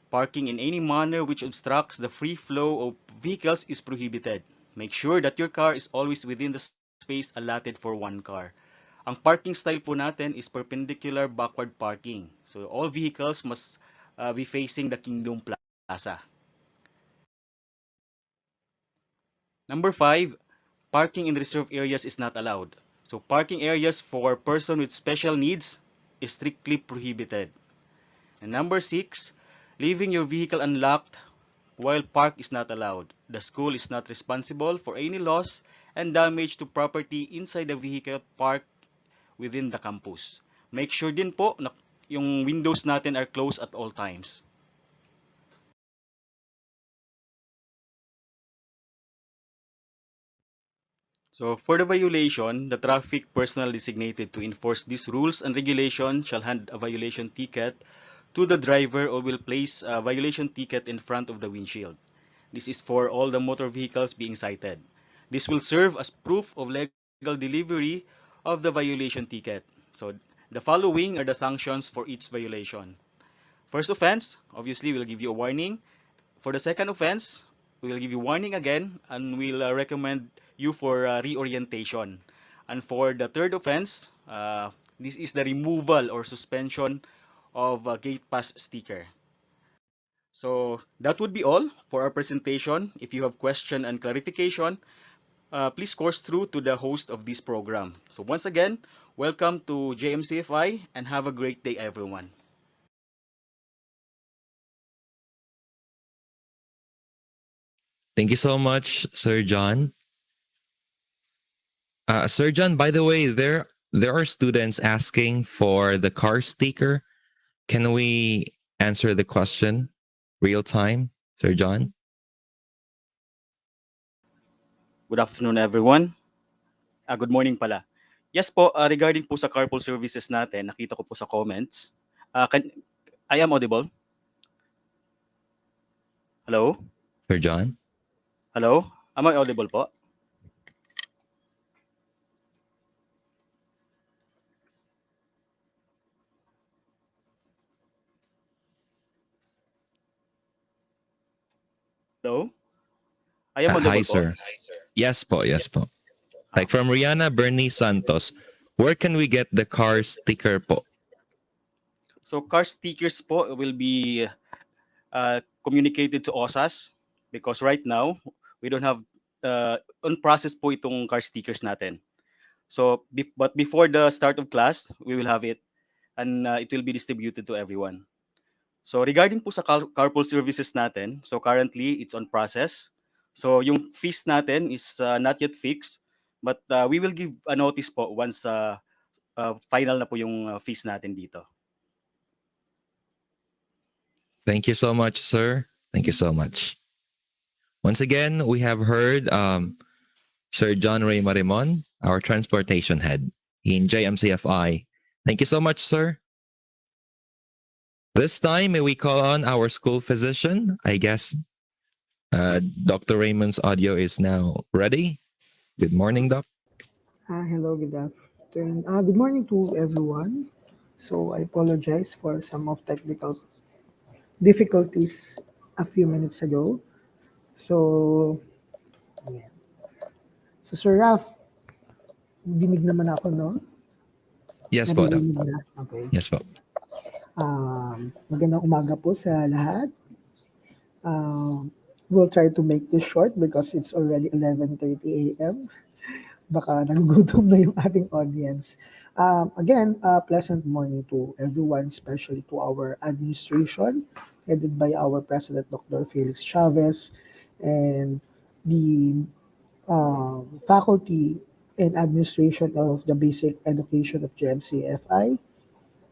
Speaker 13: Parking in any manner which obstructs the free flow of vehicles is prohibited. Make sure that your car is always within the space allotted for 1 car. Ang parking style po natin is perpendicular backward parking. So all vehicles must be facing the Kingdom Plaza. Number 5, parking in reserved areas is not allowed. So parking areas for person with special needs is strictly prohibited. And number 6, leaving your vehicle unlocked while parked is not allowed. The school is not responsible for any loss and damage to property inside the vehicle parked within the campus. Make sure din po na yung windows natin are closed at all times. So for the violation, the traffic personnel designated to enforce these rules and regulations shall hand a violation ticket to the driver or will place a violation ticket in front of the windshield. This is for all the motor vehicles being cited. This will serve as proof of legal delivery of the violation ticket. So the following are the sanctions for each violation. First offense, obviously we'll give you a warning. For the second offense, we will give you warning again and we'll recommend you for reorientation. And for the third offense, this is the removal or suspension of a gate pass sticker. So that would be all for our presentation. If you have question and clarification, please course through to the host of this program. So once again, welcome to JMCFI and have a great day, everyone.
Speaker 14: Thank you so much, Sir John. Sir John, by the way, there are students asking for the car sticker. Can we answer the question real time, Sir John?
Speaker 13: Good afternoon, everyone. Good morning pala. Yes po, regarding po sa carpool services natin, nakita ko po sa comments, Can I am audible? Hello?
Speaker 14: Sir John?
Speaker 13: Hello? Am I audible po? Hello? I am
Speaker 14: Hi,
Speaker 13: audible po?
Speaker 14: sir. Yes po, yes po. Like
Speaker 13: Okay.
Speaker 14: from Rihanna Bernie Santos, where can we get the car sticker po?
Speaker 13: So car stickers po will be communicated to OSAS because right now we don't have on process po itong car stickers natin. So but before the start of class, we will have it and it will be distributed to everyone. So regarding po sa carpool services natin, so currently it's on process. So yung fees natin is not yet fixed, but we will give a notice po once final na po yung fees natin dito.
Speaker 14: Thank you so much, sir. Thank you so much. Once again, we have heard Sir John Ray Marimon, our transportation head in JMCFI. Thank you so much, sir. This time, may we call on our school physician? I guess Dr. Raymond's audio is now ready. Good morning, Doc.
Speaker 12: Hello, good afternoon. Good morning to everyone. So I apologize for some of technical difficulties a few minutes ago. So, ayan. So Sir Raf, dinig naman ako, no?
Speaker 14: Yes po, Doc.
Speaker 12: Nadidinig na? Okay.
Speaker 14: Yes po.
Speaker 12: Magandang umaga po sa lahat. We'll try to make this short because it's already 11:30 a.m. Baka nagugutom na yung ating audience. Again, pleasant morning to everyone, especially to our administration, headed by our President, Dr. Felix Chavez, and the faculty and administration of the basic education of JMCFI,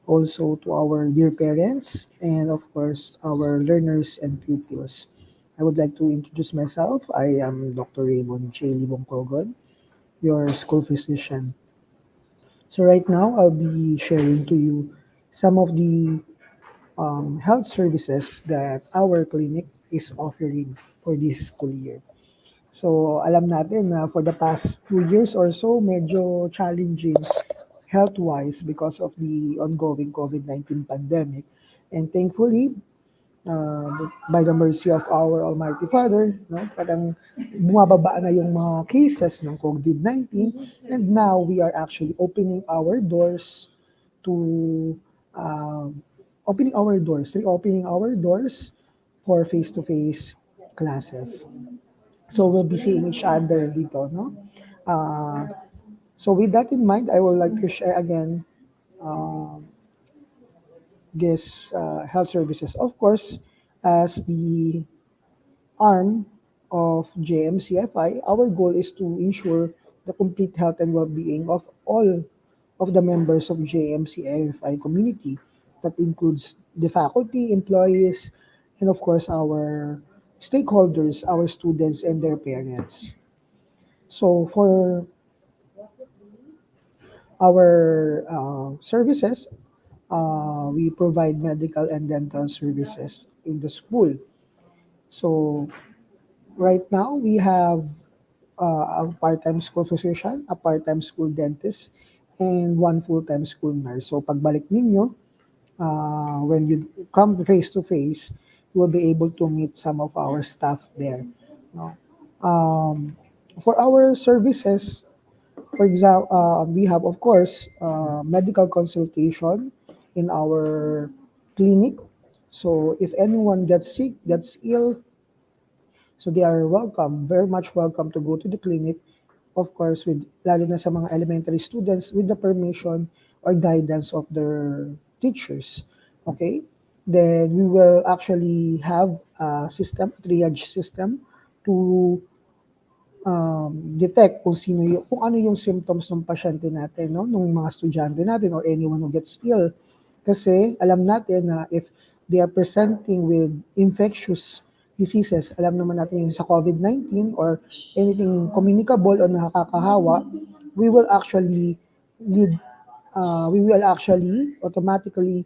Speaker 12: also to our dear parents, and of course, our learners and pupils. I would like to introduce myself. I am Dr. Raymond J. Libongkogon, your school physician. So right now, I'll be sharing to you some of the health services that our clinic is offering for this school year. So alam natin na for the past 2 years or so, medyo challenging health-wise because of the ongoing COVID-19 pandemic. And thankfully, by the mercy of our Almighty Father, no, parang bumababa na yung mga cases ng COVID-19, and now we are actually opening our doors to reopening our doors for face-to-face classes. So we'll be seeing each other dito, no? So with that in mind, I would like to share again this health services. Of course, as the arm of JMCFI, our goal is to ensure the complete health and well-being of all of the members of JMCFI community. That includes the faculty, employees, and of course our stakeholders, our students and their parents. So for our services, we provide medical and dental services in the school. So right now, we have a part-time school physician, a part-time school dentist, and one full-time school nurse. So pagbalik ninyo, when you come face-to-face, you will be able to meet some of our staff there. No? For our services, for example, we have, of course, medical consultation in our clinic. So if anyone gets sick, gets ill, so they are welcome, very much welcome to go to the clinic. Of course, with lalo na sa mga elementary students with the permission or guidance of their teachers. Okay? Then we will actually have a system, triage system to detect kung ano yung symptoms ng pasyente natin, no, ng mga estudyante natin or anyone who gets ill. Kasi alam natin na if they are presenting with infectious diseases, alam naman natin yung sa COVID-19 or anything communicable o nakakahawa, we will actually automatically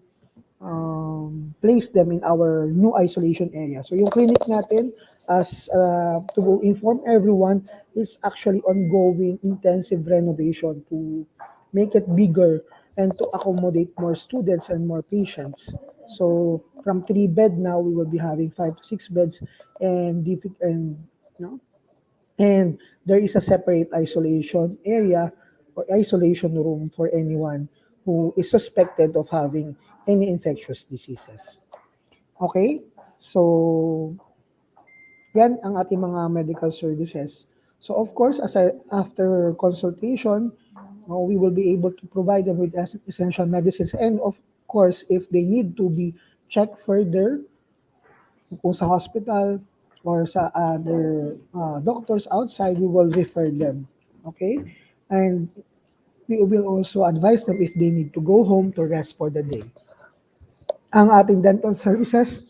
Speaker 12: place them in our new isolation area. So yung clinic natin, as to inform everyone, is actually ongoing intensive renovation to make it bigger and to accommodate more students and more patients. So from 3 bed now, we will be having 5 to 6 beds, and you know, and there is a separate isolation area or isolation room for anyone who is suspected of having any infectious diseases. Okay? So, yan ang ating mga medical services. So, of course, after consultation, we will be able to provide them with essential medicines. And of course, if they need to be checked further, kung sa hospital or sa other doctors outside, we will refer them. Okay? And we will also advise them if they need to go home to rest for the day. Ang ating dental services,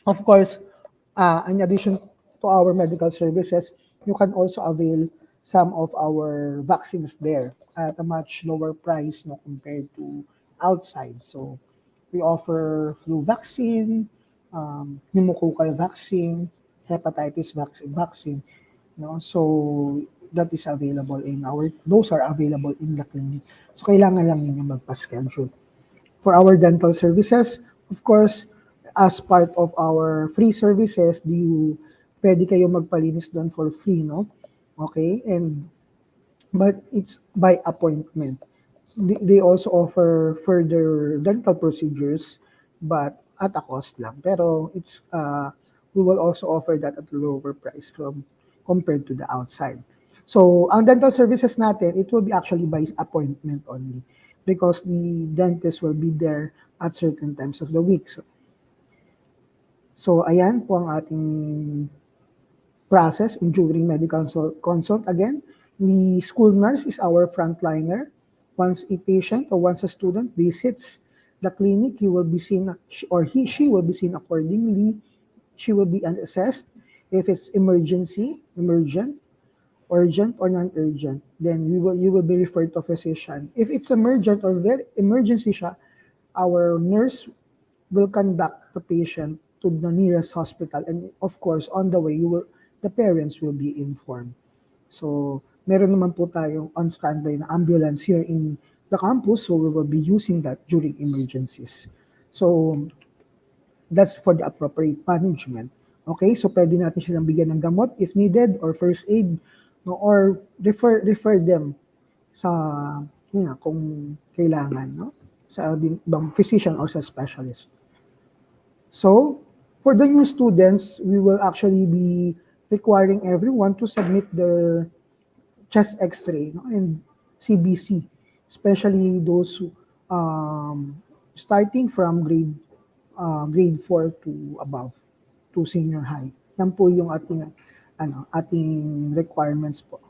Speaker 12: of course, in addition to our medical services, you can also avail some of our vaccines there at a much lower price, no, compared to outside. So we offer flu vaccine, pneumococcal vaccine, hepatitis vaccine, no? So that is available those are available in the clinic. So kailangan lang ninyo magpa-schedule. For our dental services, of course, as part of our free services, pwede kayo magpalinis doon for free, no? Okay? But it's by appointment. They also offer further dental procedures, but at a cost lang. Pero we will also offer that at a lower price compared to the outside. So, ang dental services natin, it will be actually by appointment only because the dentist will be there at certain times of the week. So ayan po ang ating process during medical consult. Again, the school nurse is our frontliner. Once a patient or once a student visits the clinic, he will be seen, or she will be seen accordingly. She will be assessed if it's emergent, urgent, or non-urgent. Then you will be referred to a physician. If it's emergent or very emergency siya, our nurse will conduct the patient to the nearest hospital, and of course, on the way, the parents will be informed. So, meron naman po tayong on standby na ambulance here in the campus, so we will be using that during emergencies. So, that's for the appropriate management. Okay, so pwede natin silang bigyan ng gamot if needed, or first aid, no, or refer them sa kung kailangan, no, sa ibang physician or sa specialist. So, for the new students, we will actually be requiring everyone to submit their chest X-ray, no, and CBC, especially those starting from grade 4 to above, to senior high. Yan po yung ating requirements po.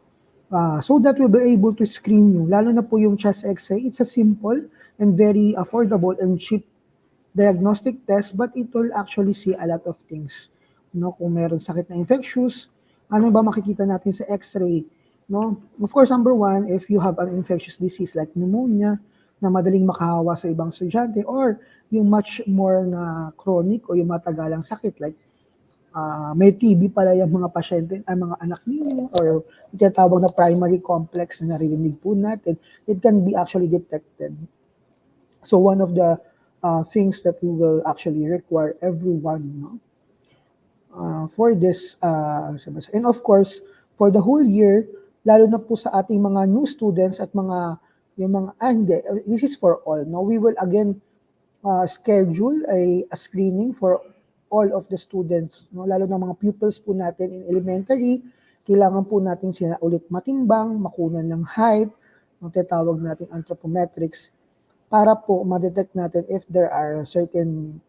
Speaker 12: So that we'll be able to screen you, lalo na po yung chest X-ray. It's a simple and very affordable and cheap diagnostic test, but it will actually see a lot of things. No, kung meron sakit na infectious, ano ba makikita natin sa X-ray? No, of course, number one, if you have an infectious disease like pneumonia, na madaling makahawa sa ibang estudyante, or yung much more na chronic o yung matagalang sakit like may TB pala yung mga pasyente, ay mga anak ninyo, or tinatawag na primary complex na naririnig po natin, it can be actually detected. So one of the things that we will actually require everyone, no, for this, and of course, for the whole year, lalo na po sa ating mga new students at hindi, this is for all, no, we will again schedule a screening for all of the students, no, lalo na mga pupils po natin in elementary. Kailangan po natin sila ulit matimbang, makunan ng height, no, tinatawag natin anthropometrics, para po ma-detect natin if there are certain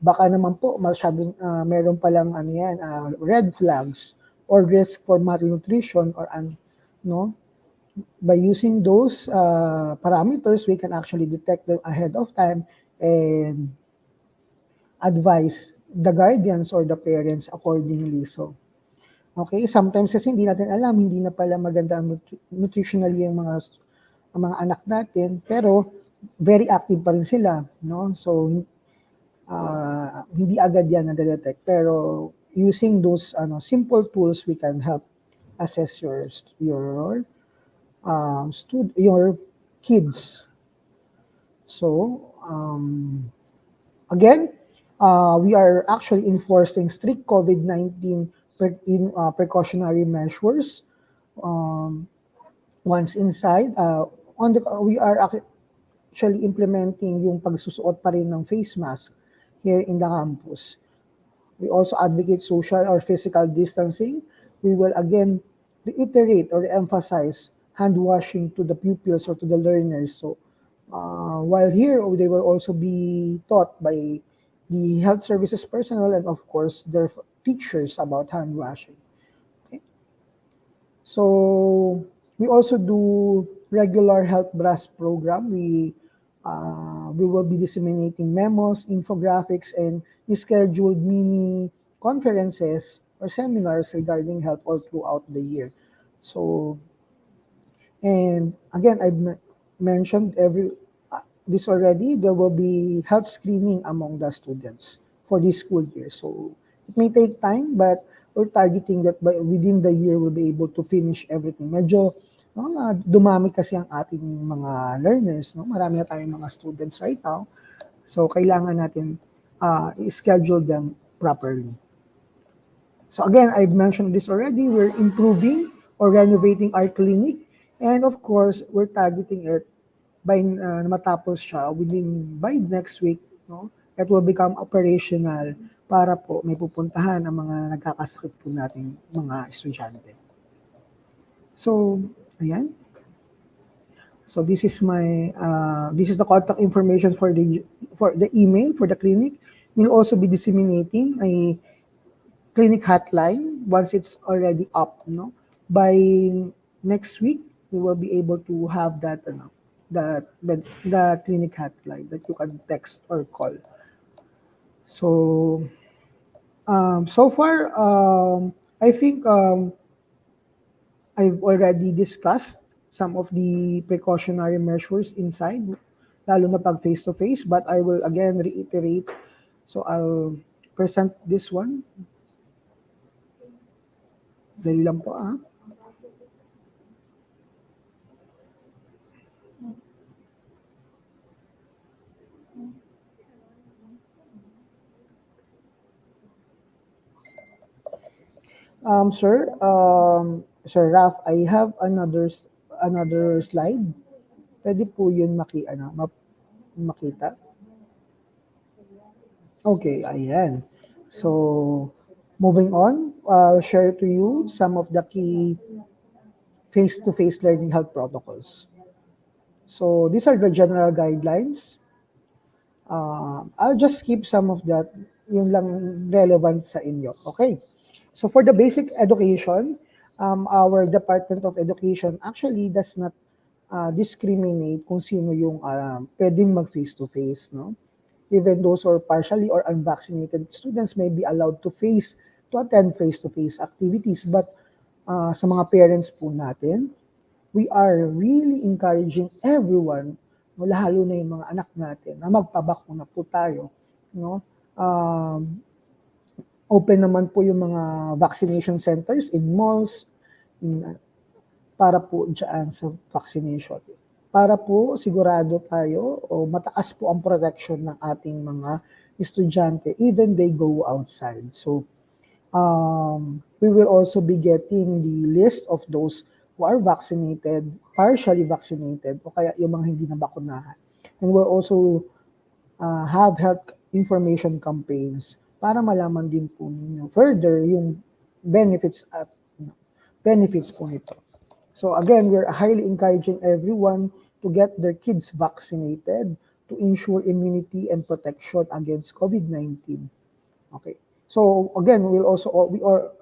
Speaker 12: baka naman po masyadong meron palang red flags or risk for malnutrition or no. By using those parameters, we can actually detect them ahead of time and advise the guardians or the parents accordingly. So, okay, sometimes kasi hindi natin alam, hindi na pala maganda ang nutritionally yung mga anak natin, pero very active pa rin sila, no? So, hindi agad yan na-detect. Pero using those simple tools, we can help assess your kids. So, again, we are actually enforcing strict COVID-19 precautionary measures. Once inside, we are actually implementing yung pagsusuot pa rin ng face mask here in the campus. We also advocate social or physical distancing. We will again reiterate or emphasize hand washing to the pupils or to the learners. So while here, they will also be taught by the health services personnel and of course their teachers about hand washing. Okay? So we also do regular health blast program. We will be disseminating memos, infographics, and scheduled mini conferences or seminars regarding health all throughout the year. So, and again, I've mentioned this already. There will be health screening among the students for this school year. So it may take time, but we're targeting that within the year we'll be able to finish everything. Medyo dumami kasi ang ating mga learners, no? Marami na tayong mga students right now. So kailangan natin i-schedule them properly. So again, I've mentioned this already. We're improving or renovating our clinic, and of course, we're targeting it by matapos siya by next week, no? It will become operational para po may pupuntahan ang mga nagkakasakit po nating mga estudyante. So, ayan. So this is the contact information for the email for the clinic. We'll also be disseminating a clinic hotline once it's already up, no? By next week, we will be able to have that the clinic hotline that you can text or call. So so far I think I've already discussed some of the precautionary measures inside, lalo na pag face-to-face, but I will again reiterate. So I'll present this one. Dali lang po Sir Raf, I have another slide. Pwede po yun makita? Okay, ayan. So, moving on, I'll share to you some of the key face-to-face learning health protocols. So, these are the general guidelines. I'll just skip some of that, yung lang relevant sa inyo. Okay. So for the basic education, our Department of Education actually does not discriminate kung sino yung pwedeng mag face-to-face, no? Even those who are partially or unvaccinated students may be allowed to attend face-to-face activities. But sa mga parents po natin, we are really encouraging everyone, no, lalo na yung mga anak natin, na magpabakuna po tayo, no? Open naman po yung mga vaccination centers in malls para po dyan sa vaccination. Para po sigurado tayo o mataas po ang protection ng ating mga estudyante even they go outside. So, we will also be getting the list of those who are vaccinated, partially vaccinated, o kaya yung mga hindi na bakunahan. And we'll also have health information campaigns para malaman din po ninyo further yung benefits po nito. So again, we're highly encouraging everyone to get their kids vaccinated to ensure immunity and protection against COVID-19. Okay. So again,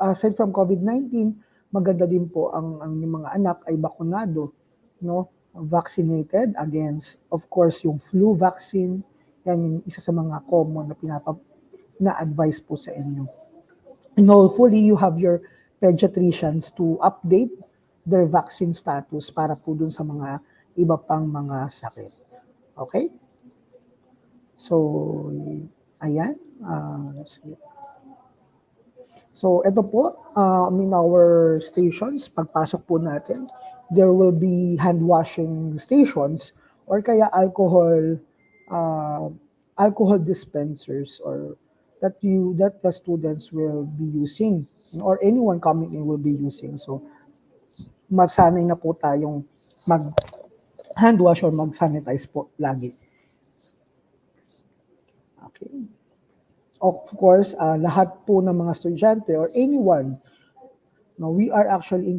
Speaker 12: aside from COVID-19, maganda din po ang mga anak ay bakunado, no? Vaccinated against, of course, yung flu vaccine. Yan yung isa sa mga common na advice po sa inyo. And hopefully, you have your pediatricians to update their vaccine status para po dun sa mga iba pang mga sakit. Okay? So, ayan. Let's see. So, ito po, in our stations, pagpasok po natin, there will be hand washing stations or kaya alcohol dispensers or that the students will be using or anyone coming in will be using. So, masanay na po tayong mag hand wash or mag-sanitize po lagi. Okay. Of course, lahat po ng mga estudyante or anyone, no, we are actually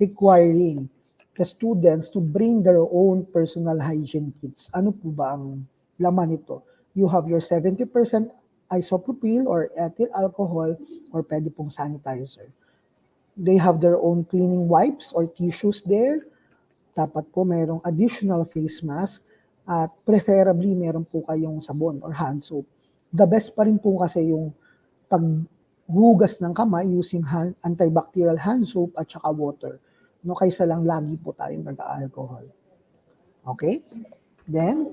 Speaker 12: requiring the students to bring their own personal hygiene kits. Ano po ba ang laman nito? You have your 70% isopropyl or ethyl alcohol or pwede pong sanitizer. They have their own cleaning wipes or tissues there. Dapat po mayroong additional face mask at preferably meron po kayong sabon or hand soap. The best pa rin po kasi yung paghugas ng kamay using antibacterial hand soap at saka water. No, kaysa lang lagi po tayong nag-alcohol. Okay? Then,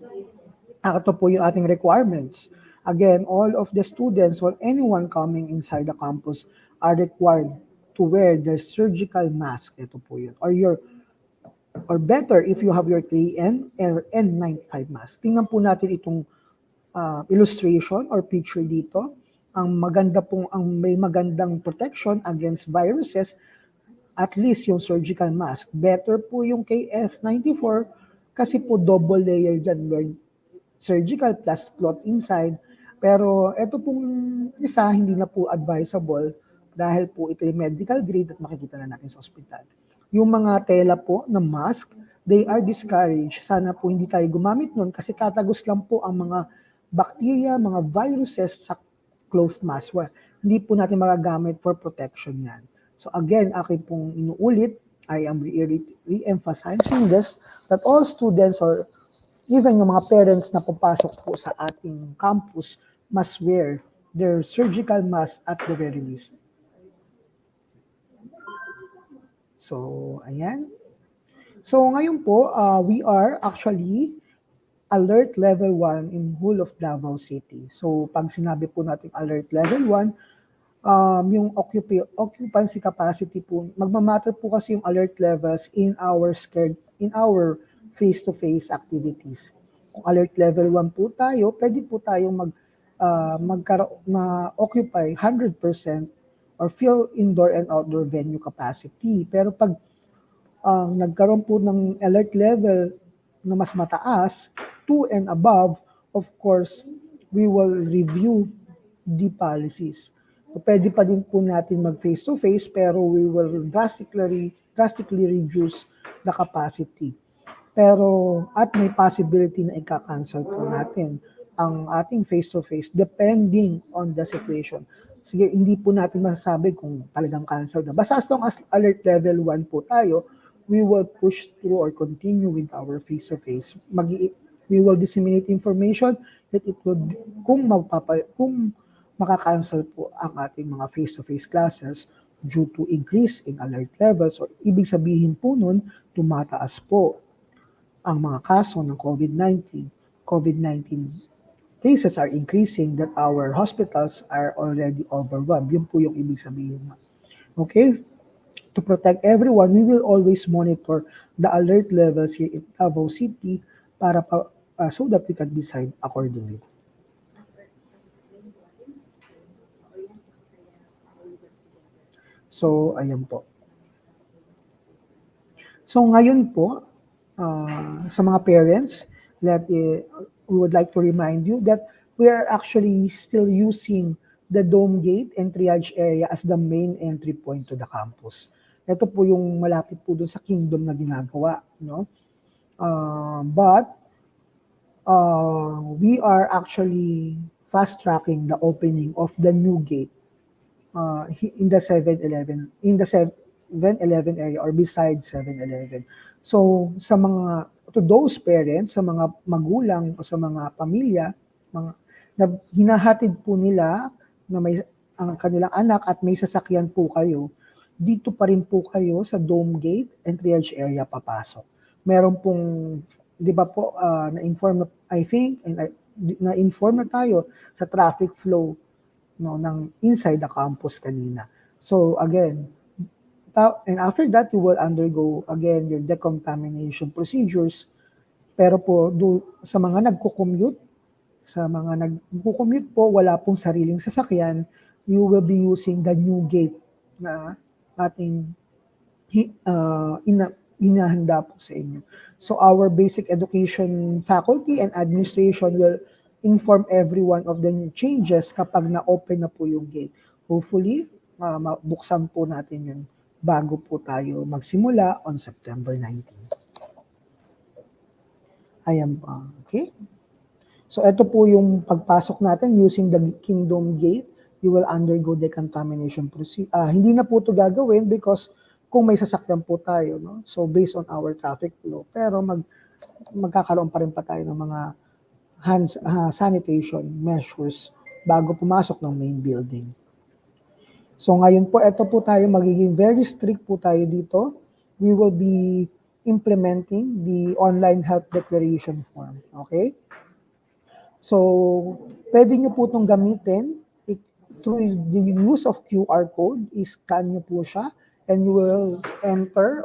Speaker 12: ito po yung ating requirements. Again, all of the students or anyone coming inside the campus are required to wear their surgical mask. Ito po yun. Or better, if you have your KN or N95 mask. Tingnan po natin itong illustration or picture dito. May magandang protection against viruses, at least yung surgical mask. Better po yung KF94 kasi po double layer dyan. Surgical plus cloth inside. Pero ito pong isa, hindi na po advisable dahil po ito yung medical grade at makikita na natin sa ospital. Yung mga tela po na mask, they are discouraged. Sana po hindi tayo gumamit nun kasi tatagos lang po ang mga bacteria, mga viruses sa cloth mask. Well, hindi po natin magagamit for protection yan. So again, akin pong inuulit, I am re-emphasizing this, that all students or even yung mga parents na papasok po sa ating campus must wear their surgical mask at the very least. So, ayan. So, ngayon po, we are actually alert level 1 in whole of Davao City. So, pag sinabi po natin alert level 1, yung occupancy capacity po, magmamatter po kasi yung alert levels in our face-to-face activities. Kung alert level 1 po tayo, pwede po tayong ma-occupy 100% or fill indoor and outdoor venue capacity. Pero pag nagkaroon po ng alert level na mas mataas, 2 and above, of course, we will review the policies. So, pwede pa din po natin mag face-to-face pero we will drastically reduce the capacity. Pero at may possibility na ika-cancel po natin ang ating face-to-face depending on the situation. Sige, hindi po natin masasabi kung talagang cancel na. Basta as long as alert level 1 po tayo, we will push through or continue with our face-to-face. We will disseminate information that it will, kung maka-cancel po ang ating mga face-to-face classes due to increase in alert levels or ibig sabihin po nun, tumataas po ang mga kaso ng COVID-19. COVID-19 cases are increasing that our hospitals are already overwhelmed. Yun po yung ibig sabihin. Okay? To protect everyone, we will always monitor the alert levels here in Davao City para so that we can decide accordingly. So, ayan po. So, ngayon po, sa mga parents, we would like to remind you that we are actually still using the dome gate and triage area as the main entry point to the campus. Ito po yung malapit po dun sa kingdom na ginagawa, no? But we are actually fast-tracking the opening of the new gate in the 7-Eleven area or beside 7-Eleven. So to those parents, sa mga magulang o sa mga pamilya, na hinahatid po nila na ang kanilang anak at may sasakyan po kayo, dito pa rin po kayo sa dome gate and triage area papasok. Meron pong di ba po, na-inform na, I think, na-inform na tayo sa traffic flow, no, ng inside the campus kanina. So again, and after that, you will undergo again your decontamination procedures. Pero po, sa mga nagko-commute, po, wala pong sariling sasakyan, you will be using the new gate na ating inahanda po sa inyo. So our basic education faculty and administration will inform everyone of the new changes kapag na-open na po yung gate. Hopefully, mabuksan po natin yun bago po tayo magsimula on September 19. Ayan pa. Okay? So ito po yung pagpasok natin using the Kingdom Gate. You will undergo decontamination procedure. Hindi na po ito gagawin because kung may sasakyan po tayo, no? So based on our traffic flow. Pero magkakaroon pa rin pa tayo ng mga sanitation measures bago pumasok ng main building. So ngayon po, ito po tayo, magiging very strict po tayo dito. We will be implementing the online health declaration form. Okay? So, pwede nyo po itong gamitin through the use of QR code. I-scan nyo po siya and you will enter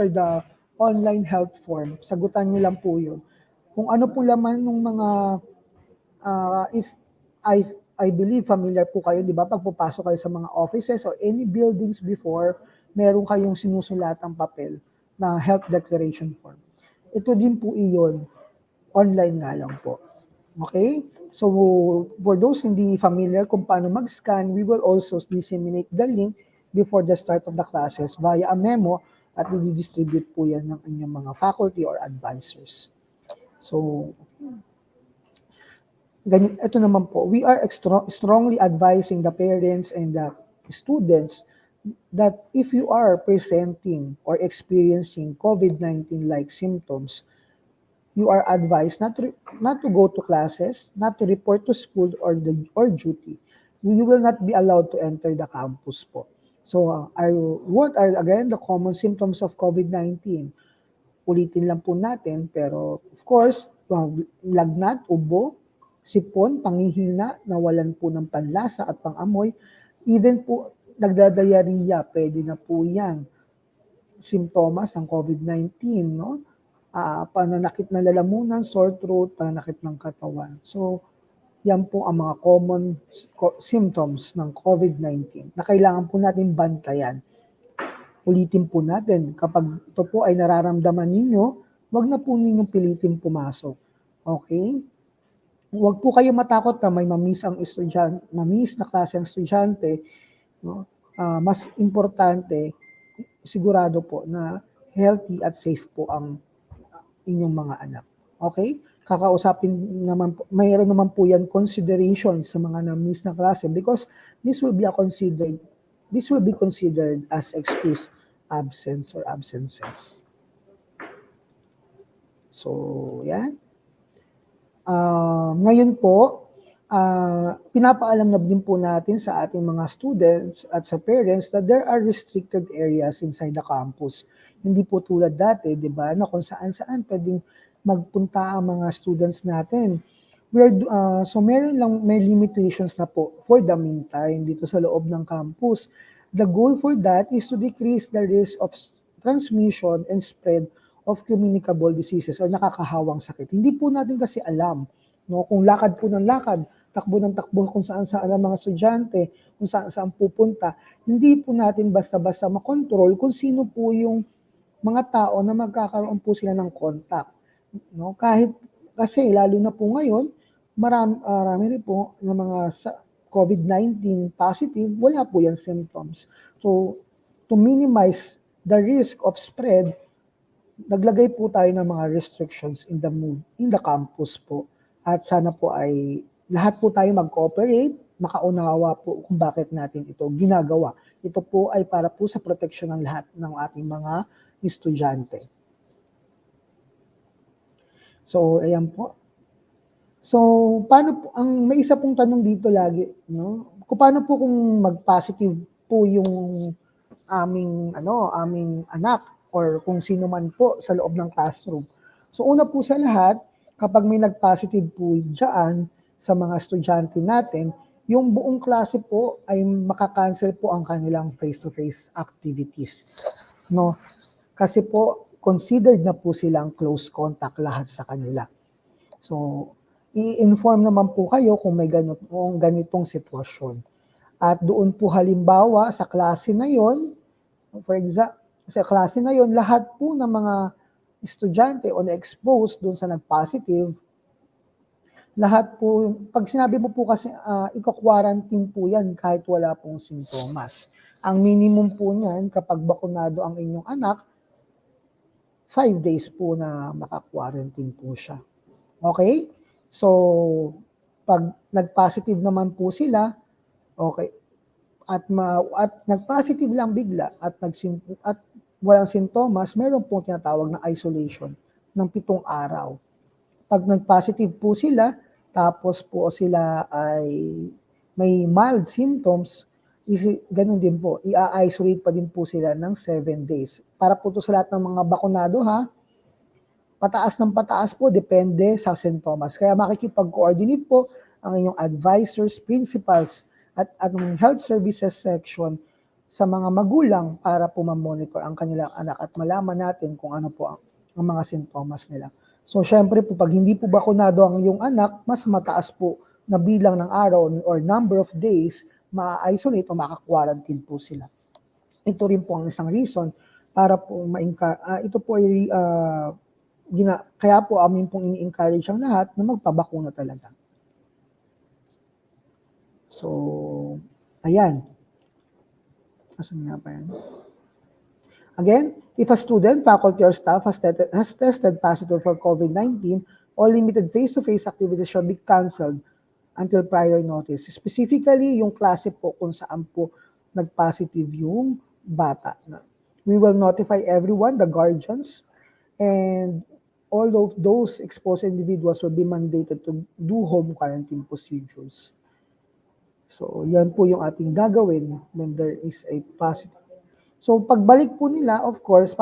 Speaker 12: the online health form. Sagutan nyo lang po yun. Kung ano po laman ng mga, if I believe familiar po kayo, di ba? Pag pupasok kayo sa mga offices or any buildings before, meron kayong sinusulatang papel na health declaration form. Ito din po iyon. Online nga lang po. Okay? So, for those hindi familiar kung paano mag-scan, we will also disseminate the link before the start of the classes via a memo at i-distribute po yan ng inyong mga faculty or advisors. So, ito naman po, we are strongly advising the parents and the students that if you are presenting or experiencing COVID-19-like symptoms, you are advised not to go to classes, not to report to school or duty. You will not be allowed to enter the campus po. So, what are again the common symptoms of COVID-19? Ulitin lang po natin, pero of course, lagnat, ubo, sipon, panghihina, nawalan po ng panlasa at pangamoy, even po nagdadayariya, pwede na po yan. Simptomas ng COVID-19, no? Pananakit na lalamunan, sore throat, pananakit ng katawan. So, yan po ang mga common symptoms ng COVID-19 na kailangan po natin bantayan. Ulitin po natin, kapag ito po ay nararamdaman ninyo, wag na po ninyong pilitin pumasok. Okay? Huwag po kayo matakot na may mamiss na klase ang estudyante. No? Mas importante, sigurado po na healthy at safe po ang inyong mga anak. Okay? Kakausapin naman po, mayroon naman po yan consideration sa mga na-miss na klase because this will be considered as excused absence or absences. So, yan. Ngayon po, pinapaalam na din po natin sa ating mga students at sa parents that there are restricted areas inside the campus. Hindi po tulad dati, di ba, na kung saan-saan pwedeng magpunta ang mga students natin. So may limitations na po for the meantime dito sa loob ng campus. The goal for that is to decrease the risk of transmission and spread of communicable diseases or nakakahawang sakit. Hindi po natin kasi alam, no, kung lakad po ng lakad, takbo ng takbo kung saan-saan ang mga estudyante, kung saan-saan pupunta, hindi po natin basta-basta makontrol kung sino po yung mga tao na magkakaroon po sila ng contact. No? Kahit kasi lalo na po ngayon, marami rin po ng mga COVID-19 positive, wala po yung symptoms. So, to minimize the risk of spread, naglagay po tayo ng mga restrictions in the campus po. At sana po ay lahat po tayo mag-cooperate, makaunawa po kung bakit natin ito ginagawa. Ito po ay para po sa protection ng lahat ng ating mga estudyante. So, ayan po. So, paano po, may isa pong tanong dito lagi, no? Kung paano po kung mag-positive po yung aming anak or kung sino man po sa loob ng classroom. So una po sa lahat, kapag may nag-positive po dyan sa mga estudyante natin, yung buong klase po ay makakancel po ang kanilang face-to-face activities. No? Kasi po, considered na po silang close contact lahat sa kanila. So, i-inform naman po kayo kung may ganitong sitwasyon. At doon po halimbawa sa klase na yon, for example, sa klase na yon, lahat po ng mga estudyante o na-expose doon sa nag-positive, lahat po, pag sinabi mo po kasi i-quarantine po yan kahit wala pong sintomas. Ang minimum po niyan kapag bakunado ang inyong anak, 5 days po na maka-quarantine po siya. Okay? So, pag nag-positive naman po sila, okay, at nag-positive lang bigla at walang sintomas, meron po tinatawag na isolation ng 7 araw. Pag nag-positive po sila, tapos po sila ay may mild symptoms, ganun din po, i-isolate pa din po sila ng 7 days. Para po ito sa lahat ng mga bakunado ha, pataas ng pataas po, depende sa sintomas. Kaya makikipag-coordinate po ang inyong advisors, principals, at ang health services section sa mga magulang para po ma-monitor ang kanilang anak at malaman natin kung ano po ang mga sintomas nila. So, syempre po, pag hindi po bakunado ang iyong anak, mas mataas po na bilang ng araw or number of days, ma-isolate o maka-quarantine po sila. Ito rin po ang isang reason para po ito po ay kaya po amin pong ini-encourage ang lahat na magpabakuna talaga. So, ayan. Asan nga pa yan? Again, if a student, faculty, or staff has tested positive for COVID-19, all limited face-to-face activities shall be canceled until prior notice. Specifically, yung klase po kung saan po nag-positive yung bata. We will notify everyone, the guardians, and all of those exposed individuals will be mandated to do home quarantine procedures. So, yan po yung ating gagawin when there is a positive. So, pagbalik po nila, of course,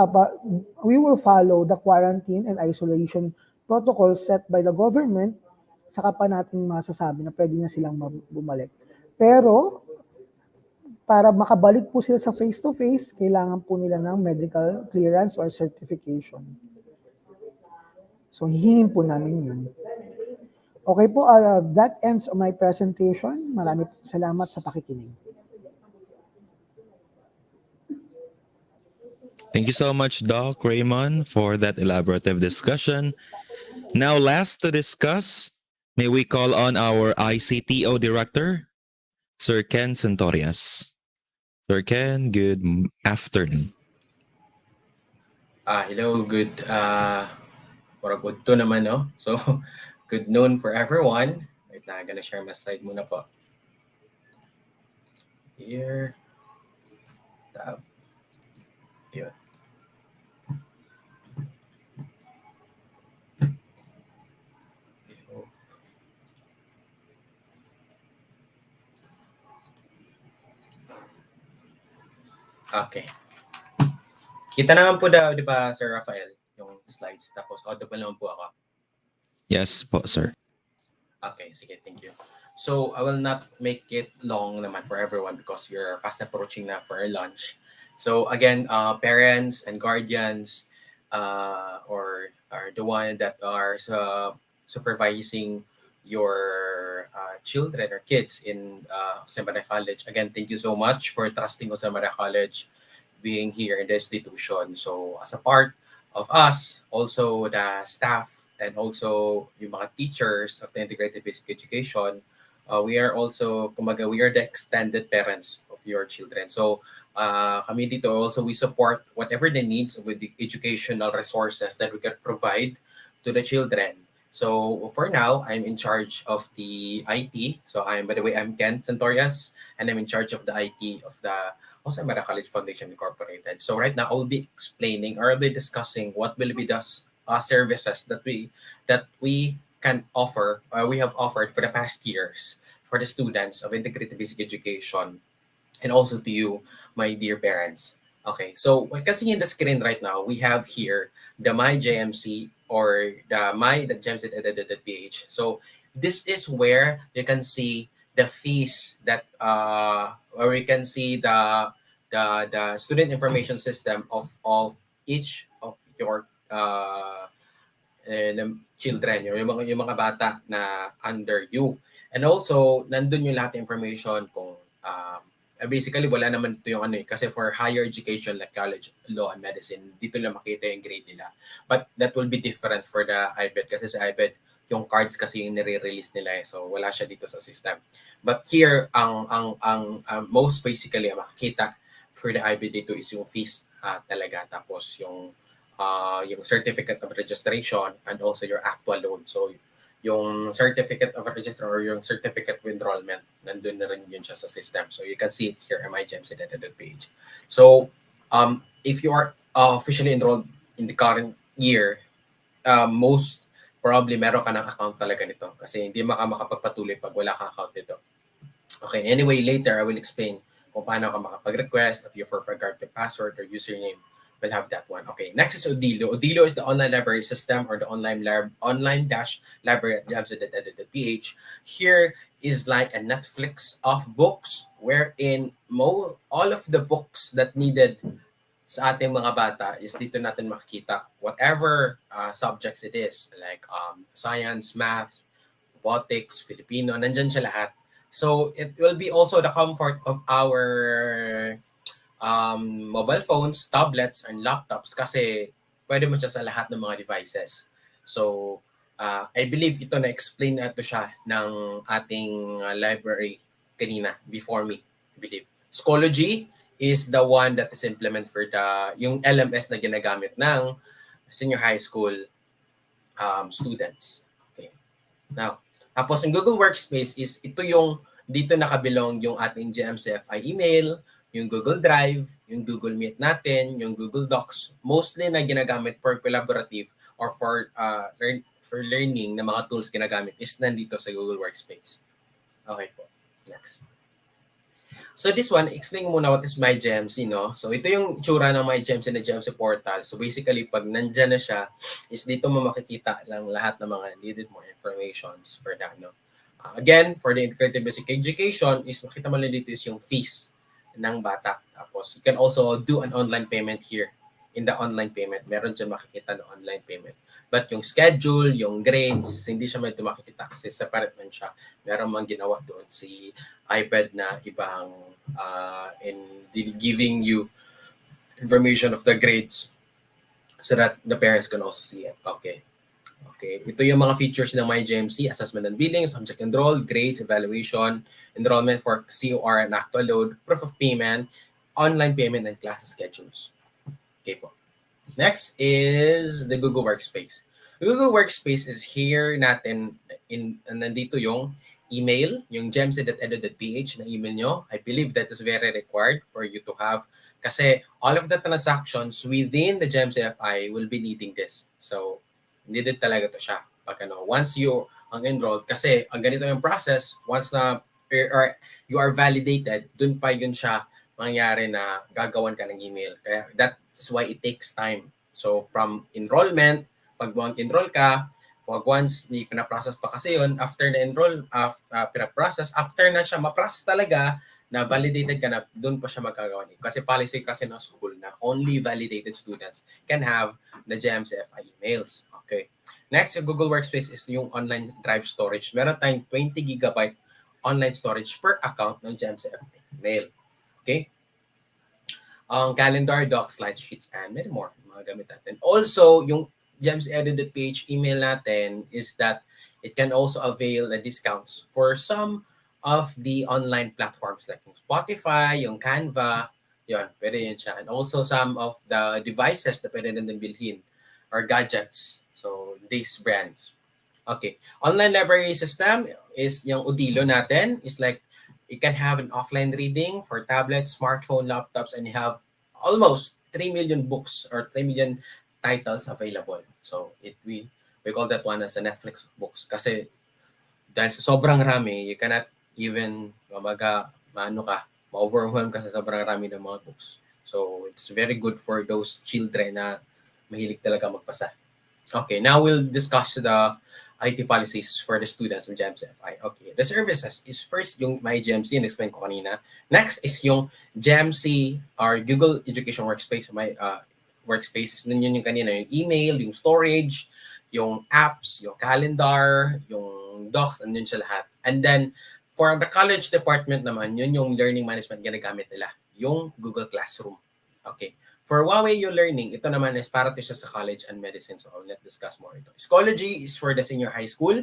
Speaker 12: we will follow the quarantine and isolation protocols set by the government, saka pa natin masasabi na pwede na silang bumalik. Pero, para makabalik po sila sa face-to-face, kailangan po nila ng medical clearance or certification. So, hihingin po namin yun. Okay po, that ends my presentation. Maraming salamat sa pakikinig.
Speaker 14: Thank you so much, Doc Raymond, for that elaborative discussion. Now, last to discuss, may we call on our ICTO Director, Sir Ken Centorias. Sir Ken, good afternoon.
Speaker 15: Hello, good to naman, no? So, good noon for everyone. Wait na, I'm gonna share my slide muna po. Here. Tab. Yun. Okay. Kita naman po daw, di ba, Sir Rafael, yung slides. Tapos audible naman po ako.
Speaker 14: Yes po, sir.
Speaker 15: Okay, sige, thank you. So, I will not make it long naman for everyone because we're fast approaching na for our lunch. So, again, parents and guardians or are the one that are supervising your children or kids in Jose Maria College. Again, thank you so much for trusting Jose Maria College being here in the institution. So, as a part of us, also the staff, and also yung mga teachers of the integrated basic education, we are also, kumaga, we are the extended parents of your children. So, kami dito also, we support whatever the needs with the educational resources that we can provide to the children. So, for now, I'm in charge of the IT. So, by the way, I'm Ken Centorias, and I'm in charge of the IT of the Jose Maria College Foundation Incorporated. So, right now, I'll be explaining or I'll be discussing what will be the services that we can offer, we have offered for the past years for the students of integrated basic education, and also to you, my dear parents. Okay, so kasi in the screen right now, we have here the My JMC or the my.jmcfi.edu.ph. So this is where you can see the fees that or you can see the student information system of each of your children, yung mga bata na under you. And also, nandun yung lahat ng information kung basically wala naman ito yung kasi for higher education like college, law, and medicine, dito lang makita yung grade nila. But that will be different for the Ibed kasi sa Ibed, yung cards kasi yung nire-release nila so wala siya dito sa system. But here, ang most basically makikita for the Ibed dito is yung fees talaga. Tapos yung certificate of registration and also your actual loan. So yung certificate of registrar or yung certificate of enrollment, nandun na rin yun siya sa system. So you can see it here on my Jmcfi page. So if you are officially enrolled in the current year, most probably meron ka ng account talaga nito kasi hindi makapagpatuloy pag wala kang account nito. Okay, anyway, later I will explain kung paano ka makapag-request if you forgot the password or username. We'll have that one. Okay, next is Odilo. Odilo is the online library system or the online library at jmcfi.edu.ph. Here is like a Netflix of books wherein all of the books that needed sa ating mga bata is dito natin makikita. Whatever subjects it is, like science, math, robotics, Filipino, nandyan siya lahat. So it will be also the comfort of our mobile phones, tablets, and laptops kasi pwede mo siya sa lahat ng mga devices. So, I believe ito na-explain na ito siya ng ating library kanina, before me, I believe. Schoology is the one that is implement for yung LMS na ginagamit ng senior high school students. Okay. Now, tapos yung Google Workspace is ito yung dito nakabilong yung ating Jmcfi email, yung Google Drive, yung Google Meet natin, yung Google Docs, mostly na ginagamit for collaborative or for learning na mga tools ginagamit is nandito sa Google Workspace. Okay po. Next. So this one, explain ko muna what is My JMC, no? So ito yung itsura ng My JMC na JMC portal. So basically, pag nandyan na siya, is dito mo makikita lang lahat ng mga needed more informations for that, no? Again, for the integrated basic education, is makita mo lang dito is yung fees ng bata. Tapos, you can also do an online payment here. In the online payment, meron dyan makikita ng online payment. But yung schedule, yung grades, hindi siya may makikita kasi separate man siya. Meron mang ginawa doon si Ibed na ibang in giving you information of the grades so that the parents can also see it. Okay. Okay, ito yung mga features ng MyJMC, assessment and billing, subject enroll, grades, evaluation, enrollment for COR and actual load, proof of payment, online payment, and class schedules. Okay po. Next is the Google Workspace. The Google Workspace is here natin, nandito yung email, yung jmc.edu.ph na email nyo. I believe that is very required for you to have kasi all of the transactions within the Jmcfi will be needing this. So, needed talaga to siya. Pag once you ang enrolled, kasi ang ganito yung process, once na or you are validated, dun pa yun siya mangyari na gagawan ka ng email. Kaya that's why it takes time. So from enrollment, pag enroll ka, pag once hindi ka na-process pa kasi yun, after na-enroll, process after na siya ma-process talaga, na validated ka na, doon pa siya magkagawa. Kasi policy kasi ng school na only validated students can have the Jmcfi emails. Okay. Next, yung Google Workspace is yung online drive storage. Meron tayong 20 gigabyte online storage per account ng Jmcfi email. Okay? Calendar, docs, slide sheets, and many more. Mga gamit natin. Also, yung jmcfi.edu.ph email natin is that it can also avail discounts for some of the online platforms like yung Spotify, yung Canva, yun, pwede yun siya. And also some of the devices na pwede natin bilhin or gadgets. So, these brands. Okay. Online library system is yung Odilo natin. Is like, you can have an offline reading for tablets, smartphone, laptops, and you have almost 3 million books or 3 million titles available. So, we call that one as a Netflix books. Kasi, dahil sa sobrang rami, you cannot even, ma-overwhelm ka sa sobrang rami ng mga books. So, it's very good for those children na mahilig talaga magpasa. Okay, now we'll discuss the IT policies for the students of Jmcfi. Okay, the services is first yung my GMC, na-explain ko kanina. Next is yung GMC or Google Education Workspace. My workspaces, nun yun yung kanina, yung email, yung storage, yung apps, yung calendar, yung docs, and yun siya lahat. And then, for the college department naman, yun yung learning management ginagamit nila, yung Google Classroom. Okay. For Huawei learning, ito naman is para to siya sa college and medicine. So let's discuss more ito. Schoology is for the senior high school.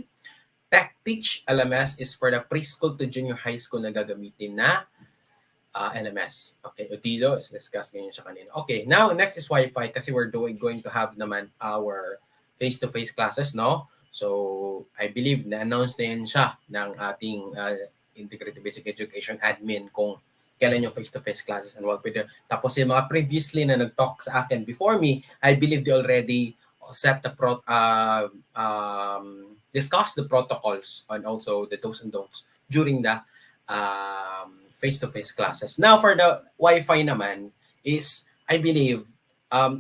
Speaker 15: Tech Teach LMS is for the preschool to junior high school na gagamitin na LMS. Okay, Utilo is discussed ganyan siya kanina. Okay, now next is Wi-Fi kasi we're going to have naman our face-to-face classes, no? So I believe na-announce na yan siya ng ating Integrated Basic Education admin kung kailan yung face-to-face classes and what we do. Tapos yung mga previously na nag-talk sa akin before me, I believe they already set the discuss the protocols and also the do's and don'ts during the face-to-face classes. Now for the Wi-Fi naman is, I believe,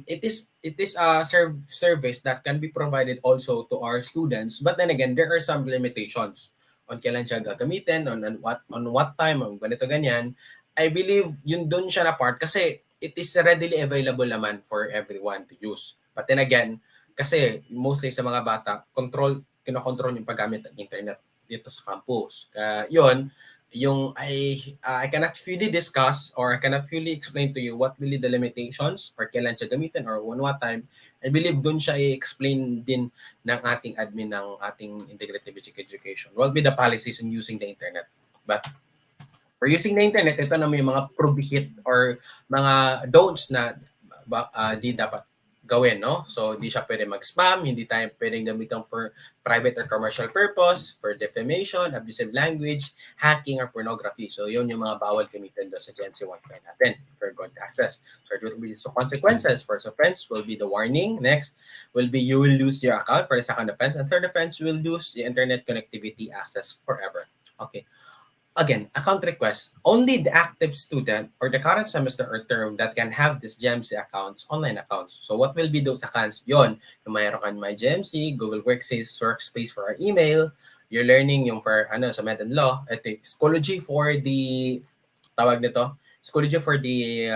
Speaker 15: it is a service that can be provided also to our students. But then again, there are some limitations on kailan siya gagamitin, on what time, on ganito ganyan. I believe yun doon siya na part kasi it is readily available naman for everyone to use. But then again, kasi mostly sa mga bata, kinokontrol yung paggamit ng internet dito sa campus. Yun, yung I cannot fully discuss or I cannot fully explain to you what really the limitations or kailan siya gamitin or on what time. I believe doon siya i-explain din ng ating admin ng ating Integrated Basic Education. What will be the policies in using the internet? But for using the internet, ito na may mga prohibit or mga don'ts na di dapat gawin, no? So, di siya pwede mag-spam, hindi tayo pwedeng gamitin for private or commercial purpose, for defamation, abusive language, hacking, or pornography. So, yun yung mga bawal gamitin doon sa GMC Wi-Fi natin if we're going to access. So, so consequences. First offense will be the warning. Next will be you will lose your account for the second offense. And third offense, you will lose the internet connectivity access forever. Okay. Again, account request. Only the active student or the current semester or term that can have this GMC accounts, online accounts. So what will be those accounts? Yon, yung mayroon kan my GMC, Google Workspace for our email, you're learning yung for sa Med and Law, ito, Schoology for the tawag nito, Schoology for the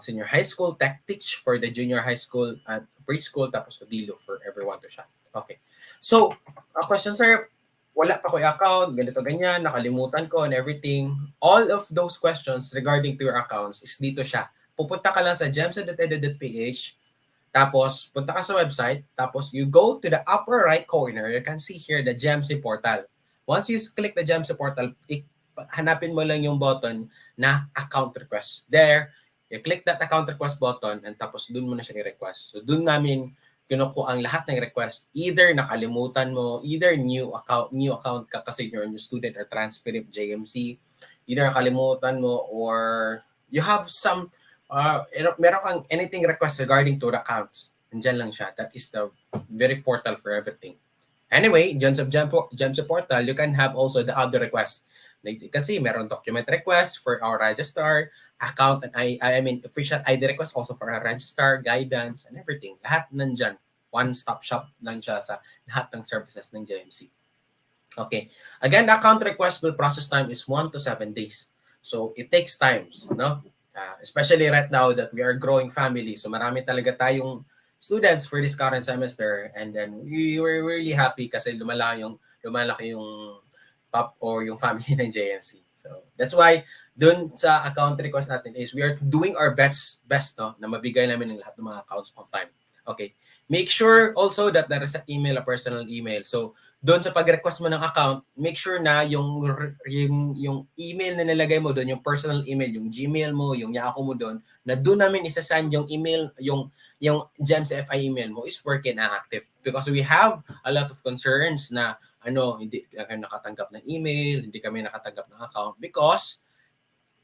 Speaker 15: senior high school, Tech Teach for the junior high school at preschool, tapos Odilo for everyone to siya. Okay. So, question sir, wala pa ko yung account, ganito ganyan, nakalimutan ko and everything. All of those questions regarding to your accounts is dito siya. Pupunta ka lang sa gemsa.edu.ph, tapos punta ka sa website, tapos you go to the upper right corner, you can see here the GMC portal. Once you click the GMC portal, hanapin mo lang yung button na account request. There, you click that account request button and tapos dun mo na siya i-request. So dun namin kinukuha ang lahat ng request. Either nakalimutan mo, either new account ka kasi you're a new student or transfer of JMC, either nakalimutan mo or you have some, meron kang anything request regarding to the accounts. Andyan lang siya. That is the very portal for everything. Anyway, dyan sa GMC portal, you can have also the other requests. You can see, meron document request for our registrar, account, and I mean official ID request also for our registrar, guidance, and everything. Lahat nandyan. One-stop shop lang siya sa lahat ng services ng JMC. Okay. Again, the account request will process time is 1 to 7 days. So, it takes time, no? Especially right now that we are growing family. So, marami talaga tayong students for this current semester. And then, we were really happy kasi lumalaki yung pop or yung family ng JMC. So, that's why dun sa account request natin is we are doing our best no, na mabigay namin ng lahat ng mga accounts on time. Okay. Make sure also that there is an email, a personal email. So, doon sa pag-request mo ng account, make sure na yung email na nilagay mo doon, yung personal email, yung Gmail mo, yung Yahoo mo doon, na doon namin isasend yung email, yung Jmcfi email mo is working and active. Because we have a lot of concerns na hindi kami nakatanggap ng email, hindi kami nakatanggap ng account because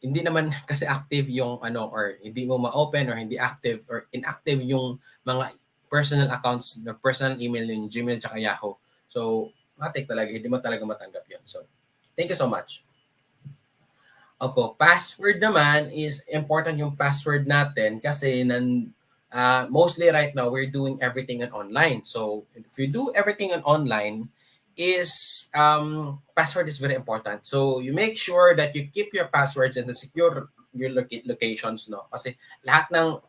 Speaker 15: hindi naman kasi active yung or hindi mo ma-open or hindi active or inactive yung mga personal accounts, the personal email yung Gmail tsaka Yahoo. So, matik talaga, hindi mo talaga matanggap yun. So, thank you so much. Okay, password naman is important yung password natin kasi Mostly right now, we're doing everything on online. So if you do everything on online, is password is very important. So you make sure that you keep your passwords and the secure your locations, no? Kasi lahat ng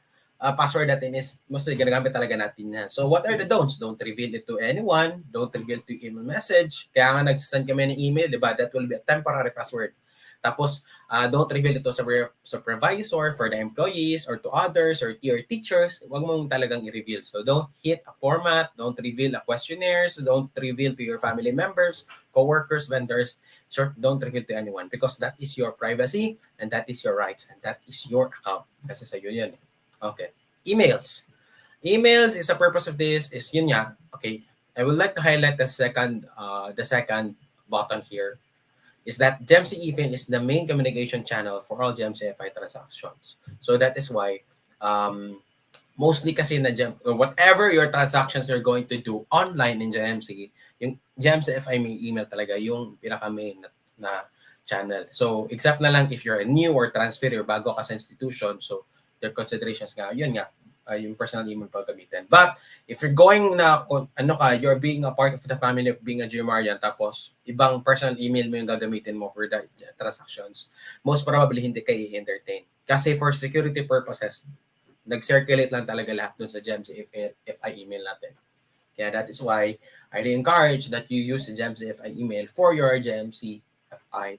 Speaker 15: password natin is mostly ginagamit talaga natin yan. So what are the don'ts? Don't reveal it to anyone. Don't reveal to email message. Kaya nga nagsasend kami ng email, di ba? That will be a temporary password. Tapos, don't reveal it to sa supervisor, for the employees, or to others, or to your teachers. Huwag mong talagang i-reveal. So don't hit a format, don't reveal a questionnaires, don't reveal to your family members, co-workers, vendors. Sure, don't reveal to anyone because that is your privacy and that is your rights and that is your account. Kasi sa yun yan. Okay. Emails. Emails is the purpose of this is yun nga. Okay. I would like to highlight the second button here is that Jmcfi is the main communication channel for all Jmcfi transactions. So that is why mostly kasi na whatever your transactions are going to do online in JMC, yung Jmcfi may email talaga yung pinaka-main na channel. So except na lang if you're a new or transfer or bago ka sa institution, so their considerations nga, yun nga, yung personal email pa gamitin. But if you're going na, you're being a part of the family of being a Gmarian, tapos ibang personal email mo yung gagamitin mo for the transactions, most probably hindi kayo entertain. Kasi for security purposes, nag-circulate lang talaga lahat dun sa Jmcfi email natin. Kaya that is why I encourage that you use the Jmcfi email for your Jmcfi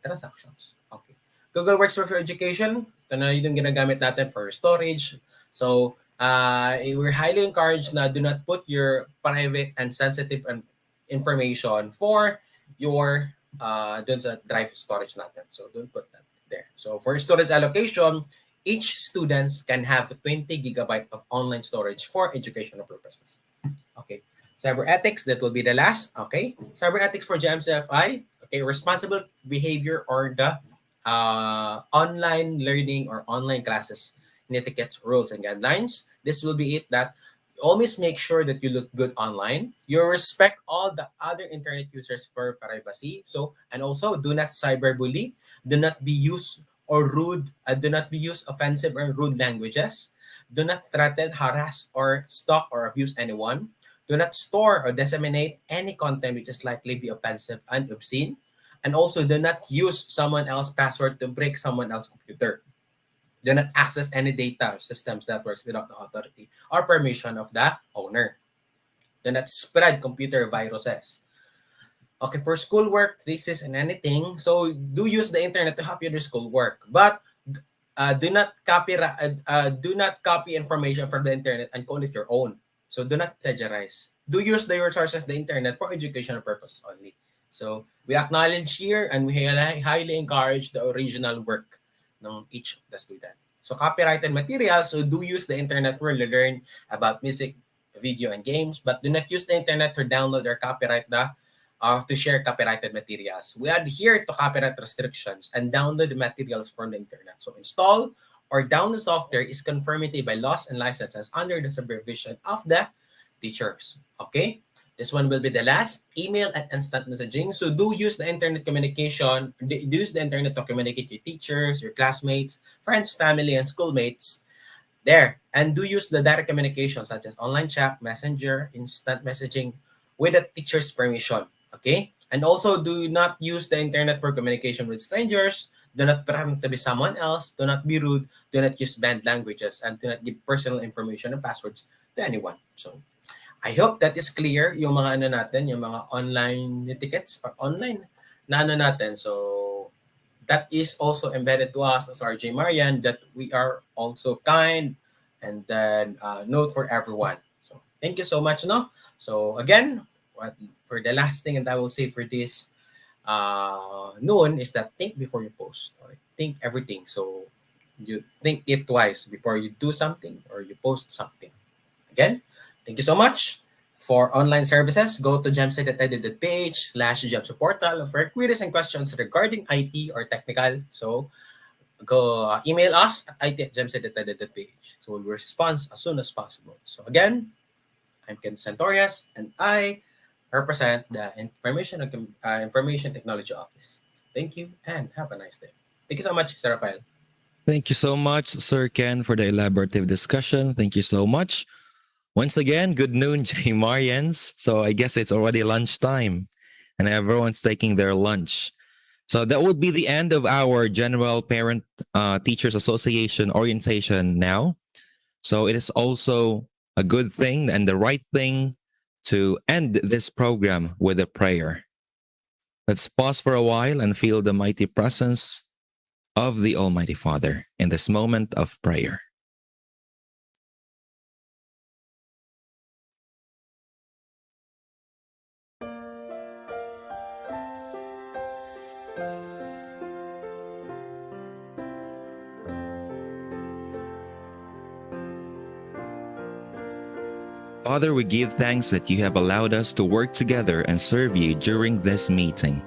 Speaker 15: transactions. Okay. Google Works for Education, ito na yung ginagamit natin for storage. So, we're highly encouraged na do not put your private and sensitive information for your dun sa drive storage natin. So don't put that there. So for storage allocation, each students can have 20 gigabyte of online storage for educational purposes. Okay. Cyber ethics, that will be the last. Okay. Cyber ethics for Jmcfi. Okay. Responsible behavior or the online learning or online classes, etiquettes, rules, and guidelines. This will be it that always make sure that you look good online. You respect all the other internet users for privacy. So, and also do not cyberbully. Do not be used or rude. Do not be used offensive or rude languages. Do not threaten, harass, or stalk or abuse anyone. Do not store or disseminate any content which is likely be offensive and obscene. And also do not use someone else's password to break someone else's computer. Do not access any data systems that works without the authority or permission of the owner. Do not spread computer viruses. Okay, for schoolwork, thesis, and anything, so do use the internet to help you do schoolwork. But do not copy information from the internet and call it your own. So do not plagiarize. Do use the resources of the internet for educational purposes only. So we acknowledge here and we highly encourage the original work ng each of the student. So copyrighted materials, so do use the internet for learn about music, video, and games, but do not use the internet to download or copyright to share copyrighted materials. We adhere to copyright restrictions and download the materials from the internet. So install or download software is conformity by laws and licenses under the supervision of the teachers. Okay? This one will be the last. Email and instant messaging. So do use the internet communication. Do use the internet to communicate with your teachers, your classmates, friends, family, and schoolmates. There. And do use the direct communication such as online chat, messenger, instant messaging with the teacher's permission. Okay? And also do not use the internet for communication with strangers. Do not pretend to be someone else. Do not be rude. Do not use banned languages. And do not give personal information and passwords to anyone. So, I hope that is clear yung mga natin, yung mga online tickets or online na natin. So that is also embedded to us as RJ Marian that we are also kind and then note for everyone. So thank you so much, no? So again, for the last thing and I will say for this noon is that think before you post. Or think everything. So you think it twice before you do something or you post something. Again, thank you so much. For online services, go to jmcfi.edu.ph/jobs portal for queries and questions regarding IT or technical. So go email us at it@jmcfi.edu.ph. So we'll respond as soon as possible. So again, I'm Ken Santorias and I represent the Information Technology Office. So thank you and have a nice day. Thank you so much, Sir Rafael.
Speaker 14: Thank you so much, Sir Ken, for the elaborative discussion. Thank you so much. Once again, good noon, J. Marians. So I guess it's already lunchtime and everyone's taking their lunch. So that would be the end of our General Parent Teachers Association orientation now. So it is also a good thing and the right thing to end this program with a prayer. Let's pause for a while and feel the mighty presence of the Almighty Father in this moment of prayer. Father, we give thanks that you have allowed us to work together and serve you during this meeting.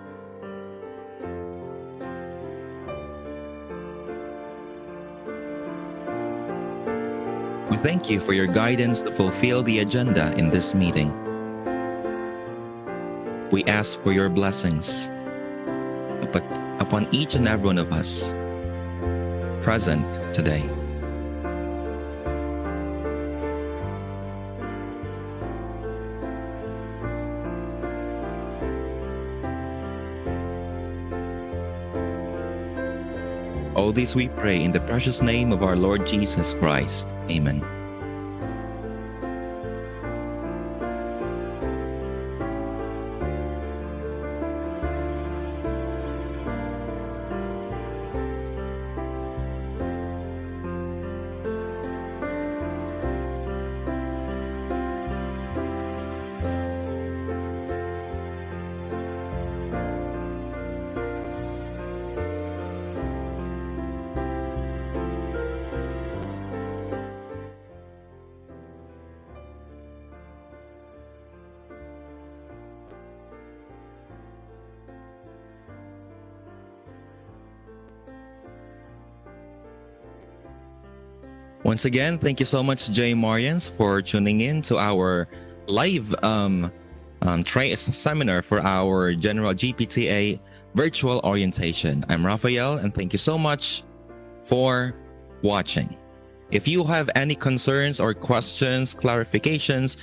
Speaker 14: We thank you for your guidance to fulfill the agenda in this meeting. We ask for your blessings upon each and every one of us present today. All this we pray in the precious name of our Lord Jesus Christ. Amen. Once again, thank you so much, J. Marians, for tuning in to our live seminar for our General GPTA virtual orientation. I'm Raphael, and thank you so much for watching. If you have any concerns or questions, clarifications,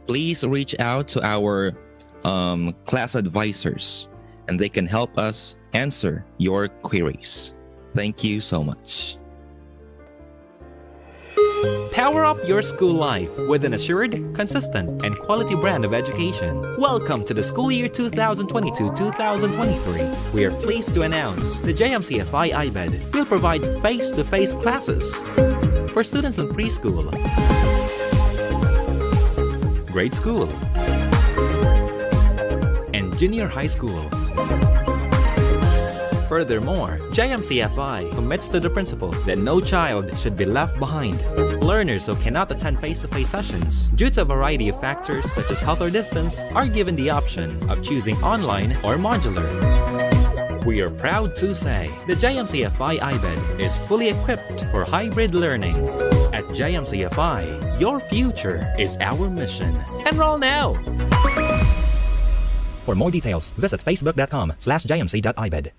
Speaker 14: please reach out to our class advisors, and they can help us answer your queries. Thank you so much.
Speaker 1: Power up your school life with an assured, consistent, and quality brand of education. Welcome to the school year 2022-2023. We are pleased to announce the Jmcfi Ibed will provide face-to-face classes for students in preschool, grade school, and junior high school. Furthermore, Jmcfi commits to the principle that no child should be left behind. Learners who cannot attend face-to-face sessions due to a variety of factors such as health or distance are given the option of choosing online or modular. We are proud to say the Jmcfi Ibed is fully equipped for hybrid learning. At Jmcfi, your future is our mission. Enroll now! For more details, visit facebook.com/jmc.ibed.